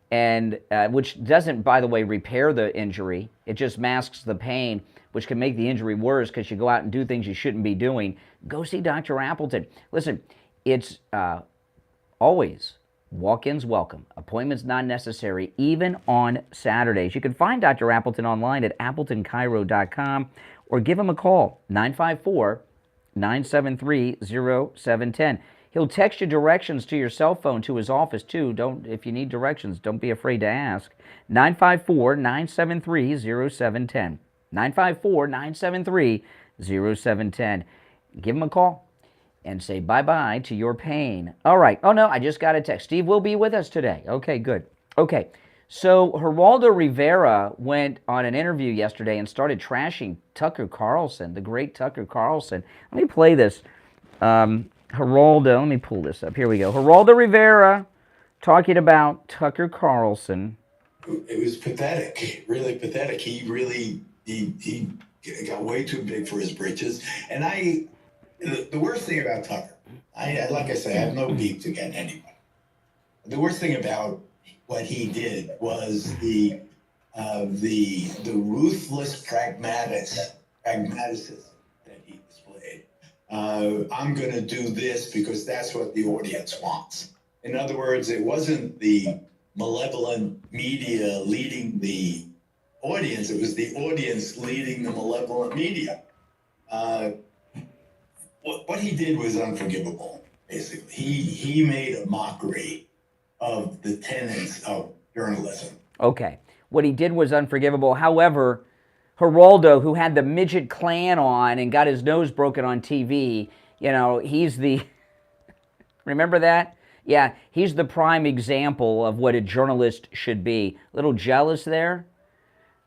and which doesn't, by the way, repair the injury. It just masks the pain, which can make the injury worse because you go out and do things you shouldn't be doing. Go see Dr. Appleton. Listen, it's always walk-ins welcome. Appointments not necessary, even on Saturdays. You can find Dr. Appleton online at appletonchiro.com or give him a call, 954-973-0710. He'll text you directions to your cell phone to his office, too. If you need directions, don't be afraid to ask. 954-973-0710. 954-973-0710. Give him a call and say bye-bye to your pain. All right. Oh, no, I just got a text. Steve will be with us today. Okay, good. Okay, so Geraldo Rivera went on an interview yesterday and started trashing Tucker Carlson, the great Tucker Carlson. Let me play this. Geraldo, let me pull this up. Here we go. Geraldo Rivera talking about Tucker Carlson. It was pathetic, really pathetic. He got way too big for his britches. And the worst thing about Tucker, like I say, I have no beef to get anyone. The worst thing about what he did was the ruthless pragmatism that he displayed. I'm going to do this because that's what the audience wants. In other words, it wasn't the malevolent media leading the audience, it was the audience leading the malevolent media. What he did was unforgivable, basically. He made a mockery of the tenets of journalism. Okay. What he did was unforgivable. However, Geraldo, who had the midget clan on and got his nose broken on TV, you know, he's the... Remember that? Yeah, he's the prime example of what a journalist should be. A little jealous there?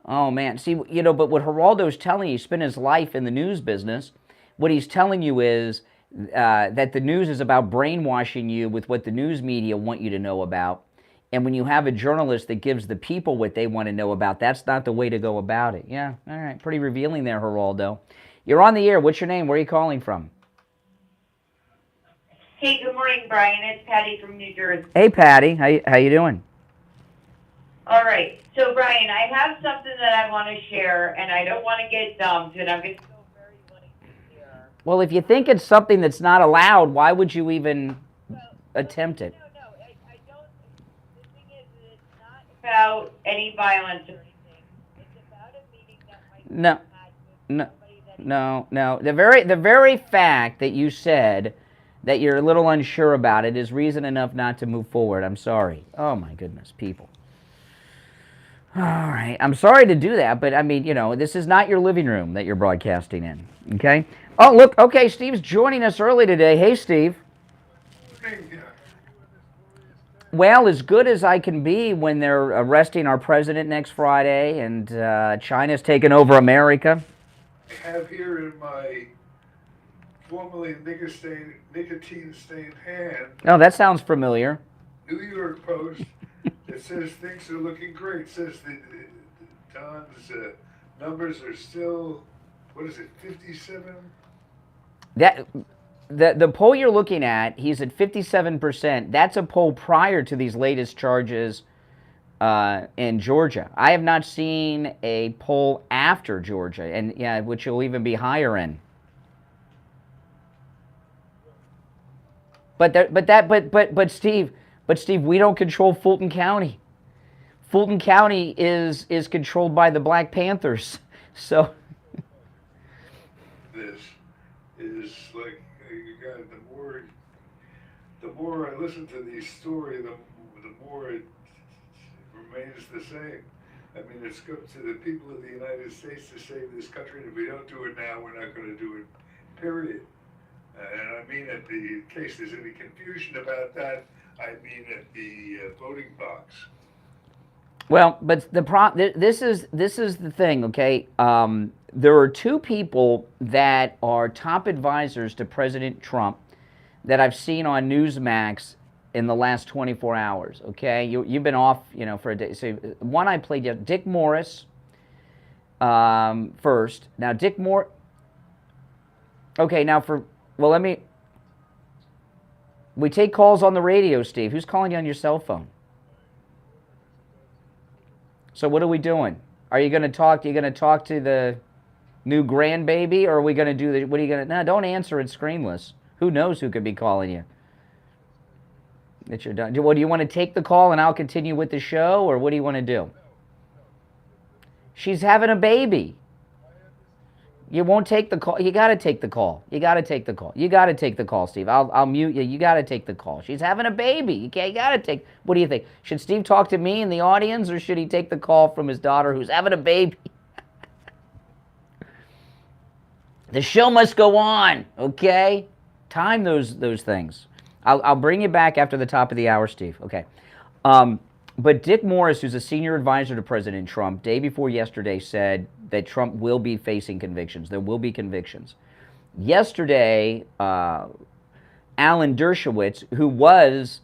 Oh, man. See, you know, but what Geraldo's telling you, he spent his life in the news business. What he's telling you is that the news is about brainwashing you with what the news media want you to know about. And when you have a journalist that gives the people what they want to know about, that's not the way to go about it. Yeah, all right. Pretty revealing there, Geraldo. You're on the air. What's your name? Where are you calling from? Hey, good morning, Brian. It's Patty from New Jersey. Hey, Patty. How you doing? All right. So, Brian, I have something that I want to share, and I don't want to get dumped, and I'm going to go very lengthy here. Well, if you think it's something that's not allowed, why would you even attempt it? No, I don't. The thing is, it's not about any violence or anything. It's about a meeting that might be had with somebody that... No. The very fact that you said that you're a little unsure about it is reason enough not to move forward. I'm sorry. Oh, my goodness, people. All right. I'm sorry to do that, but I mean, you know, this is not your living room that you're broadcasting in, okay? Oh, look, okay, Steve's joining us early today. Hey, Steve. Well, as good as I can be when they're arresting our president next Friday and China's taken over America. I have here in my formerly nicotine-stained hand. Oh, that sounds familiar. New York Post. It says things are looking great. It says Don's numbers are still, what is it, 57? The poll you're looking at, he's at 57%. That's a poll prior to these latest charges in Georgia. I have not seen a poll after Georgia, and yeah, which will even be higher in. But Steve, we don't control Fulton County. Fulton County is controlled by the Black Panthers. So this is like, God, the more I listen to these stories, the more it remains the same. I mean, it's up to the people of the United States to save this country, and if we don't do it now, we're not going to do it, period. And I mean, in case there's any confusion about that, I mean at the voting box. Well, but this is the thing, okay? There are two people that are top advisors to President Trump that I've seen on Newsmax in the last 24 hours, okay? You've been off, you know, for a day. So one I played, Dick Morris, first. Now, Dick Moore. Okay, now we take calls on the radio, Steve. Who's calling you on your cell phone? So what are we doing? Are you going to talk? You going to talk to the new grandbaby, or are we going to do the? What are you going to? No, don't answer it screenless. Who knows who could be calling you? That you're done. What do you want to take the call and I'll continue with the show, or what do you want to do? She's having a baby. You won't take the call. You got to take the call. You got to take the call. You got to take the call, Steve. I'll mute you. You got to take the call. She's having a baby. You got to take. What do you think? Should Steve talk to me in the audience, or should he take the call from his daughter who's having a baby? The show must go on, okay? Time those things. I'll bring you back after the top of the hour, Steve. Okay. But Dick Morris, who's a senior advisor to President Trump, day before yesterday said that Trump will be facing convictions. There will be convictions. Yesterday, Alan Dershowitz, who was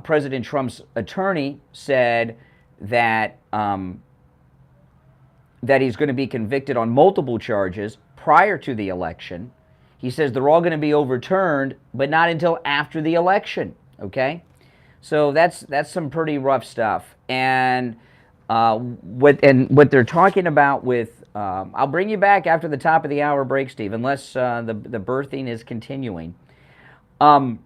President Trump's attorney, said that that he's going to be convicted on multiple charges prior to the election. He says they're all going to be overturned, but not until after the election, okay? So that's some pretty rough stuff. And what they're talking about with, I'll bring you back after the top of the hour break, Steve, unless the birthing is continuing. The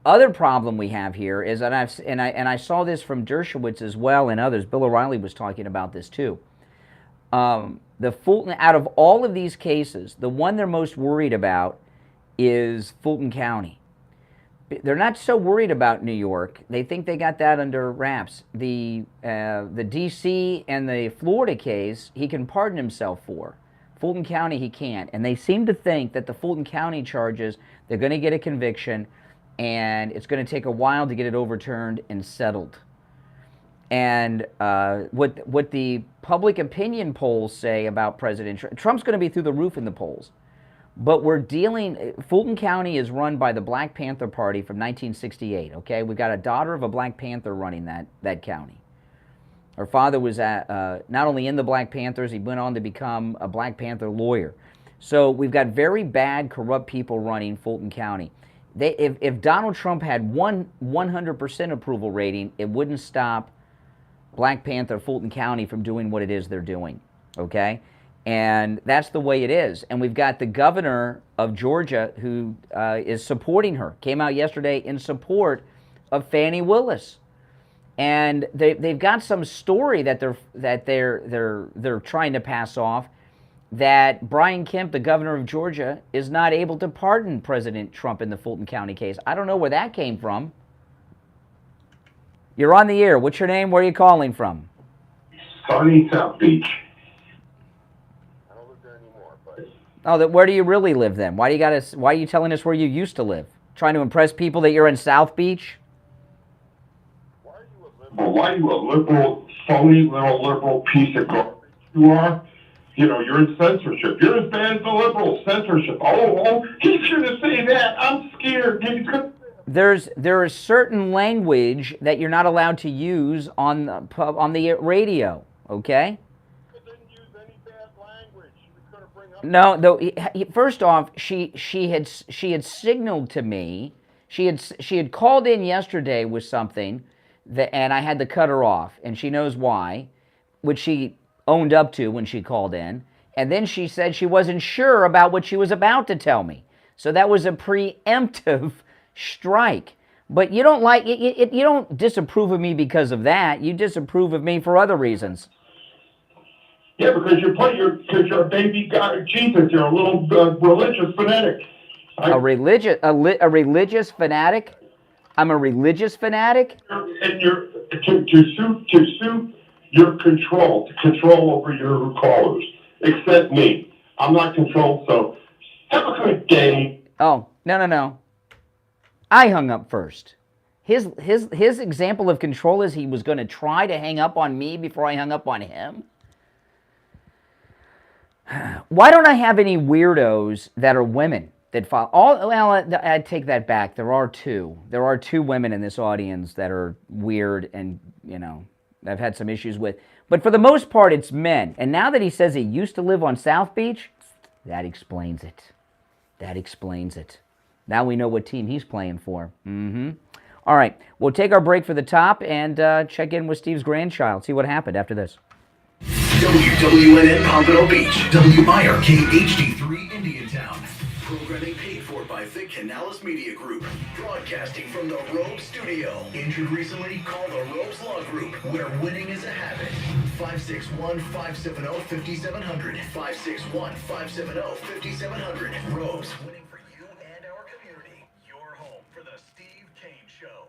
other problem we have here is, and I saw this from Dershowitz as well and others. Bill O'Reilly was talking about this too. The Fulton, out of all of these cases, the one they're most worried about is Fulton County. They're not so worried about New York. They think they got that under wraps. The D.C. and the Florida case, he can pardon himself for. Fulton County, he can't. And they seem to think that the Fulton County charges, they're going to get a conviction, and it's going to take a while to get it overturned and settled. And what the public opinion polls say about President Trump, Trump's going to be through the roof in the polls. But we're dealing, Fulton County is run by the Black Panther Party from 1968, okay? We've got a daughter of a Black Panther running that county. Her father was not only in the Black Panthers, he went on to become a Black Panther lawyer. So we've got very bad, corrupt people running Fulton County. If Donald Trump had 100% approval rating, it wouldn't stop Black Panther Fulton County from doing what it is they're doing, okay? And that's the way it is. And we've got the governor of Georgia who is supporting her. Came out yesterday in support of Fani Willis. And they've got some story that they're trying to pass off, that Brian Kemp, the governor of Georgia, is not able to pardon President Trump in the Fulton County case. I don't know where that came from. You're on the air. What's your name? Where are you calling from? Sunny South Beach. Oh, where do you really live then? Why are you telling us where you used to live? Trying to impress people that you're in South Beach? Well, why are you a liberal, phony little liberal piece of garbage you are? You know, you're in censorship. You're as bad as the liberals. Censorship. Oh, he's going to say that. I'm scared. He's going to... There is certain language that you're not allowed to use on the radio, okay? No, first off, she had signaled to me. She had called in yesterday with something and I had to cut her off, and she knows why, which she owned up to when she called in. And then she said she wasn't sure about what she was about to tell me. So that was a preemptive strike. But you don't you don't disapprove of me because of that. You disapprove of me for other reasons. Yeah, because you're a baby God of Jesus. You're a little religious fanatic. A religious fanatic? I'm a religious fanatic? And you're to suit your control over your callers. Except me. I'm not controlled, so have a good day. Oh, no. I hung up first. His example of control is he was going to try to hang up on me before I hung up on him. Why don't I have any weirdos that are women that follow? Well, I take that back. There are two. There are two women in this audience that are weird and, I've had some issues with. But for the most part, it's men. And now that he says he used to live on South Beach, that explains it. That explains it. Now we know what team he's playing for. All right, we'll take our break for the top and check in with Steve's grandchild, see what happened after this. WWNN Pompano Beach, WIRK HD3 Indiantown. Programming paid for by the Canales Media Group. Broadcasting from the Robe Studio. Injured recently? Call the Robes Law Group, where winning is a habit. 561-570-5700. 561-570-5700. Robes, winning for you and our community. Your home for the Steve Kane Show.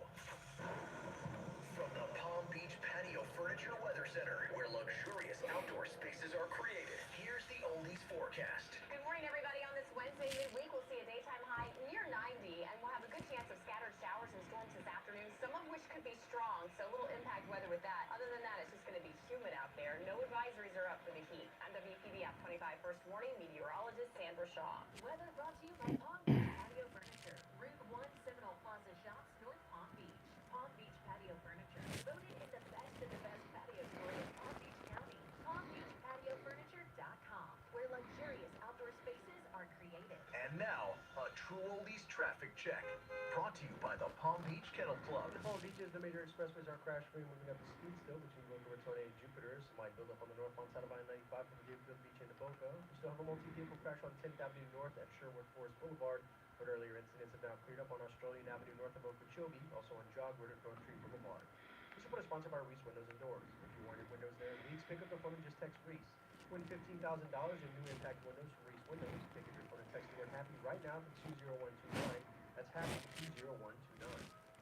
From the Palm Beach Patio Furniture Weather Center, where luxurious outdoor spaces are created. Here's the Oldies forecast. Good morning, everybody. On this Wednesday midweek, we'll see a daytime high near 90, and we'll have a good chance of scattered showers and storms this afternoon, some of which could be strong, so a little impact weather with that. Other than that, it's just going to be humid out there. No advisories are up for the heat. I'm WPBF 25 First Warning meteorologist Sandra Shaw. Weather brought to you by Palm Beach Patio Furniture, Route 1 Seminole Plaza Shops, North Palm Beach. Palm Beach Patio Furniture, voted in the best of the best patio store in Palm Beach County. PalmBeachPatioFurniture.com, where luxurious outdoor spaces are created. And now, a True Oldies traffic check. Brought to you by the Palm Beach Kennel Club. The Palm Beaches, the major expressways are crash-free, moving up the speed still between Boca Raton and Jupiter. Some light buildup on the northbound side of I-95 from Deerfield Beach into Boca. We still have a multi-vehicle crash on 10th Avenue North at Sherwood Forest Boulevard, but earlier incidents have now cleared up on Australian Avenue north of Okeechobee, also on Jogwood at Grove Tree Boulevard. This report is sponsored by Reese Windows and Doors. If you want your windows there in weeks, pick up the phone and just text Reese. Win $15,000 in new impact windows from Reese Windows. Pick up your phone and text the word happy right now to 20129. That's happy 20129.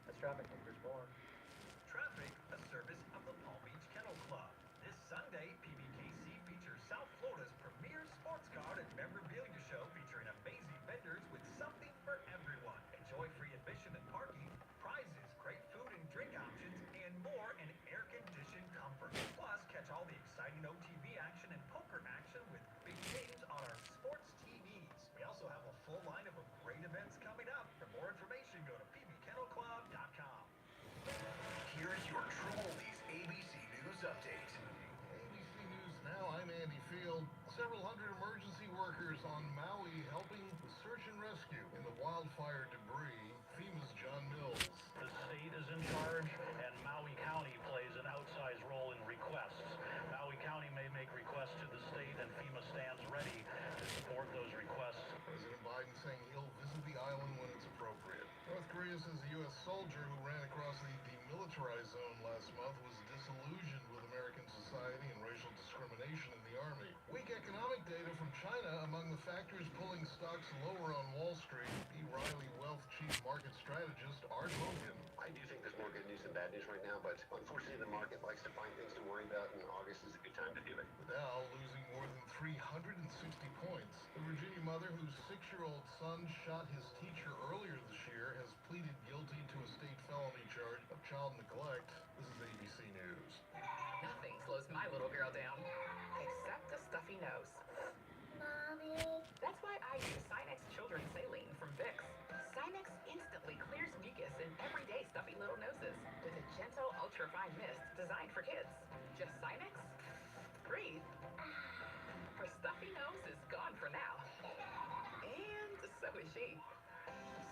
That's traffic. I'm Chris Bowen. Traffic, a service of the Palm Beach Kennel Club. This Sunday, PBKC features South Florida's premier sports card and memorabilia show featuring amazing vendors with something for everyone. Enjoy free admission and parking, prizes, great food and drink options, and more in air-conditioned comfort. Plus, catch all the exciting OTV action and poker action with big games on our sports TVs. We also have a full line of great events coming up. For more information, go to pbkennelclub.com. Here's your True Oldies ABC News update. ABC News Now, I'm Andy Field. Several hundred emergency workers on Maui helping the search and rescue in the wildfire debris. FEMA's John Mills. The state is in charge, and Maui County plays an outsized role in requests. Maui County may make requests to the state, and FEMA stands ready to support those requests. President Biden saying he'll visit the island when it's appropriate. North Korea says a U.S. soldier who ran across the demilitarized zone last month was disillusioned with American society and racial discrimination in the Army. Weak economic data from China among the factors pulling stocks lower on Wall Street. B. Riley Wealth Chief Market Strategist Art Logan. I do think there's more good news than bad news right now, but unfortunately the market likes to find things to worry about, and August is a good time to do it. The Dow losing more than 360 points. The Virginia mother whose 6-year-old son shot his teacher earlier this year has pleaded guilty to a state felony charge of child neglect. This is ABC News. Nothing slows my little girl down, except a stuffy nose. Mommy. That's why I use Sinex Children's Saline from Vicks. Sinex instantly clears mucus in everyday stuffy little noses with a gentle ultrafine mist designed for kids. Just Sinex, breathe. Her stuffy nose is gone for now. And so is she.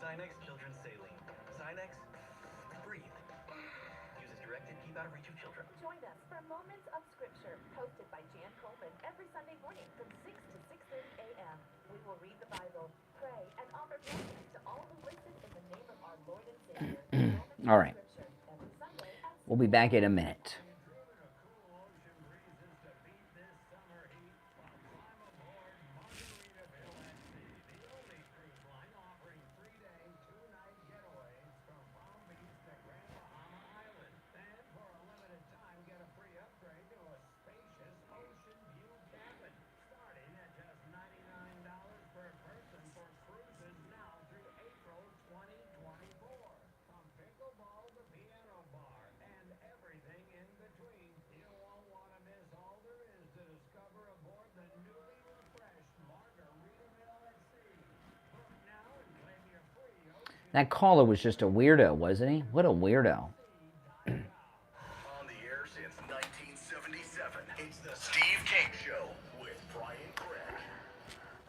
Sinex Children's Saline. Sinex, breathe. Use as directed, keep out of reach of children. Join us for Moments of Scripture, hosted by Jan Coleman every Sunday morning from 6 to 6:30 a.m. We will read the Bible, pray, and offer blessings to all who listen in the name of our Lord and Savior. All right. We'll be back in a minute. That caller was just a weirdo, wasn't he? What a weirdo. On the air since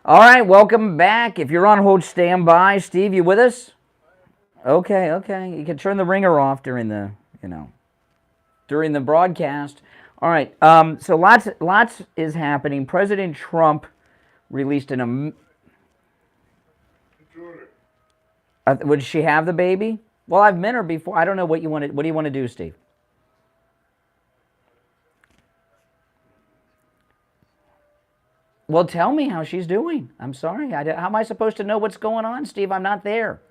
All right, welcome back. If you're on hold, stand by. Steve, you with us? Okay, okay. You can turn the ringer off during the, during the broadcast. All right. So lots is happening. President Trump released would she have the baby? Well, I've met her before. I don't know what you want to. What do you want to do, Steve? Well, tell me how she's doing. I'm sorry. How am I supposed to know what's going on, Steve? I'm not there.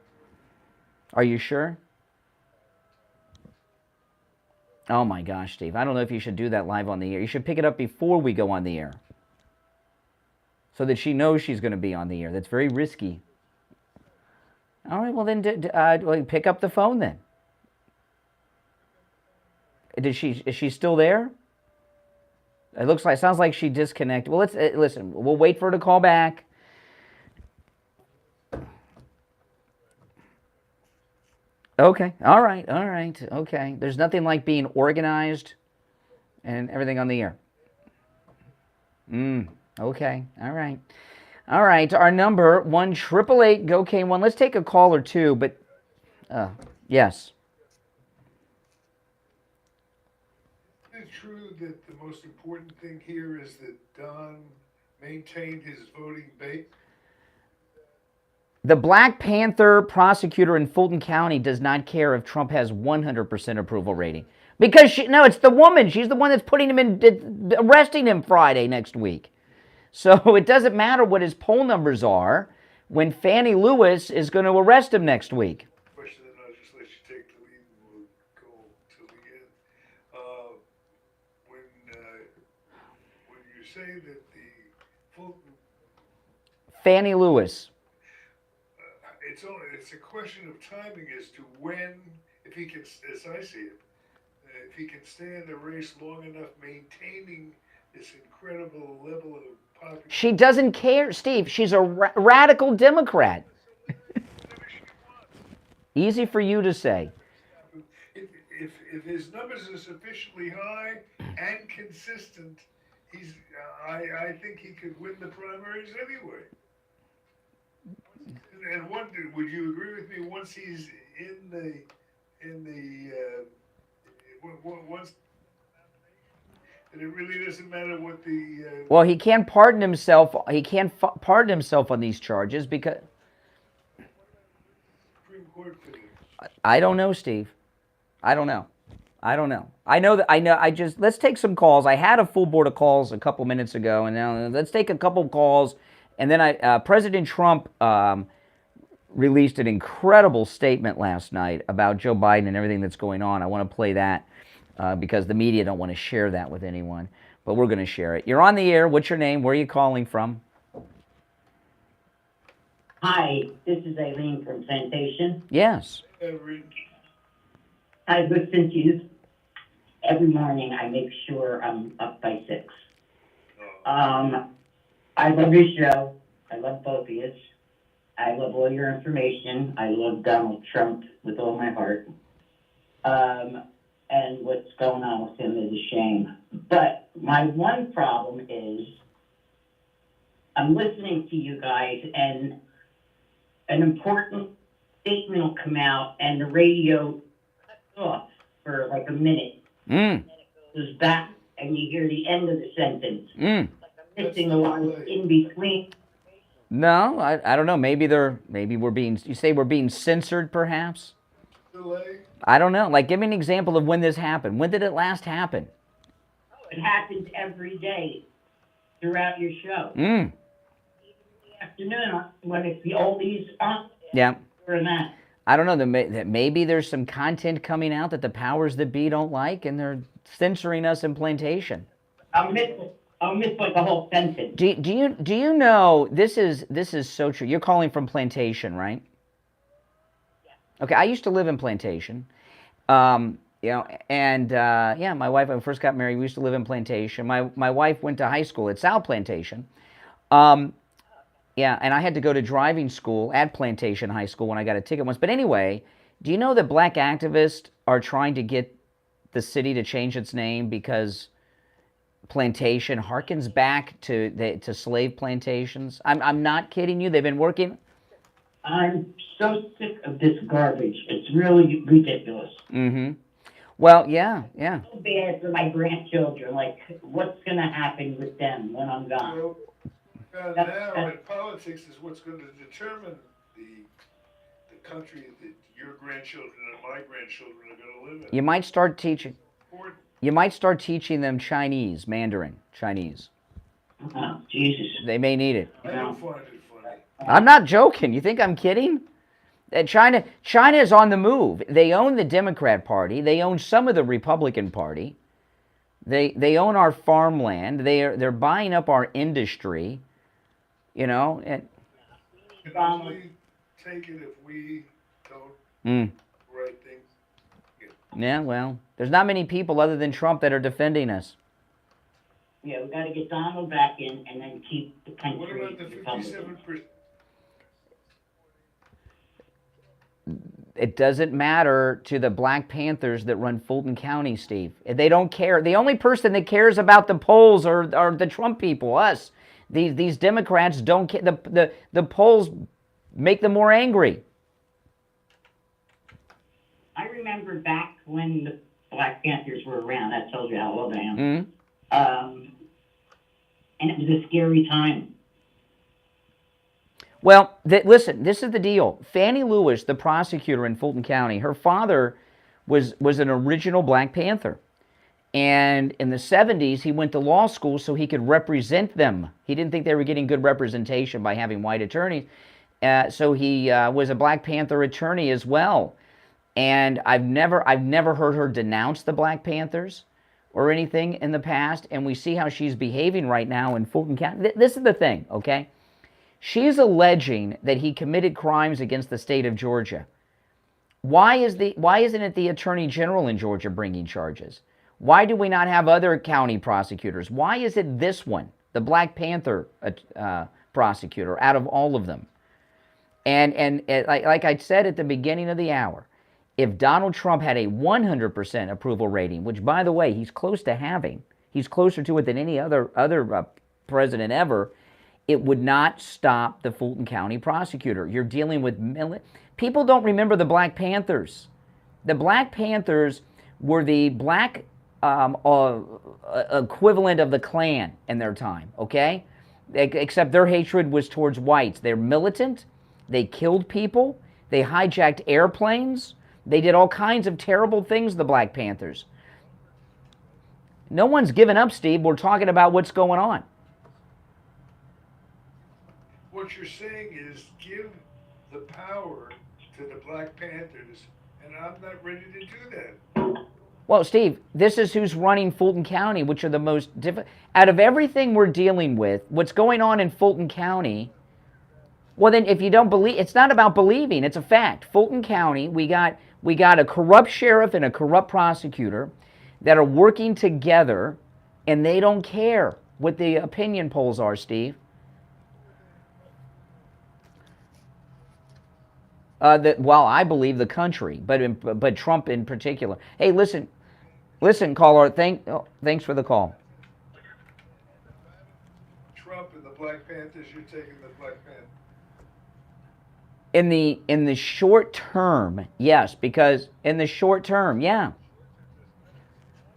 Are you sure? Oh my gosh, Steve. I don't know if you should do that live on the air. You should pick it up before we go on the air, so that she knows she's going to be on the air. That's very risky. All right, well then pick up the phone then. Is she still there? It sounds like she disconnected. Well, let's listen. We'll wait for her to call back. Okay. All right. Okay. There's nothing like being organized and everything on the air. Okay. All right. All right. Our number 1-888-GO-K1. Let's take a call or two, but yes. Is it true that the most important thing here is that Don maintained his voting base? The Black Panther prosecutor in Fulton County does not care if Trump has 100% approval rating. Because it's the woman. She's the one that's putting him in, arresting him Friday next week. So it doesn't matter what his poll numbers are when Fannie Lewis is going to arrest him next week. Question that I'll just let you take the lead and we'll go till the end. When you say that the Fulton... Fannie Lewis. It's a question of timing as to when, if he can, as I see it, if he can stay in the race long enough, maintaining this incredible level of popularity. She doesn't care, Steve. She's a radical Democrat. Easy for you to say. If his numbers are sufficiently high and consistent, I think he could win the primaries anyway. And would you agree with me? Once he's once, and it really doesn't matter what the. Well, he can't pardon himself. He can't pardon himself on these charges because. Supreme Court for this. I don't know, Steve. I don't know. I know that. Let's take some calls. I had a full board of calls a couple minutes ago, and now let's take a couple calls, and then President Trump. Released an incredible statement last night about Joe Biden and everything that's going on. I want to play that because the media don't want to share that with anyone, but we're going to share it. You're on the air. What's your name? Where are you calling from? Hi, this is Aileen from Plantation. Yes. I listen to you every morning. I make sure I'm up by 6. I love your show. I love both of you. I love all your information. I love Donald Trump with all my heart. And what's going on with him is a shame. But my one problem is I'm listening to you guys, and an important statement will come out, and the radio cuts off for like a minute. And it goes back, and you hear the end of the sentence. Like I'm missing a line in between. No, I don't know. Maybe we're being. You say we're being censored, perhaps. I don't know. Like, give me an example of when this happened. When did it last happen? Oh, it happens every day throughout your show. Mm. Even in the afternoon when it's the oldies on. Yeah. For that. I don't know. That maybe there's some content coming out that the powers that be don't like, and they're censoring us in Plantation. I'll miss like the whole sentence. Do you know this is so true? You're calling from Plantation, right? Yeah. Okay, I used to live in Plantation. My wife, when we first got married, we used to live in Plantation. My wife went to high school at South Plantation. And I had to go to driving school at Plantation High School when I got a ticket once. But anyway, do you know that black activists are trying to get the city to change its name because plantation harkens back to slave plantations. I'm not kidding you. They've been working. I'm so sick of this garbage. It's really ridiculous. Mm-hmm. Well, yeah. So bad for my grandchildren. Like, what's going to happen with them when I'm gone? Well, now in politics is what's going to determine the country that your grandchildren and my grandchildren are going to live in. You might start teaching them Chinese, Mandarin, Chinese. Oh, Jesus. They may need it. I don't find it funny. I'm not joking. You think I'm kidding? China is on the move. They own the Democrat Party. They own some of the Republican Party. They own our farmland. They're buying up our industry. You know, and can only take it if we don't write things. Yeah, well, there's not many people other than Trump that are defending us. Yeah, we got to get Donald back in and then keep the country. What about the 57%? It doesn't matter to the Black Panthers that run Fulton County, Steve. They don't care. The only person that cares about the polls are the Trump people, us. These Democrats don't care. The polls make them more angry. I remember back when the Black Panthers were around. That tells you how old I am. Mm-hmm. And it was a scary time. Well, listen, this is the deal. Fannie Lewis, the prosecutor in Fulton County, her father was an original Black Panther. And in the 70s, he went to law school so he could represent them. He didn't think they were getting good representation by having white attorneys. So he was a Black Panther attorney as well. And I've never heard her denounce the Black Panthers or anything in the past. And we see how she's behaving right now in Fulton County. This is the thing, okay? She's alleging that he committed crimes against the state of Georgia. Why isn't it the Attorney General in Georgia bringing charges? Why do we not have other county prosecutors? Why is it this one, the Black Panther prosecutor, out of all of them? And like I said at the beginning of the hour, if Donald Trump had a 100% approval rating, which, by the way, he's close to having, he's closer to it than any other president ever, it would not stop the Fulton County prosecutor. You're dealing with people don't remember the Black Panthers. The Black Panthers were the black equivalent of the Klan in their time, okay? Except their hatred was towards whites. They're militant. They killed people. They hijacked airplanes. They did all kinds of terrible things, the Black Panthers. No one's given up, Steve. We're talking about what's going on. What you're saying is give the power to the Black Panthers, and I'm not ready to do that. Well, Steve, this is who's running Fulton County, which are the most difficult. Out of everything we're dealing with, what's going on in Fulton County, well, then if you don't believe, it's not about believing, it's a fact. Fulton County, we got a corrupt sheriff and a corrupt prosecutor that are working together, and they don't care what the opinion polls are, Steve. Well, I believe the country, but Trump in particular. Hey, listen, caller. Thanks for the call. Trump and the Black Panthers. You're taking the Black Panthers. In the short term, yes, because in the short term, yeah.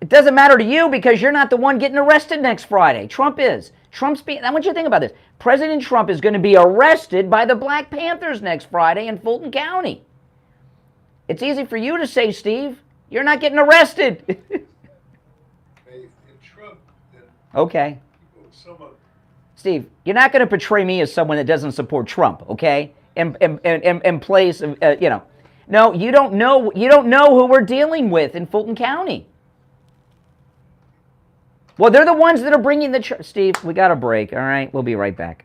It doesn't matter to you because you're not the one getting arrested next Friday. Trump is. I want you to think about this. President Trump is going to be arrested by the Black Panthers next Friday in Fulton County. It's easy for you to say, Steve. You're not getting arrested. Okay. Steve, you're not going to portray me as someone that doesn't support Trump, okay? In place of, No, you don't know who we're dealing with in Fulton County. Well, they're the ones that are bringing the... Steve, we got a break, all right? We'll be right back.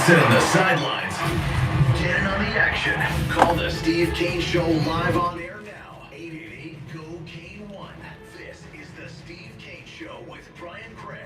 Sit on the sidelines. Get in on the action. Call the Steve Kane Show live on air now. 888-GO-KANE-1. This is the Steve Kane Show with Brian Craig.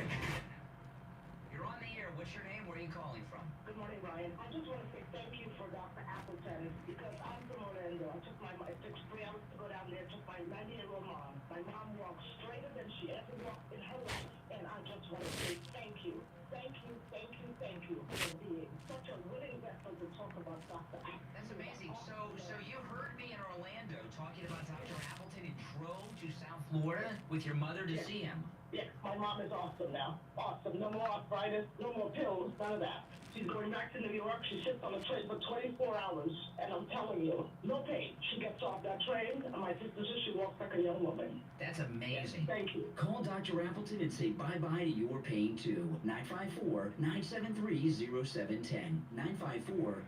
You're on the air. What's your name? Where are you calling from? Good morning, Brian. I just want to say thank you for Dr. Appleton because I'm from Orlando. It took 3 hours to go down there. It took my 90-year-old mom. My mom walks straighter than she ever walked in her life, and I just want to say thank you. Thank you, thank you, thank you for being such a willing vessel to talk about Dr. Appleton. That's amazing. So you heard me in Orlando talking about Dr. Appleton and drove to South Florida with your mother to see him. Yes, my mom is awesome now. Awesome. No more arthritis, no more pills, none of that. She's going back to New York. She sits on a train for 24 hours. And I'm telling you, no pain. She gets off that train, and my sister says she walks like a young woman. That's amazing. Thank you. Call Dr. Appleton and say bye-bye to your pain, too. 954-973-0710.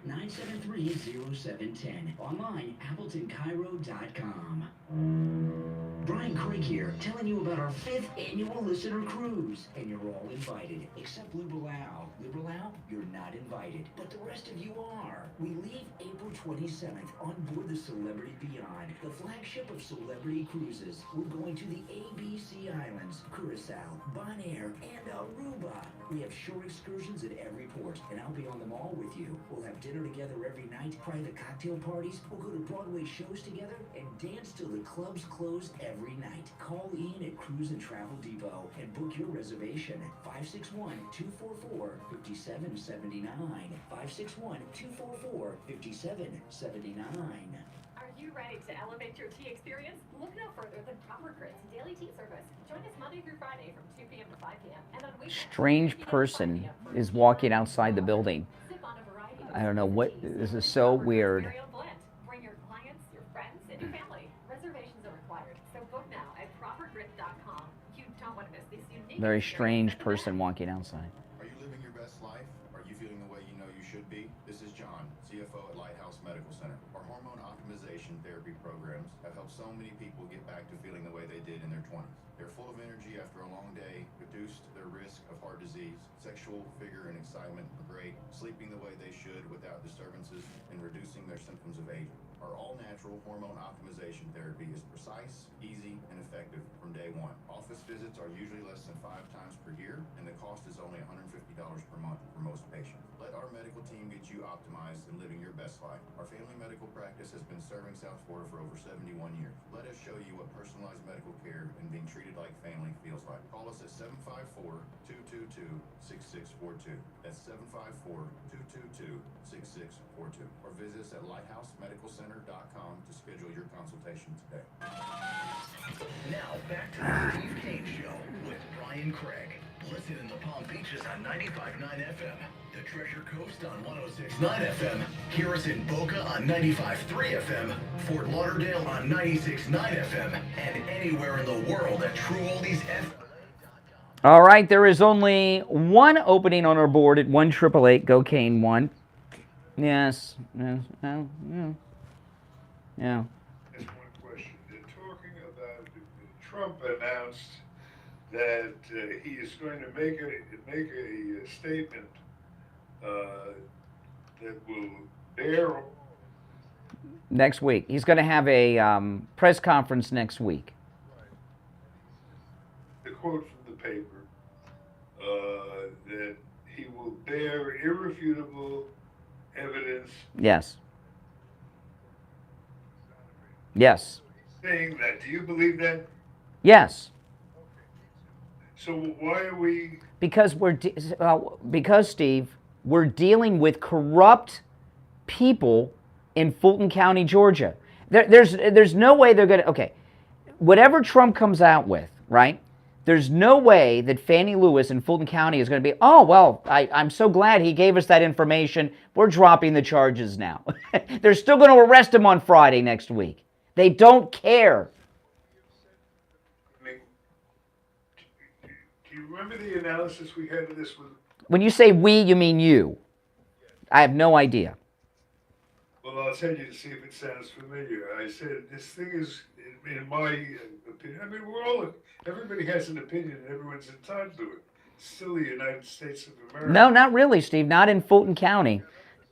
954-973-0710. Online, AppletonCairo.com. Brian Craig here, telling you about our 5th annual listener cruise. And you're all invited, except Liberal Al. Liberal Al, you're not invited, but the rest of you are. We leave April 27th on board the Celebrity Beyond, the flagship of celebrity cruises. We're going to the ABC Islands, Curacao, Bonaire, and Aruba. We have shore excursions at every port, and I'll be on them all with you. We'll have dinner together every night, private cocktail parties, we'll go to Broadway shows together, and dance till the clubs close every night. Call Ian at Cruise and Travel Depot and book your reservation at 561-244-5779. 561-244-5779. Are you ready to elevate your tea experience? Look no further than Proper Grit's daily tea service. Join us Monday through Friday from 2 p.m. to 5 p.m. and on weekends. Strange person is walking outside the building. Sip on a variety of I don't know what. This is so weird. blend. Bring your clients, your friends, and your family. Reservations are required, so book now at propergrit.com. You don't want to miss this unique. Very strange person walking outside. Are you living your best life? Are you feeling the way you know you should be? This is John, CFO at Lighthouse Medical Center. Our hormone optimization therapy programs have helped so many people get back to feeling the way they did in their 20s. They're full of energy after a long day, reduced their risk of heart disease, sexual vigor and excitement are great, sleeping the way they should without disturbances, and reducing their symptoms of aging. Our all-natural hormone optimization therapy is precise, easy, and effective from day one. Office visits are usually less than 5 times per year, and the cost is only $150 per month for most patients. Let our medical team get you optimized and living your best life. Our family medical practice has been serving South Florida for over 71 years. Let us show you what personalized medical care and being treated like family feels like. Call us at 754-222-6642. That's 754-222-6642. Or visit us at lighthousemedicalcenter.com to schedule your consultation today. Now back to the Steve Kane Show with Brian Craig. Listen in the Palm Beaches on 95.9 FM, the Treasure Coast on 106.9 FM, hear us in Boca on 95.3 FM, Fort Lauderdale on 96.9 FM, and anywhere in the world at TrueOldiesFM. All right, there is only one opening on our board at 1-888-GO-CANE-1. Yes. Yeah. Just one question. They're talking about Trump announced that he is going to make a statement that will bear Next week. He's going to have a press conference next week. the quote from the paper that he will bear irrefutable evidence Yes. Yes. saying that. Do you believe that? Yes. So why are we? Because because Steve, we're dealing with corrupt people in Fulton County, Georgia. There's no way they're going to. Okay, whatever Trump comes out with, right? There's no way that Fannie Lewis in Fulton County is going to be, oh, well, I'm so glad he gave us that information. We're dropping the charges now. They're still going to arrest him on Friday next week. They don't care. Do you remember the analysis we had of this with? When you say we, you mean you. I have no idea. Well, I'll tell you to see if it sounds familiar. I said this thing is, in my opinion. I mean, everybody has an opinion, and everyone's entitled to it. It's still the United States of America. No, not really, Steve. Not in Fulton County.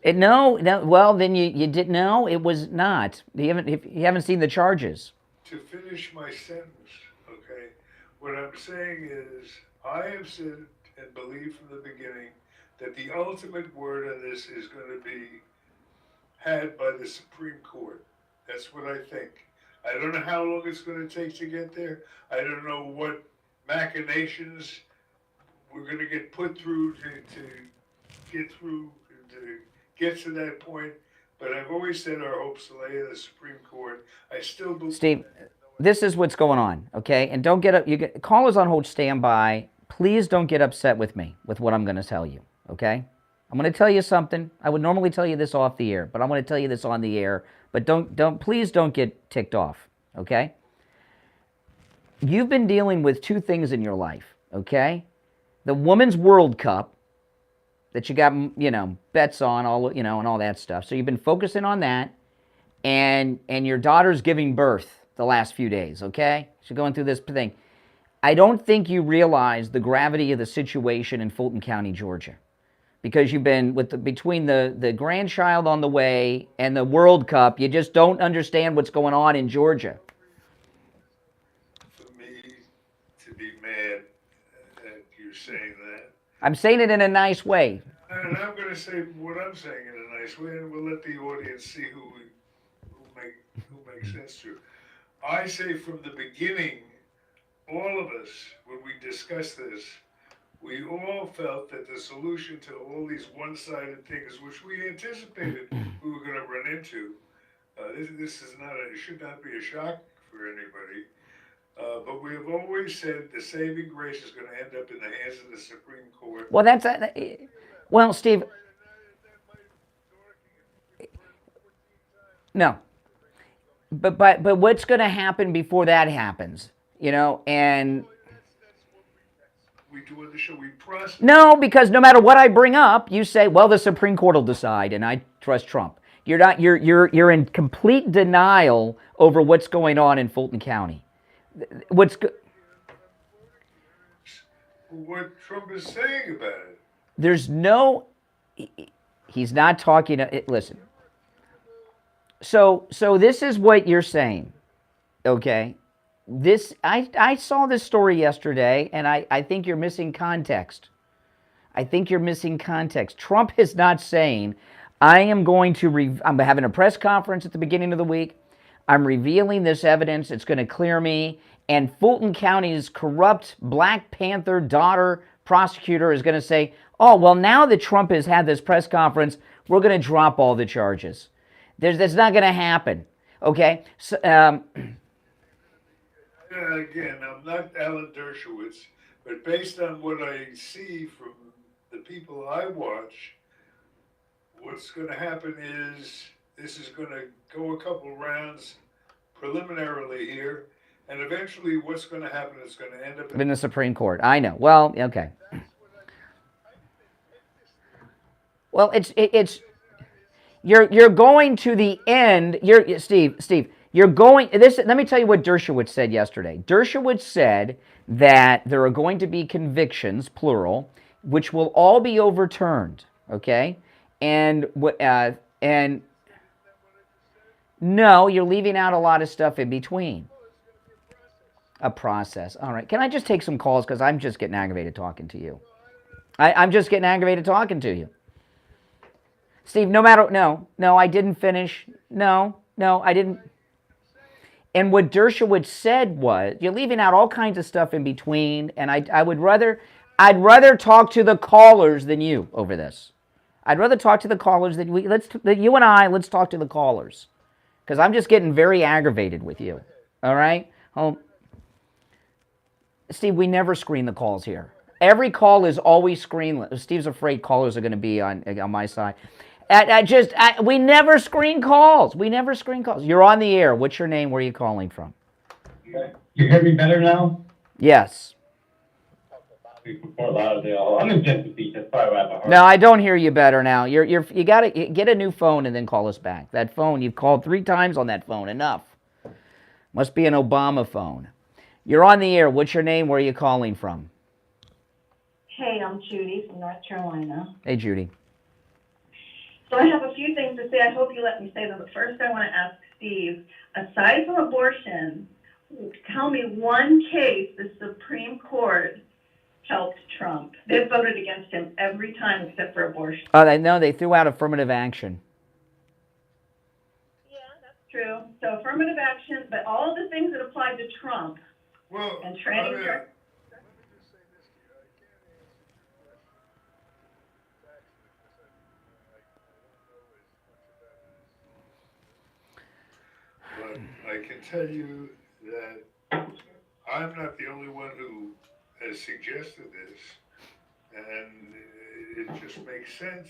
No. Well, then you didn't know. It was not. You haven't seen the charges. To finish my sentence, okay, what I'm saying is I have said and believed from the beginning that the ultimate word on this is going to be had by the Supreme Court. That's what I think. I don't know how long it's going to take to get there. I don't know what machinations we're going to get put through to get to that point. But I've always said our hopes lay in the Supreme Court. I still believe. Steve, this is what's going on, okay? And don't get up. Callers on hold, stand by. Please don't get upset with me with what I'm going to tell you, okay? I'm going to tell you something. I would normally tell you this off the air, but I'm going to tell you this on the air. But please don't get ticked off, okay? You've been dealing with two things in your life, okay? The Women's World Cup that you got, bets on, and all that stuff. So you've been focusing on that, and your daughter's giving birth the last few days, okay? She's going through this thing. I don't think you realize the gravity of the situation in Fulton County, Georgia, because you've been between the grandchild on the way and the World Cup. You just don't understand what's going on in Georgia. For me to be mad that you're saying that. I'm saying it in a nice way. And I'm going to say what I'm saying in a nice way, and we'll let the audience see who makes sense to. I say from the beginning, all of us, when we discussed this, we all felt that the solution to all these one-sided things, which we anticipated we were going to run into, this is not it should not be a shock for anybody. But we have always said the saving grace is going to end up in the hands of the Supreme Court. Well, well, Steve. No. But what's going to happen before that happens? And we do on the show. We process. No, because no matter what I bring up, you say, "Well, the Supreme Court will decide," and I trust Trump. You're not. You're in complete denial over what's going on in Fulton County. What Trump is saying about it. There's no. He's not talking. Listen. So this is what you're saying, okay? I saw this story yesterday, and I think you're missing context. Trump is not saying, I'm having a press conference at the beginning of the week. I'm revealing this evidence. It's going to clear me. And Fulton County's corrupt Black Panther daughter prosecutor is going to say, oh, well, now that Trump has had this press conference, we're going to drop all the charges. That's not going to happen, okay? So, again, I'm not Alan Dershowitz, but based on what I see from the people I watch, what's going to happen is this is going to go a couple rounds preliminarily here, and eventually what's going to happen is going to end up in the Supreme Court. I know. Well, okay. Well, it's you're going to the end. Steve. You're going. Let me tell you what Dershowitz said yesterday. Dershowitz said that there are going to be convictions, plural, which will all be overturned. Okay, and no, you're leaving out a lot of stuff in between. A process. All right. Can I just take some calls because I'm just getting aggravated talking to you. I'm just getting aggravated talking to you. Steve, no, I didn't finish. No, I didn't. And what Dershowitz said was, you're leaving out all kinds of stuff in between, and I'd rather talk to the callers than you over this. I'd rather talk to the callers than you and I, let's talk to the callers. Because I'm just getting very aggravated with you. All right? Steve, we never screen the calls here. Every call is always screened. Steve's afraid callers are going to be on my side. We never screen calls. You're on the air. What's your name? Where are you calling from? You hear me better now? Yes. I'm in Chesapeake. That's probably why I have a hard. No, I don't hear you better now. You got to get a new phone and then call us back. That phone, you've called 3 times on that phone. Enough. Must be an Obama phone. You're on the air. What's your name? Where are you calling from? Hey, I'm Judy from North Carolina. Hey, Judy. So I have a few things to say. I hope you let me say them. But first, I want to ask Steve, aside from abortion, tell me one case the Supreme Court helped Trump. They've voted against him every time except for abortion. Oh, they threw out affirmative action. Yeah, that's true. So affirmative action, but all the things that applied to Trump Well, and training. let me just say this to you. I can't answer your question factually because I don't know as much about it as you. But I can tell you that I'm not the only one who has suggested this, and it just makes sense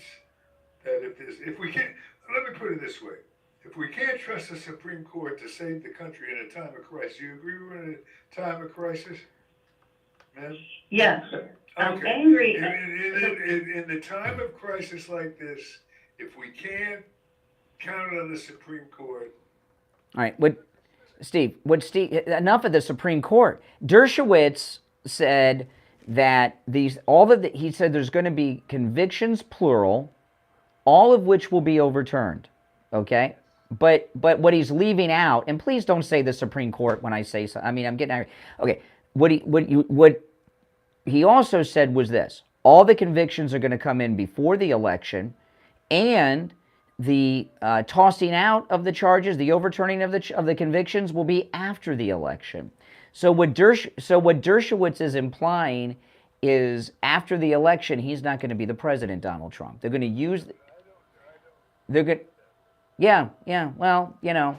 that if we can't, let me put it this way. If we can't trust the Supreme Court to save the country in a time of crisis, you agree we're in a time of crisis? Ma'am? Yes, I'm Okay. angry. In the time of crisis like this, if we can't count on the Supreme Court. All right, Steve, enough of the Supreme Court. Dershowitz said that he said there's going to be convictions, plural, all of which will be overturned, okay? But what he's leaving out, and please don't say the Supreme Court when I say so. I mean, I'm getting angry. Okay, what he also said was this: all the convictions are going to come in before the election, and the tossing out of the charges, the overturning of the convictions, will be after the election. So what Dershowitz is implying is after the election, he's not going to be the president, Donald Trump. They're going to use. They're good. Yeah. Well, you know.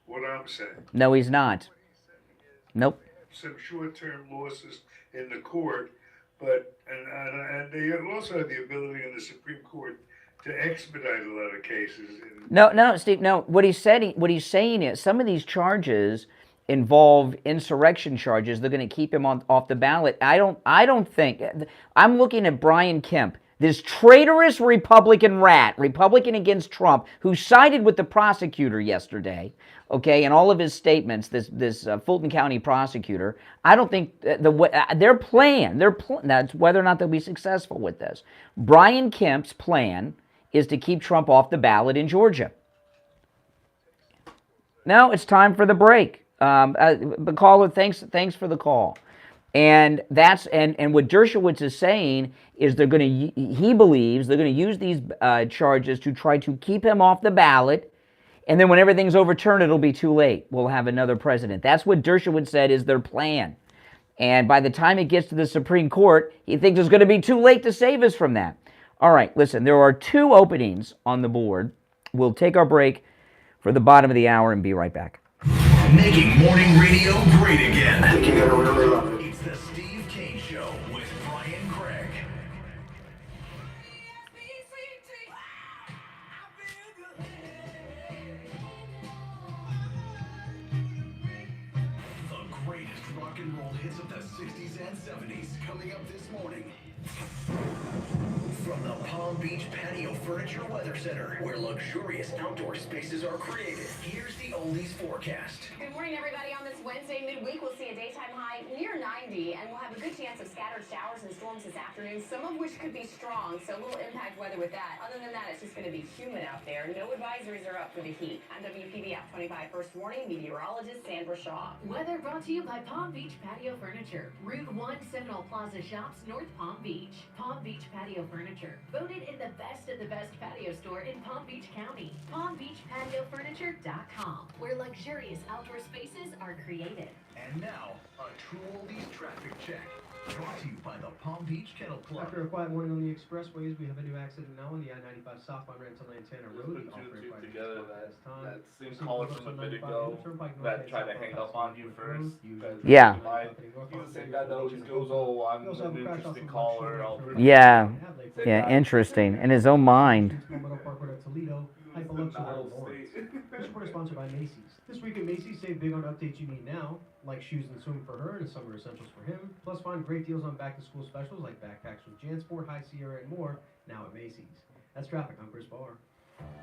What I'm saying. No, he's not. Nope. Some short-term losses in the court, but and they also have the ability in the Supreme Court to expedite a lot of cases. No, Steve. No, what he's saying is some of these charges involve insurrection charges. They're going to keep him off the ballot. I don't think. I'm looking at Brian Kemp, this traitorous Republican rat, Republican against Trump, who sided with the prosecutor yesterday, okay, in all of his statements, this Fulton County prosecutor. I don't think their plan, that's whether or not they'll be successful with this. Brian Kemp's plan is to keep Trump off the ballot in Georgia. Now it's time for the break. But caller, thanks for the call. And what Dershowitz is saying is he believes they're going to use these charges to try to keep him off the ballot, and then when everything's overturned, it'll be too late. We'll have another president. That's what Dershowitz said is their plan. And by the time it gets to the Supreme Court, he thinks it's going to be too late to save us from that. All right, listen, there are 2 openings on the board. We'll take our break for the bottom of the hour and be right back. Making morning radio great again. I think you're gonna really love it. It's the Steve Kane Show with Brian Craig. The greatest rock and roll hits of the 60s and 70s coming up this morning. From the Palm Beach Patio Furniture Weather Center, where luxurious outdoor spaces are created, here's the oldies forecast. Good morning, everybody. On this Wednesday midweek, we'll see a daytime high near 90, and we'll have a good chance of scattered showers and storms this afternoon, some of which could be strong, so a little impact weather with that. Other than that, it's just going to be humid out there. No advisories are up for the heat. I'm WPB App 25 First Warning meteorologist Sandra Shaw. Weather brought to you by Palm Beach Patio Furniture. Route 1 Seminole Plaza Shops, North Palm Beach. Palm Beach Patio Furniture. Voted in the best of the best patio store in Palm Beach County. PalmBeachPatioFurniture.com, where luxurious outdoor spaces are created. And now, a true oldies traffic check. Brought to you by the Palm Beach Kennel Club. After a quiet morning on the expressways, we have a new accident now on the I-95 southbound Rancho Lantana Road. Put 2 and 2 together that same caller from a bit ago that tried to hang up on you first. Yeah. He's the same guy that always goes, "Oh, I'm an interesting caller." Yeah, interesting. In his own mind. This report is sponsored by Macy's. This week at Macy's, save big on updates you need now, like shoes and swim for her and summer essentials for him. Plus, find great deals on back-to-school specials like backpacks from JanSport, High Sierra, and more, now at Macy's. That's traffic on Chris Barr.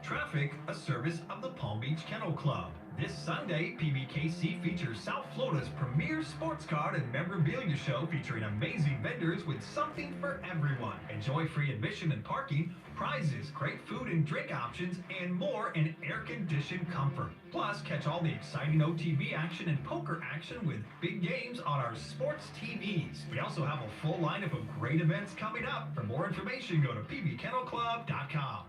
Traffic, a service of the Palm Beach Kennel Club. This Sunday, PBKC features South Florida's premier sports card and memorabilia show featuring amazing vendors with something for everyone. Enjoy free admission and parking, prizes, great food and drink options, and more in air-conditioned comfort. Plus, catch all the exciting OTB action and poker action with big games on our sports TVs. We also have a full lineup of great events coming up. For more information, go to pbkennelclub.com.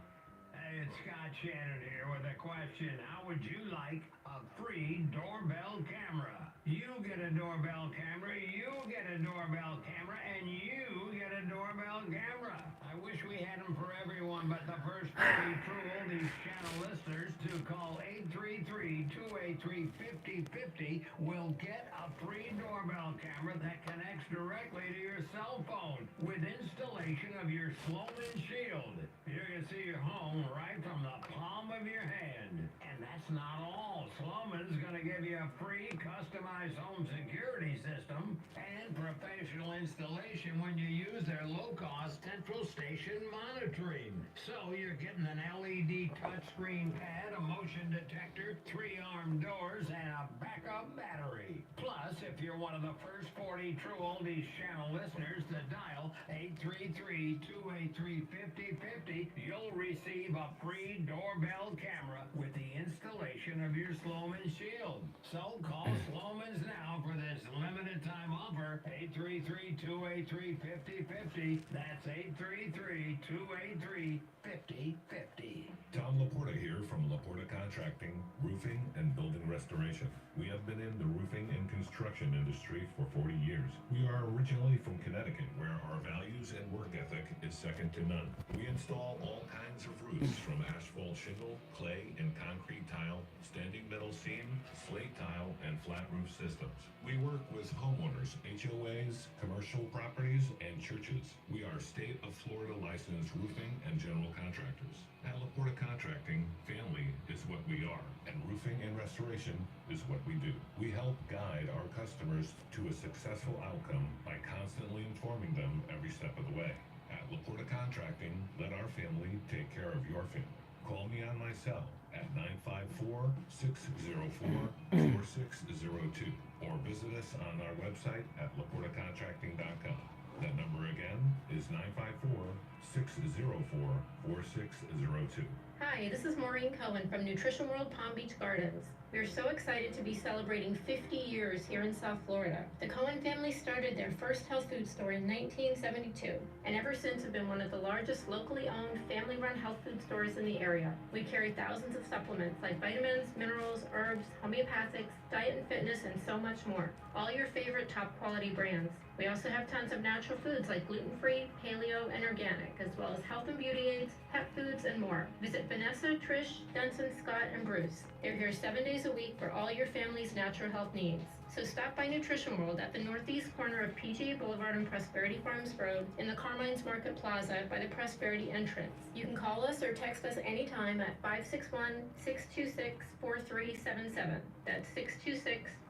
Scott Shannon here with a question. How would you like a free doorbell camera? You get a doorbell camera, you get a doorbell camera, and you get a doorbell camera. I wish we had them for everyone, but the first 40 true oldies channel listeners to call 833-283-5050 will get a free doorbell camera that connects directly to your cell phone with installation of your Sloman Shield. You can see your home right from the palm of your hand. And that's not all. Sloman's going to give you a free customized home security system and professional installation when you use their low-cost central station monitoring. So you're getting an LED touchscreen pad, a motion detector, 3-arm doors, and a backup battery. Plus, if you're one of the first 40 True Oldies channel listeners to dial 833-283-5050, you'll receive a free doorbell camera with the installation of your Sloman Shield. So call Sloman's now for this limited time offer, 833-283-5050. That's 833-283-5050. Tom Laporta here from Laporta Contracting, Roofing and Building Restoration. We have been in the roofing and construction industry for 40 years. We are originally from Connecticut, where our values and work ethic is second to none. We install all kinds of roofs, from asphalt shingle, clay and concrete tile, standing metal seam, slate tile, and flat roof systems. We work with homeowners, HOAs, commercial properties, and churches. We are state of Florida licensed roofing and general contractors. At Laporta Contracting, family is what we are, and roofing and restoration is what we do. We help guide our customers to a successful outcome by constantly informing them every step of the way. At Laporta Contracting, let our family take care of your family. Call me on my cell at 954-604-4602 or visit us on our website at laportacontracting.com. That number again is 954-604-4602. Hi, this is Maureen Cohen from Nutrition World Palm Beach Gardens. We are so excited to be celebrating 50 years here in South Florida. The Cohen family started their first health food store in 1972, and ever since have been one of the largest locally owned, family-run health food stores in the area. We carry thousands of supplements like vitamins, minerals, herbs, homeopathics, diet and fitness, and so much more. All your favorite top-quality brands. We also have tons of natural foods like gluten-free, paleo, and organic, as well as health and beauty aids, pet foods, and more. Visit Vanessa, Trish, Denson, Scott, and Bruce. They're here 7 days a week for all your family's natural health needs. So stop by Nutrition World at the northeast corner of PGA Boulevard and Prosperity Farms Road in the Carmine's Market Plaza by the Prosperity entrance. You can call us or text us anytime at 561-626-4377. That's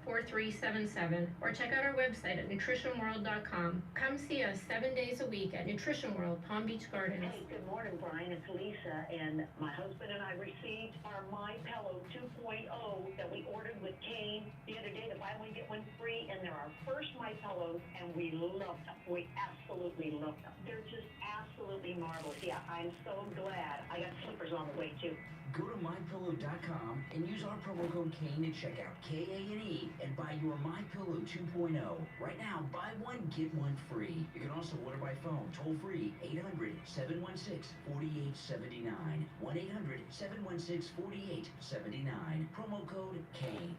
626-4377, or check out our website at nutritionworld.com. Come see us 7 days a week at Nutrition World Palm Beach Gardens. Hey, good morning, Brian. It's Lisa, and my husband and I received our My Pillow 2.0 that we ordered with Kane the other day, the buy one get one free, and they're our first My Pillows, and we love them. We absolutely love them. They're just absolutely marvelous. Yeah, I'm so glad. I got slippers on the way too. Go to mypillow.com and use our promo code Kane at checkout, K-A-N-E, and buy your My Pillow 2.0. Right now, buy one, get one free. You can also order by phone, toll free, 800-716-4879. 1-800-716-4879. Promo code Kane.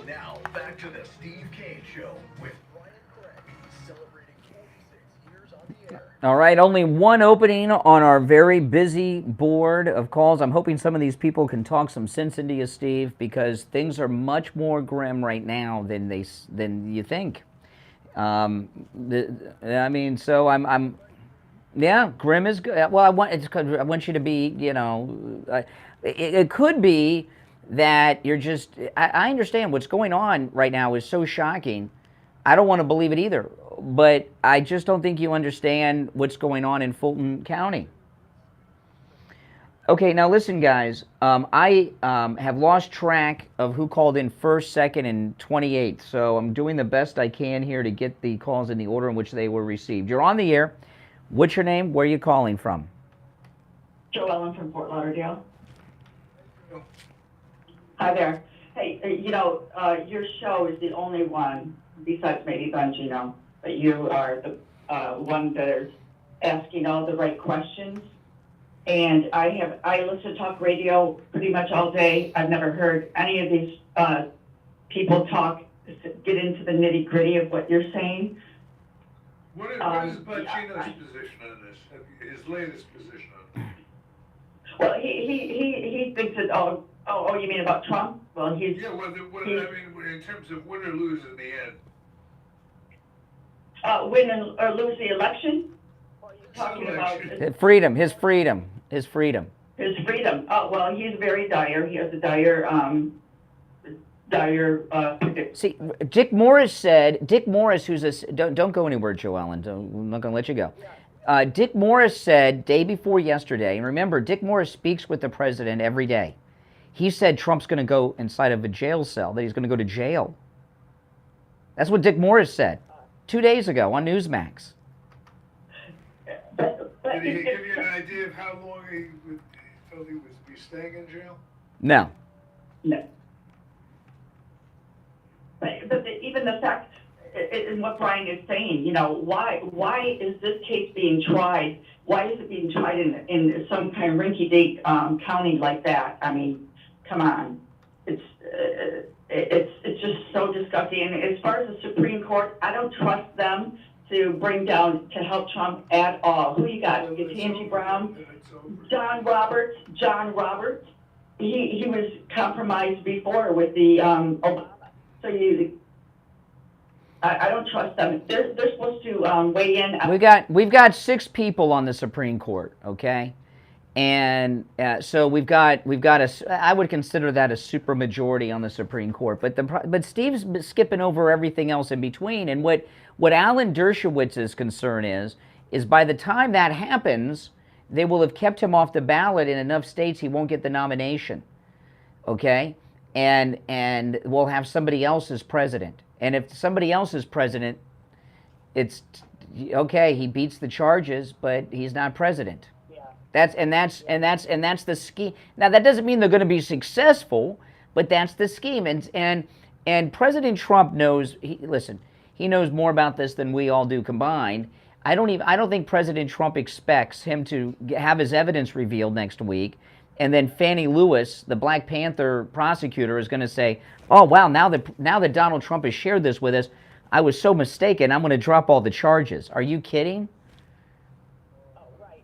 Now, back to the Steve Kane Show with Brian Craig, celebrating 46 years on the air. All right, only one opening on our very busy board of calls. I'm hoping some of these people can talk some sense into you, Steve, because things are much more grim right now than you think. I mean, so I'm yeah, grim is good. Well, I want you to be, you know, it could be that you're just. I understand what's going on right now is so shocking. I don't want to believe it either. But I just don't think you understand what's going on in Fulton County. Okay, now listen, guys. I have lost track of who called in first, second, and 28th. So I'm doing the best I can here to get the calls in the order in which they were received. You're on the air. What's your name? Where are you calling from? Joellen from Fort Lauderdale. Hi there. Hey, you know, your show is the only one, besides maybe Bungino, but you are the one that is asking all the right questions. And I listen to talk radio pretty much all day. I've never heard any of these people get into the nitty gritty of what you're saying. What is Bacino's position on this? His latest position on this? Well, he thinks that, you mean about Trump? Well, he's... Yeah, I mean, in terms of win or lose in the end. Win or lose the election? Talking about... Freedom, his freedom. His freedom. Oh, well, he's very dire. He has a dire... See, Dick Morris, who's a... Don't go anywhere, Joellen. I'm not going to let you go. Dick Morris said day before yesterday, and remember, Dick Morris speaks with the president every day. He said Trump's going to go inside of a jail cell, that he's going to go to jail. That's what Dick Morris said 2 days ago on Newsmax. Did he give you an idea of how long he felt he would be staying in jail? No. No. But even the fact, in what Brian is saying, why is this case being tried? Why is it being tried in some kind of rinky-dink county like that? I mean, come on. It's just so disgusting. And as far as the Supreme Court, I don't trust them to bring down, to help Trump at all. Who you got? Ketanji Brown, John Roberts. He was compromised before with the Obama. So I don't trust them. They're supposed to weigh in. We've got 6 people on the Supreme Court, okay, and so we've got I would consider that a supermajority on the Supreme Court. But Steve's skipping over everything else in between. And what Alan Dershowitz's concern is by the time that happens, they will have kept him off the ballot in enough states he won't get the nomination, okay, and we'll have somebody else as president. And if somebody else is president, it's okay. He beats the charges, but he's not president. Yeah. That's the scheme. Now that doesn't mean they're going to be successful, but that's the scheme. And President Trump knows. He knows more about this than we all do combined. I don't think President Trump expects him to have his evidence revealed next week, and then Fannie Lewis, the Black Panther prosecutor, is going to say, "Oh wow, now that Donald Trump has shared this with us, I was so mistaken. I'm going to drop all the charges." Are you kidding? Oh, right.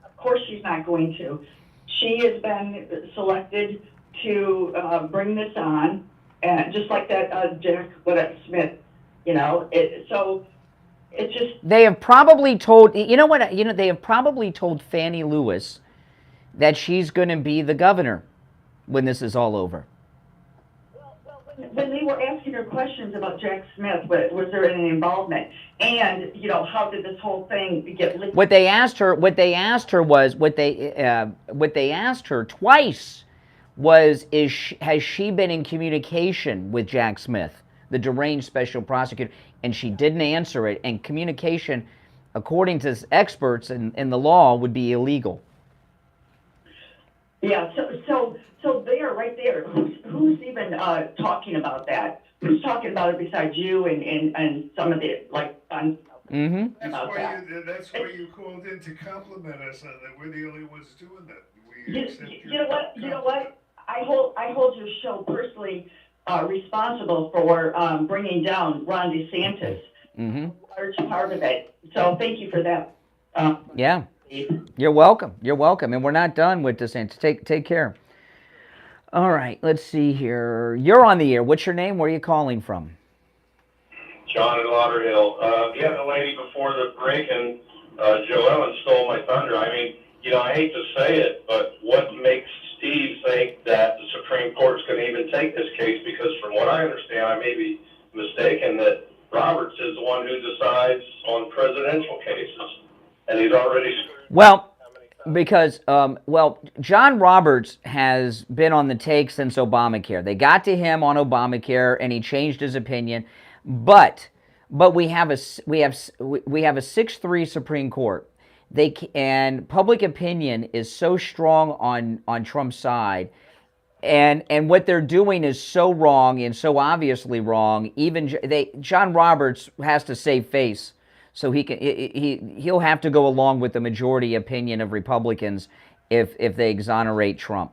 Of course she's not going to. She has been selected to bring this on, and just like that Jack Smith, so it's just... They have probably told, they have probably told Fannie Lewis that she's going to be the governor when this is all over. Well, when they were asking her questions about Jack Smith, was there any involvement? And, how did this whole thing get linked? What they asked her twice was, has she been in communication with Jack Smith, the deranged special prosecutor? And she didn't answer it. And communication, according to experts in the law, would be illegal. Yeah, so there, right there, who's even talking about that? Who's talking about it besides you and some of the, Mm-hmm. That's why you called in to compliment us on that. We're the only ones doing that. You know what? I hold your show personally responsible for bringing down Ron DeSantis. Mm-hmm. A large part of it. So thank you for that. Yeah. You're welcome. And we're not done with DeSantis. Take care. All right, let's see here. You're on the air. What's your name? Where are you calling from? John in Lauderhill. The lady before the break, and Joellen stole my thunder. I mean, I hate to say it, but what makes Steve think that the Supreme Court's going to even take this case? Because from what I understand, I may be mistaken, that Roberts is the one who decides on presidential cases, and he's already... Well, because, John Roberts has been on the take since Obamacare. They got to him on Obamacare, and he changed his opinion. But we have a 6-3 Supreme Court. And public opinion is so strong on Trump's side, and what they're doing is so wrong and so obviously wrong. Even John Roberts has to save face. So he'll have to go along with the majority opinion of Republicans if they exonerate Trump.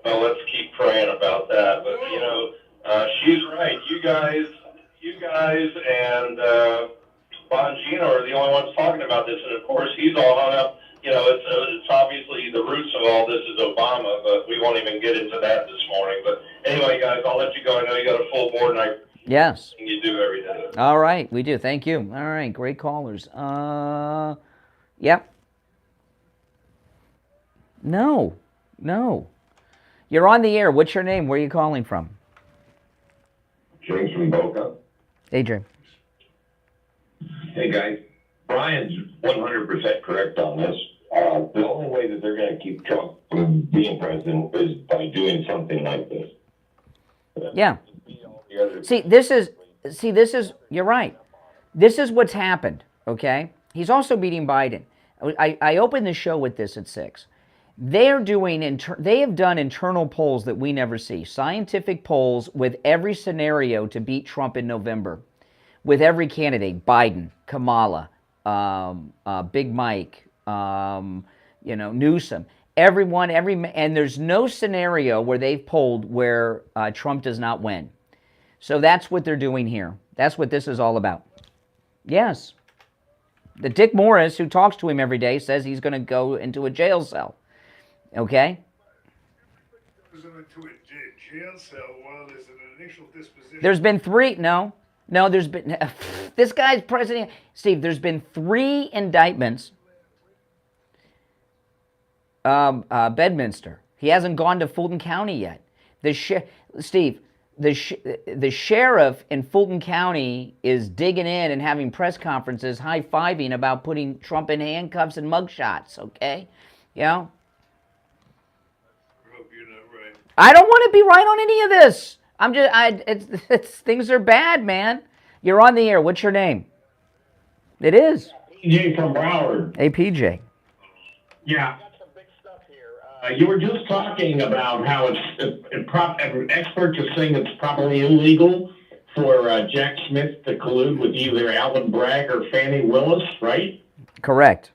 Well, let's keep praying about that. But she's right. You guys, and Bongino are the only ones talking about this, and of course he's all hung up. It's obviously the roots of all this is Obama, but we won't even get into that this morning. But anyway, guys, I'll let you go. I know you got a full board, and Yes. you do every day. All right, we do. Thank you. All right, great callers. Yep. No. You're on the air. What's your name? Where are you calling from? James from Boca. Hey, Jim. Hey, guys. Brian's 100% correct on this. The only way that they're going to keep Trump from being president is by doing something like this. Yeah. See, this is, you're right. This is what's happened, okay? He's also beating Biden. I opened the show with this at 6. They have done internal polls that we never see. Scientific polls with every scenario to beat Trump in November. With every candidate, Biden, Kamala, Big Mike, Newsom, everyone, and there's no scenario where they've polled where Trump does not win. So that's what they're doing here. That's what this is all about. Yes. The Dick Morris, who talks to him every day, says he's going to go into a jail cell. Okay? Goes into a jail cell while there's an initial disposition. There's been 3, no, there's been, this guy's president, Steve, there's been 3 indictments. Bedminster. He hasn't gone to Fulton County yet. Steve, the sheriff in Fulton County is digging in and having press conferences, high-fiving about putting Trump in handcuffs and mugshots, okay? I hope you're not right. I don't want to be right on any of this. Things are bad, man. You're on the air. What's your name? It is. PJ from Broward. Hey, PJ. Yeah. You were just talking about how experts are saying it's probably illegal for Jack Smith to collude with either Alvin Bragg or Fannie Willis, right? Correct.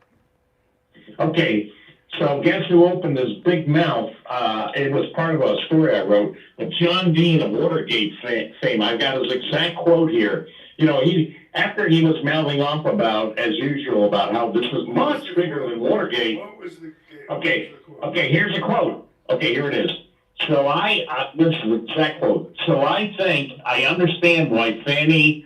Okay, so guess who opened his big mouth? It was part of a story I wrote. John Dean of Watergate fame. I've got his exact quote here. After he was mouthing off about, as usual, about how this is much bigger than Watergate. What was the Okay, here's a quote. Okay, here it is. So this is the exact quote. So I think I understand why Fannie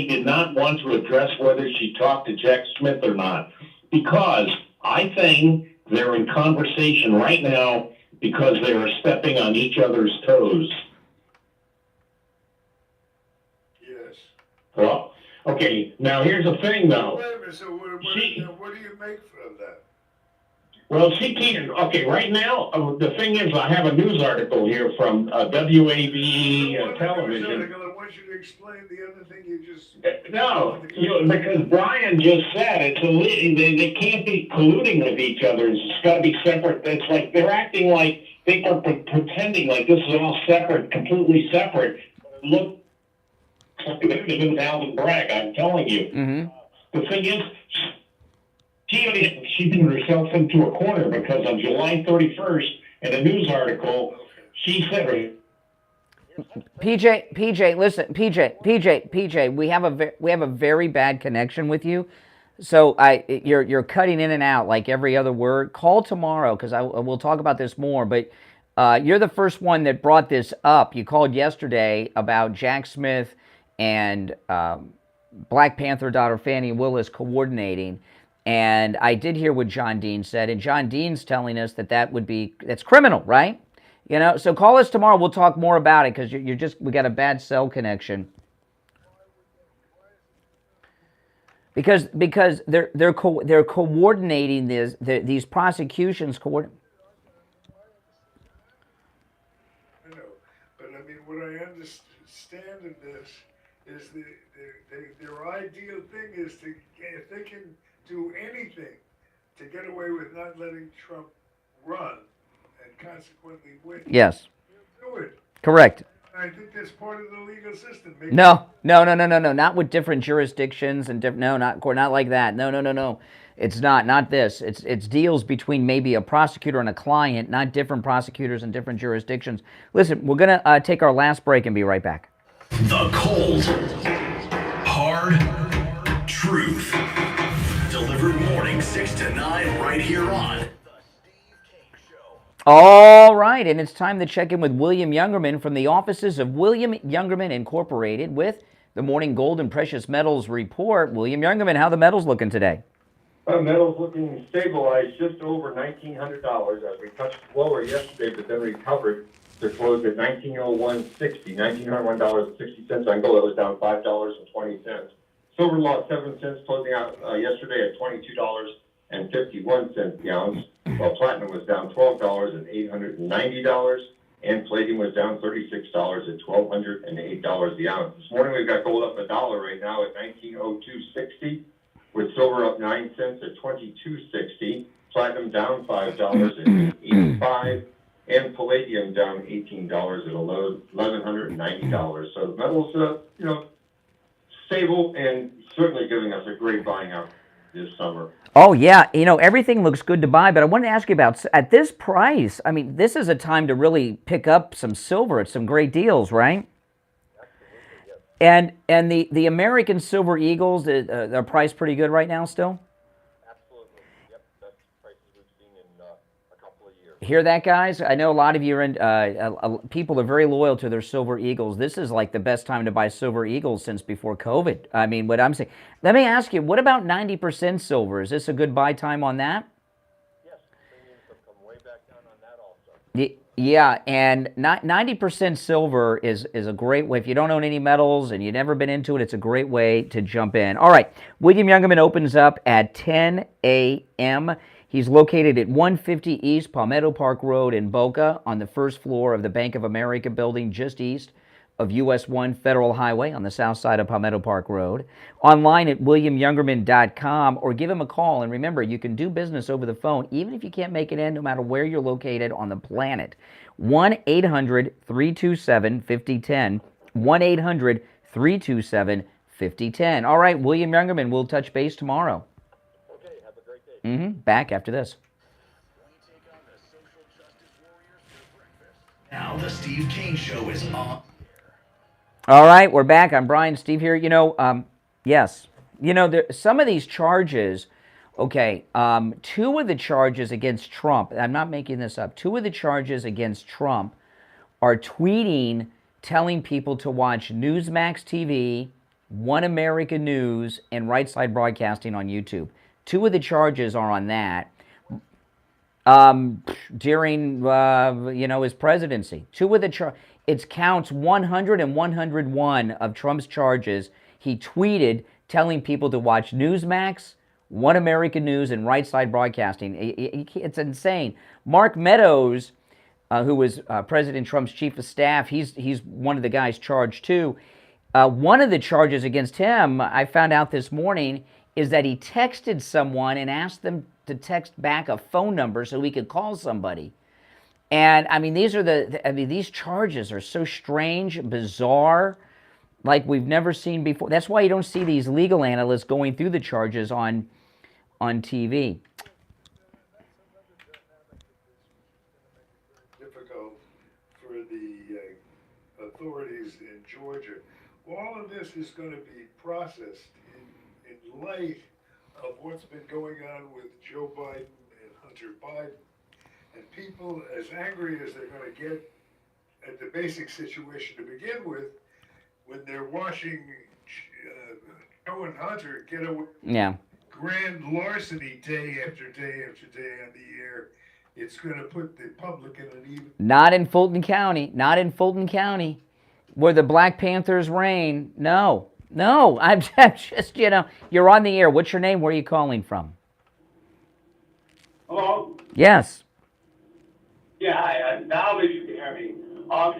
did not want to address whether she talked to Jack Smith or not. Because I think they're in conversation right now because they are stepping on each other's toes. Yes. Well, okay, now here's the thing though. Wait a minute, so what do you make of that? Well, okay, right now, the thing is, I have a news article here from WABE television. I want you to explain the other thing you just... No, because Brian just said it's illegal. They can't be colluding with each other. It's got to be separate. It's like they're acting like they are pretending like this is all separate, completely separate. Look, something to do with Alvin Bragg, I'm telling you. Mm-hmm. The thing is, she threw herself into a corner because on July 31st, in a news article, she said... PJ, listen, PJ, we have a very bad connection with you, so you're cutting in and out like every other word. Call tomorrow because we'll talk about this more. But you're the first one that brought this up. You called yesterday about Jack Smith and Black Panther daughter Fannie Willis coordinating. And I did hear what John Dean said, and John Dean's telling us that's criminal, right? So call us tomorrow. We'll talk more about it because we got a bad cell connection. Because they're coordinating these prosecutions. I know, but I mean, what I understand in this is their ideal thing is if they can do anything to get away with not letting Trump run and consequently win. Yes. Do it. Correct. I think that's part of the legal system. Maybe. No. Not with different jurisdictions and not like that. No. It's not this. It's deals between maybe a prosecutor and a client, not different prosecutors in different jurisdictions. Listen, we're gonna take our last break and be right back. The cold, hard truth. Delivered morning 6 to 9 right here on. All right, and it's time to check in with William Youngerman from the offices of William Youngerman Incorporated with the Morning Gold and Precious Metals Report. William Youngerman, how the metals looking today? Metals looking stabilized just over $1,900 as we touched lower yesterday, but then recovered to close at $1901.60, $1,901.60 on gold. That was down $5.20. Silver lost 7 cents, closing out yesterday at $22.51 the ounce, while platinum was down $12 at $890, and palladium was down $36 at $1,208 the ounce. This morning we've got gold up $1 right now at $1902.60, with silver up 9 cents at $22.60, platinum down $5 at $885, and palladium down $18 at $1,190. So the metals, stable and certainly giving us a great buying out this summer. Oh, yeah. Everything looks good to buy, but I wanted to ask you about, at this price, I mean, this is a time to really pick up some silver at some great deals, right? And the American Silver Eagles, they're priced pretty good right now still? Absolutely. Yep, that's prices we've seen in a couple of years. Hear that, guys? I know a lot of you people are very loyal to their Silver Eagles. This is like the best time to buy Silver Eagles since before COVID. I mean, what I'm saying. Let me ask you, what about 90% silver? Is this a good buy time on that? Yes, premiums have come way back down on that also. Yeah, and 90% silver is a great way. If you don't own any metals and you've never been into it, it's a great way to jump in. All right, William Youngerman opens up at 10 a.m. He's located at 150 East Palmetto Park Road in Boca on the first floor of the Bank of America building just east of US 1 Federal Highway on the south side of Palmetto Park Road. Online at williamyoungerman.com or give him a call. And remember, you can do business over the phone even if you can't make it in, no matter where you're located on the planet. 1-800-327-5010. 1-800-327-5010. All right, William Youngerman, we'll touch base tomorrow. Okay, have a great day. Back after this. Now the Steve Kane Show is on. All right, we're back. I'm Brian. Steve here. Yes. Some of these charges, okay, 2 of the charges against Trump, I'm not making this up, 2 of the charges against Trump are tweeting, telling people to watch Newsmax TV, One America News, and Right Side Broadcasting on YouTube. 2 of the charges are on that. During, his presidency. 2 of the it counts 100 and 101 of Trump's charges. He tweeted telling people to watch Newsmax, One American News, and Right Side Broadcasting. It's insane. Mark Meadows, who was President Trump's chief of staff, he's one of the guys charged too. One of the charges against him, I found out this morning, is that he texted someone and asked them to text back a phone number so he could call somebody. And I mean, these charges are so strange, bizarre, like we've never seen before. That's why you don't see these legal analysts going through the charges on TV. Difficult for the authorities in Georgia. All of this is going to be processed in light of what's been going on with Joe Biden and Hunter Biden. And people, as angry as they're going to get at the basic situation to begin with, when they're watching Joe and Hunter get away grand larceny day after day after day on the air, it's going to put the public in an even... Not in Fulton County. Not in Fulton County, where the Black Panthers reign. No, I'm just, you're on the air. What's your name? Where are you calling from? Hello? Yes. Yeah, hi. Now maybe you can hear me.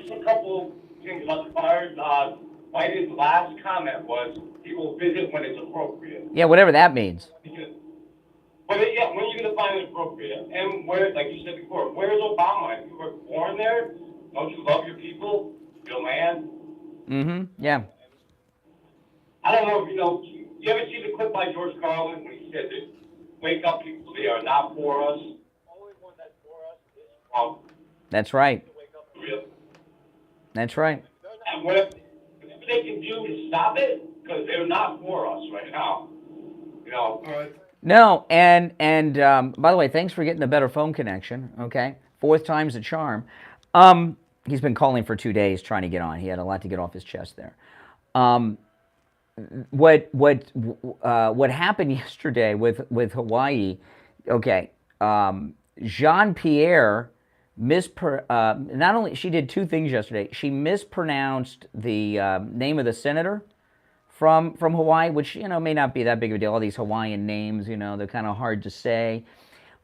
Just a couple things about the fires. Biden's last comment was he will visit when it's appropriate. Yeah, whatever that means. Because, when are you going to find it appropriate? And where, like you said before, where's Obama? You were born there? Don't you love your people? real man. Yeah. I don't know if you know, you ever see the clip by George Carlin when he said that wake up people, they are not for us? Only one that's for us is Trump. That's right. Real. That's right. And whatever they can do to stop it, because they're not for us right now. You know. No, and by the way, thanks for getting the better phone connection. Okay, 4th time's a charm. He's been calling for 2 days trying to get on. He had a lot to get off his chest there. What happened yesterday with Hawaii? Okay, Jean-Pierre not only she did 2 things yesterday. She mispronounced the name of the senator from Hawaii, which may not be that big of a deal. All these Hawaiian names, they're kind of hard to say.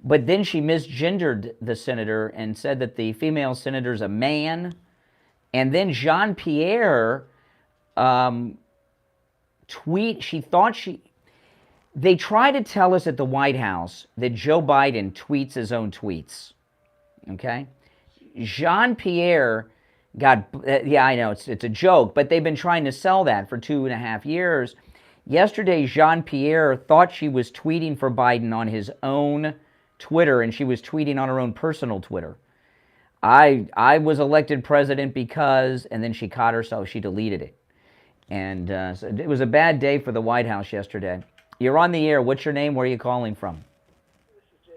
But then she misgendered the senator and said that the female senator's a man. And then Jean-Pierre they try to tell us at the White House that Joe Biden tweets his own tweets. Okay? Jean-Pierre yeah, I know, it's a joke, but they've been trying to sell that for 2.5 years. Yesterday, Jean-Pierre thought she was tweeting for Biden on his own Twitter, and she was tweeting on her own personal Twitter. I was elected president because, and then she caught herself, she deleted it. And so it was a bad day for the White House yesterday. You're on the air. What's your name? Where are you calling from?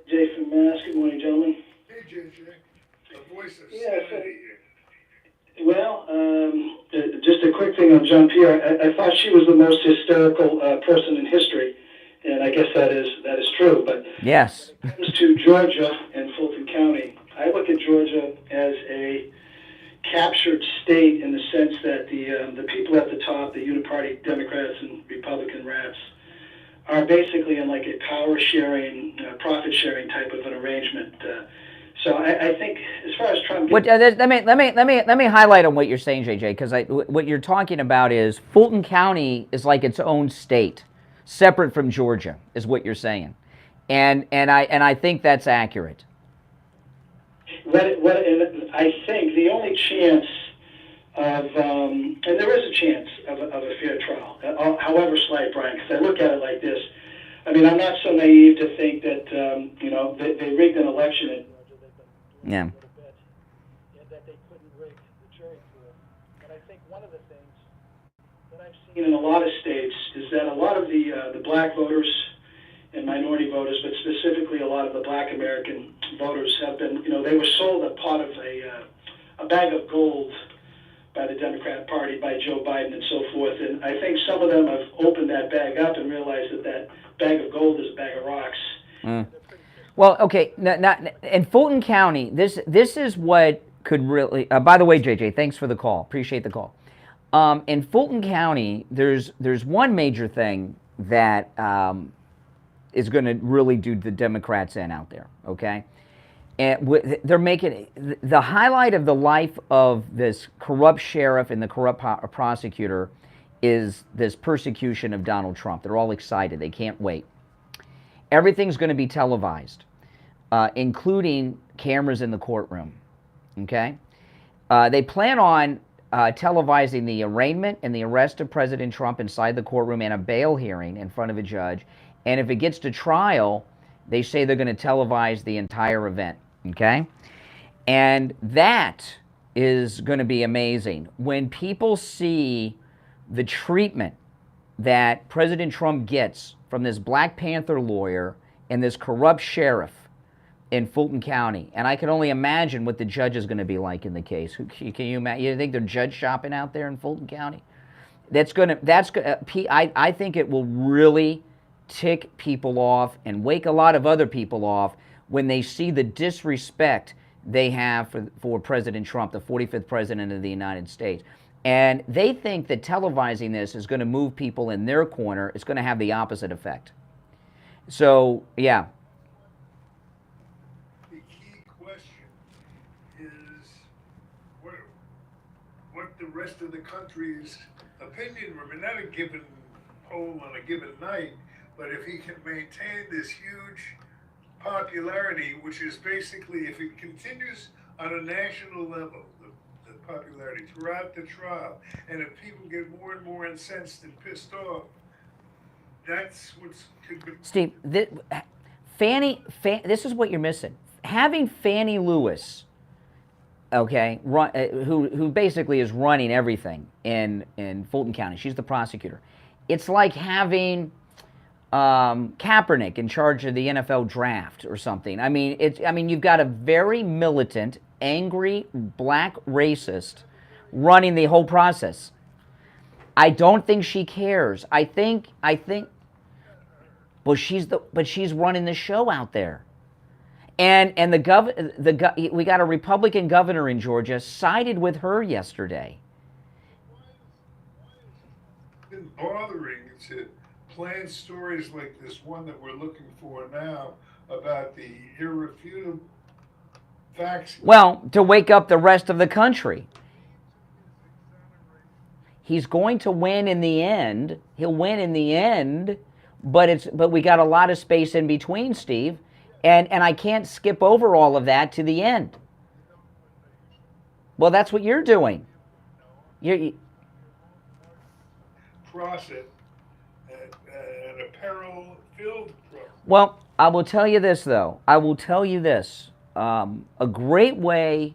Jay from Mass. Good morning, gentlemen. Hey, JJ. The voice of Yeah, sanity. Well, just a quick thing on Jean-Pierre. I thought she was the most hysterical person in history, and I guess that is true. But yes, when it comes to Georgia and Fulton County, I look at Georgia as a captured state in the sense that the people at the top, the Uniparty Democrats and Republican rats, are basically in like a power sharing, profit sharing type of an arrangement. So I think as far as Trump, let me highlight on what you're saying, JJ, because what you're talking about is Fulton County is like its own state, separate from Georgia, is what you're saying, and I think that's accurate. And I think the only chance of, and there is a chance of a fair trial, however slight, Brian, because I look at it like this. I mean, I'm not so naive to think that, they rigged an election. Yeah. And that they couldn't rig the jury pool. But I think one of the things that I've seen in a lot of states is that a lot of the black voters and minority voters, but specifically a lot of the black American voters have been, they were sold a pot of a bag of gold by the Democrat Party, by Joe Biden and so forth. And I think some of them have opened that bag up and realized that bag of gold is a bag of rocks. Well, okay, in Fulton County, this is what could really, by the way, JJ, thanks for the call. Appreciate the call. In Fulton County, there's one major thing that is going to really do the Democrats in out there, okay? And they're making the highlight of the life of this corrupt sheriff and the corrupt prosecutor is this persecution of Donald Trump. They're all excited. They can't wait. Everything's going to be televised, including cameras in the courtroom, okay? They plan on televising the arraignment and the arrest of President Trump inside the courtroom and a bail hearing in front of a judge. And if it gets to trial, they say they're going to televise the entire event, okay? And that is going to be amazing. When people see the treatment that President Trump gets from this Black Panther lawyer and this corrupt sheriff in Fulton County, and I can only imagine what the judge is going to be like in the case. Can you imagine? You think they're judge shopping out there in Fulton County? I think it will really tick people off and wake a lot of other people off when they see the disrespect they have for President Trump, the 45th president of the United States. And they think that televising this is going to move people in their corner. It's going to have the opposite effect. So, yeah. The key question is what the rest of the country's opinion will be. Not a given poll on a given night, but if he can maintain this huge popularity, which is basically, if it continues on a national level, the popularity throughout the trial. And if people get more and more incensed and pissed off, that's what's... Steve, this is what you're missing. Having Fannie Lewis, okay, who basically is running everything in Fulton County. She's the prosecutor. It's like having Kaepernick in charge of the NFL draft or something. I mean, you've got a very militant, angry, black racist running the whole process. I don't think she cares. I think. Well, she's running the show out there. And we got a Republican governor in Georgia sided with her yesterday. It's been bothering to plan stories like this one that we're looking for now about the irrefutable facts. Well, to wake up the rest of the country. He's going to win in the end. He'll win in the end, but we got a lot of space in between, Steve. And I can't skip over all of that to the end. Well, that's what you're doing. Process and a peril-filled process. Well, I will tell you this, though. I will tell you this. A great way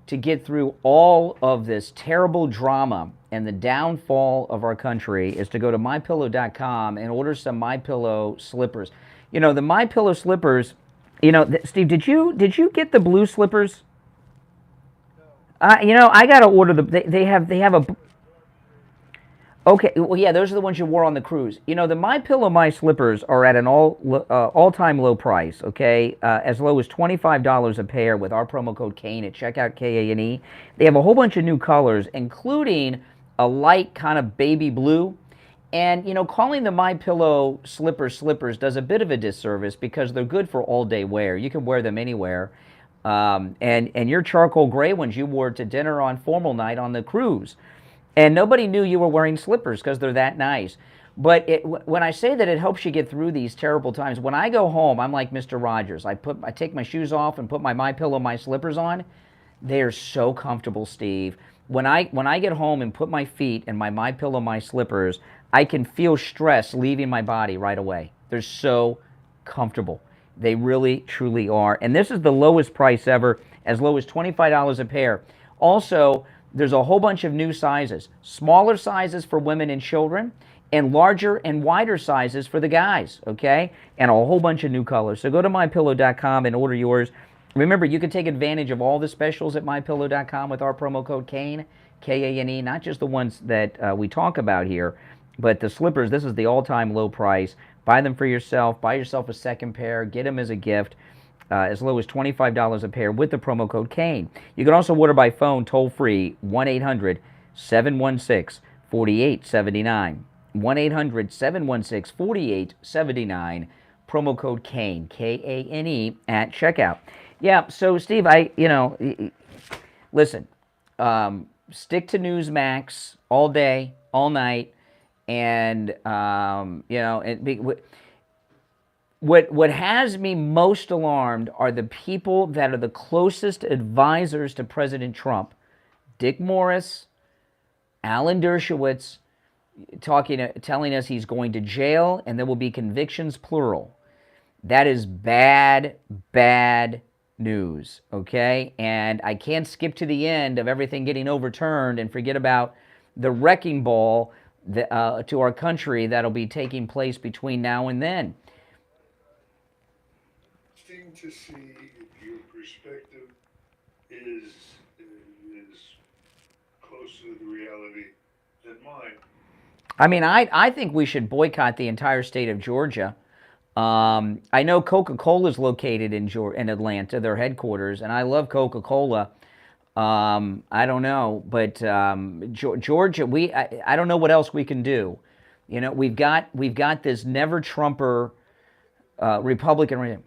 to get through all of this terrible drama and the downfall of our country is to go to MyPillow.com and order some MyPillow slippers. You know, the MyPillow slippers... You know, Steve, did you get the blue slippers? You know, I got to order them. They have a... Okay, well, yeah, those are the ones you wore on the cruise. You know, the MyPillow My slippers are at an all-time low price, okay? As low as $25 a pair with our promo code KANE at checkout, KANE. They have a whole bunch of new colors, including a light kind of baby blue. And, you know, calling the MyPillow slippers does a bit of a disservice because they're good for all-day wear. You can wear them anywhere. And your charcoal gray ones you wore to dinner on formal night on the cruise. And nobody knew you were wearing slippers because they're that nice. But when I say that it helps you get through these terrible times, when I go home, I'm like Mr. Rogers. I take my shoes off and put my MyPillow My slippers on. They're so comfortable, Steve. When I get home and put my feet in my MyPillow My slippers, I can feel stress leaving my body right away. They're so comfortable. They really, truly are. And this is the lowest price ever, as low as $25 a pair. Also, there's a whole bunch of new sizes. Smaller sizes for women and children, and larger and wider sizes for the guys, okay? And a whole bunch of new colors. So go to MyPillow.com and order yours. Remember, you can take advantage of all the specials at MyPillow.com with our promo code KANE, K-A-N-E, not just the ones that we talk about here, but the slippers. This is the all-time low price. Buy them for yourself. Buy yourself a second pair. Get them as a gift. As low as $25 a pair with the promo code KANE. You can also order by phone toll-free, 1-800-716-4879. 1-800-716-4879. Promo code KANE, K-A-N-E, at checkout. Yeah, so Steve, listen, stick to Newsmax all day, all night, and, what has me most alarmed are the people that are the closest advisors to President Trump. Dick Morris, Alan Dershowitz, telling us he's going to jail and there will be convictions, plural. That is bad, bad news, okay? And I can't skip to the end of everything getting overturned and forget about the wrecking ball to our country that'll be taking place between now and then. Interesting to see if your perspective is closer to the reality than mine. I mean, I think we should boycott the entire state of Georgia. I know Coca-Cola is located in Atlanta, their headquarters, and I love Coca-Cola. I don't know, but Georgia, I don't know what else we can do. You know, we've got this never Trumper Republican.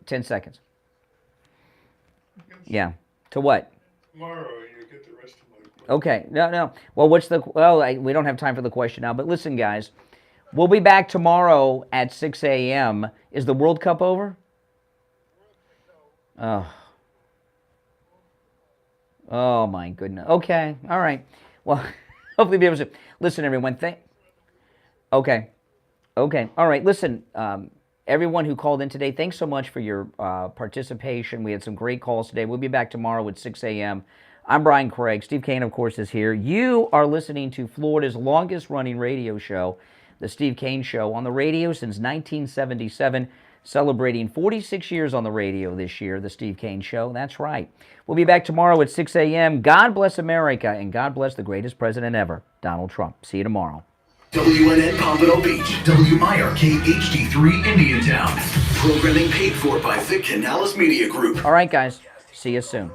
10 seconds. Yeah. To what? Tomorrow you get the rest of my question. Okay. No. Well, we don't have time for the question now, but listen, guys. We'll be back tomorrow at 6 a.m. Is the World Cup over? Oh. Oh, my goodness. Okay. All right. Well, hopefully be able to. Listen, everyone. Okay. Okay. All right. Listen, everyone who called in today, thanks so much for your participation. We had some great calls today. We'll be back tomorrow at 6 a.m. I'm Brian Craig. Steve Kane, of course, is here. You are listening to Florida's longest-running radio show, The Steve Kane Show, on the radio since 1977, celebrating 46 years on the radio this year, The Steve Kane Show. That's right. We'll be back tomorrow at 6 a.m. God bless America, and God bless the greatest president ever, Donald Trump. See you tomorrow. WNN Pompano Beach, WIRK HD3 Indiantown. Programming paid for by the Canales Media Group. All right, guys. See you soon.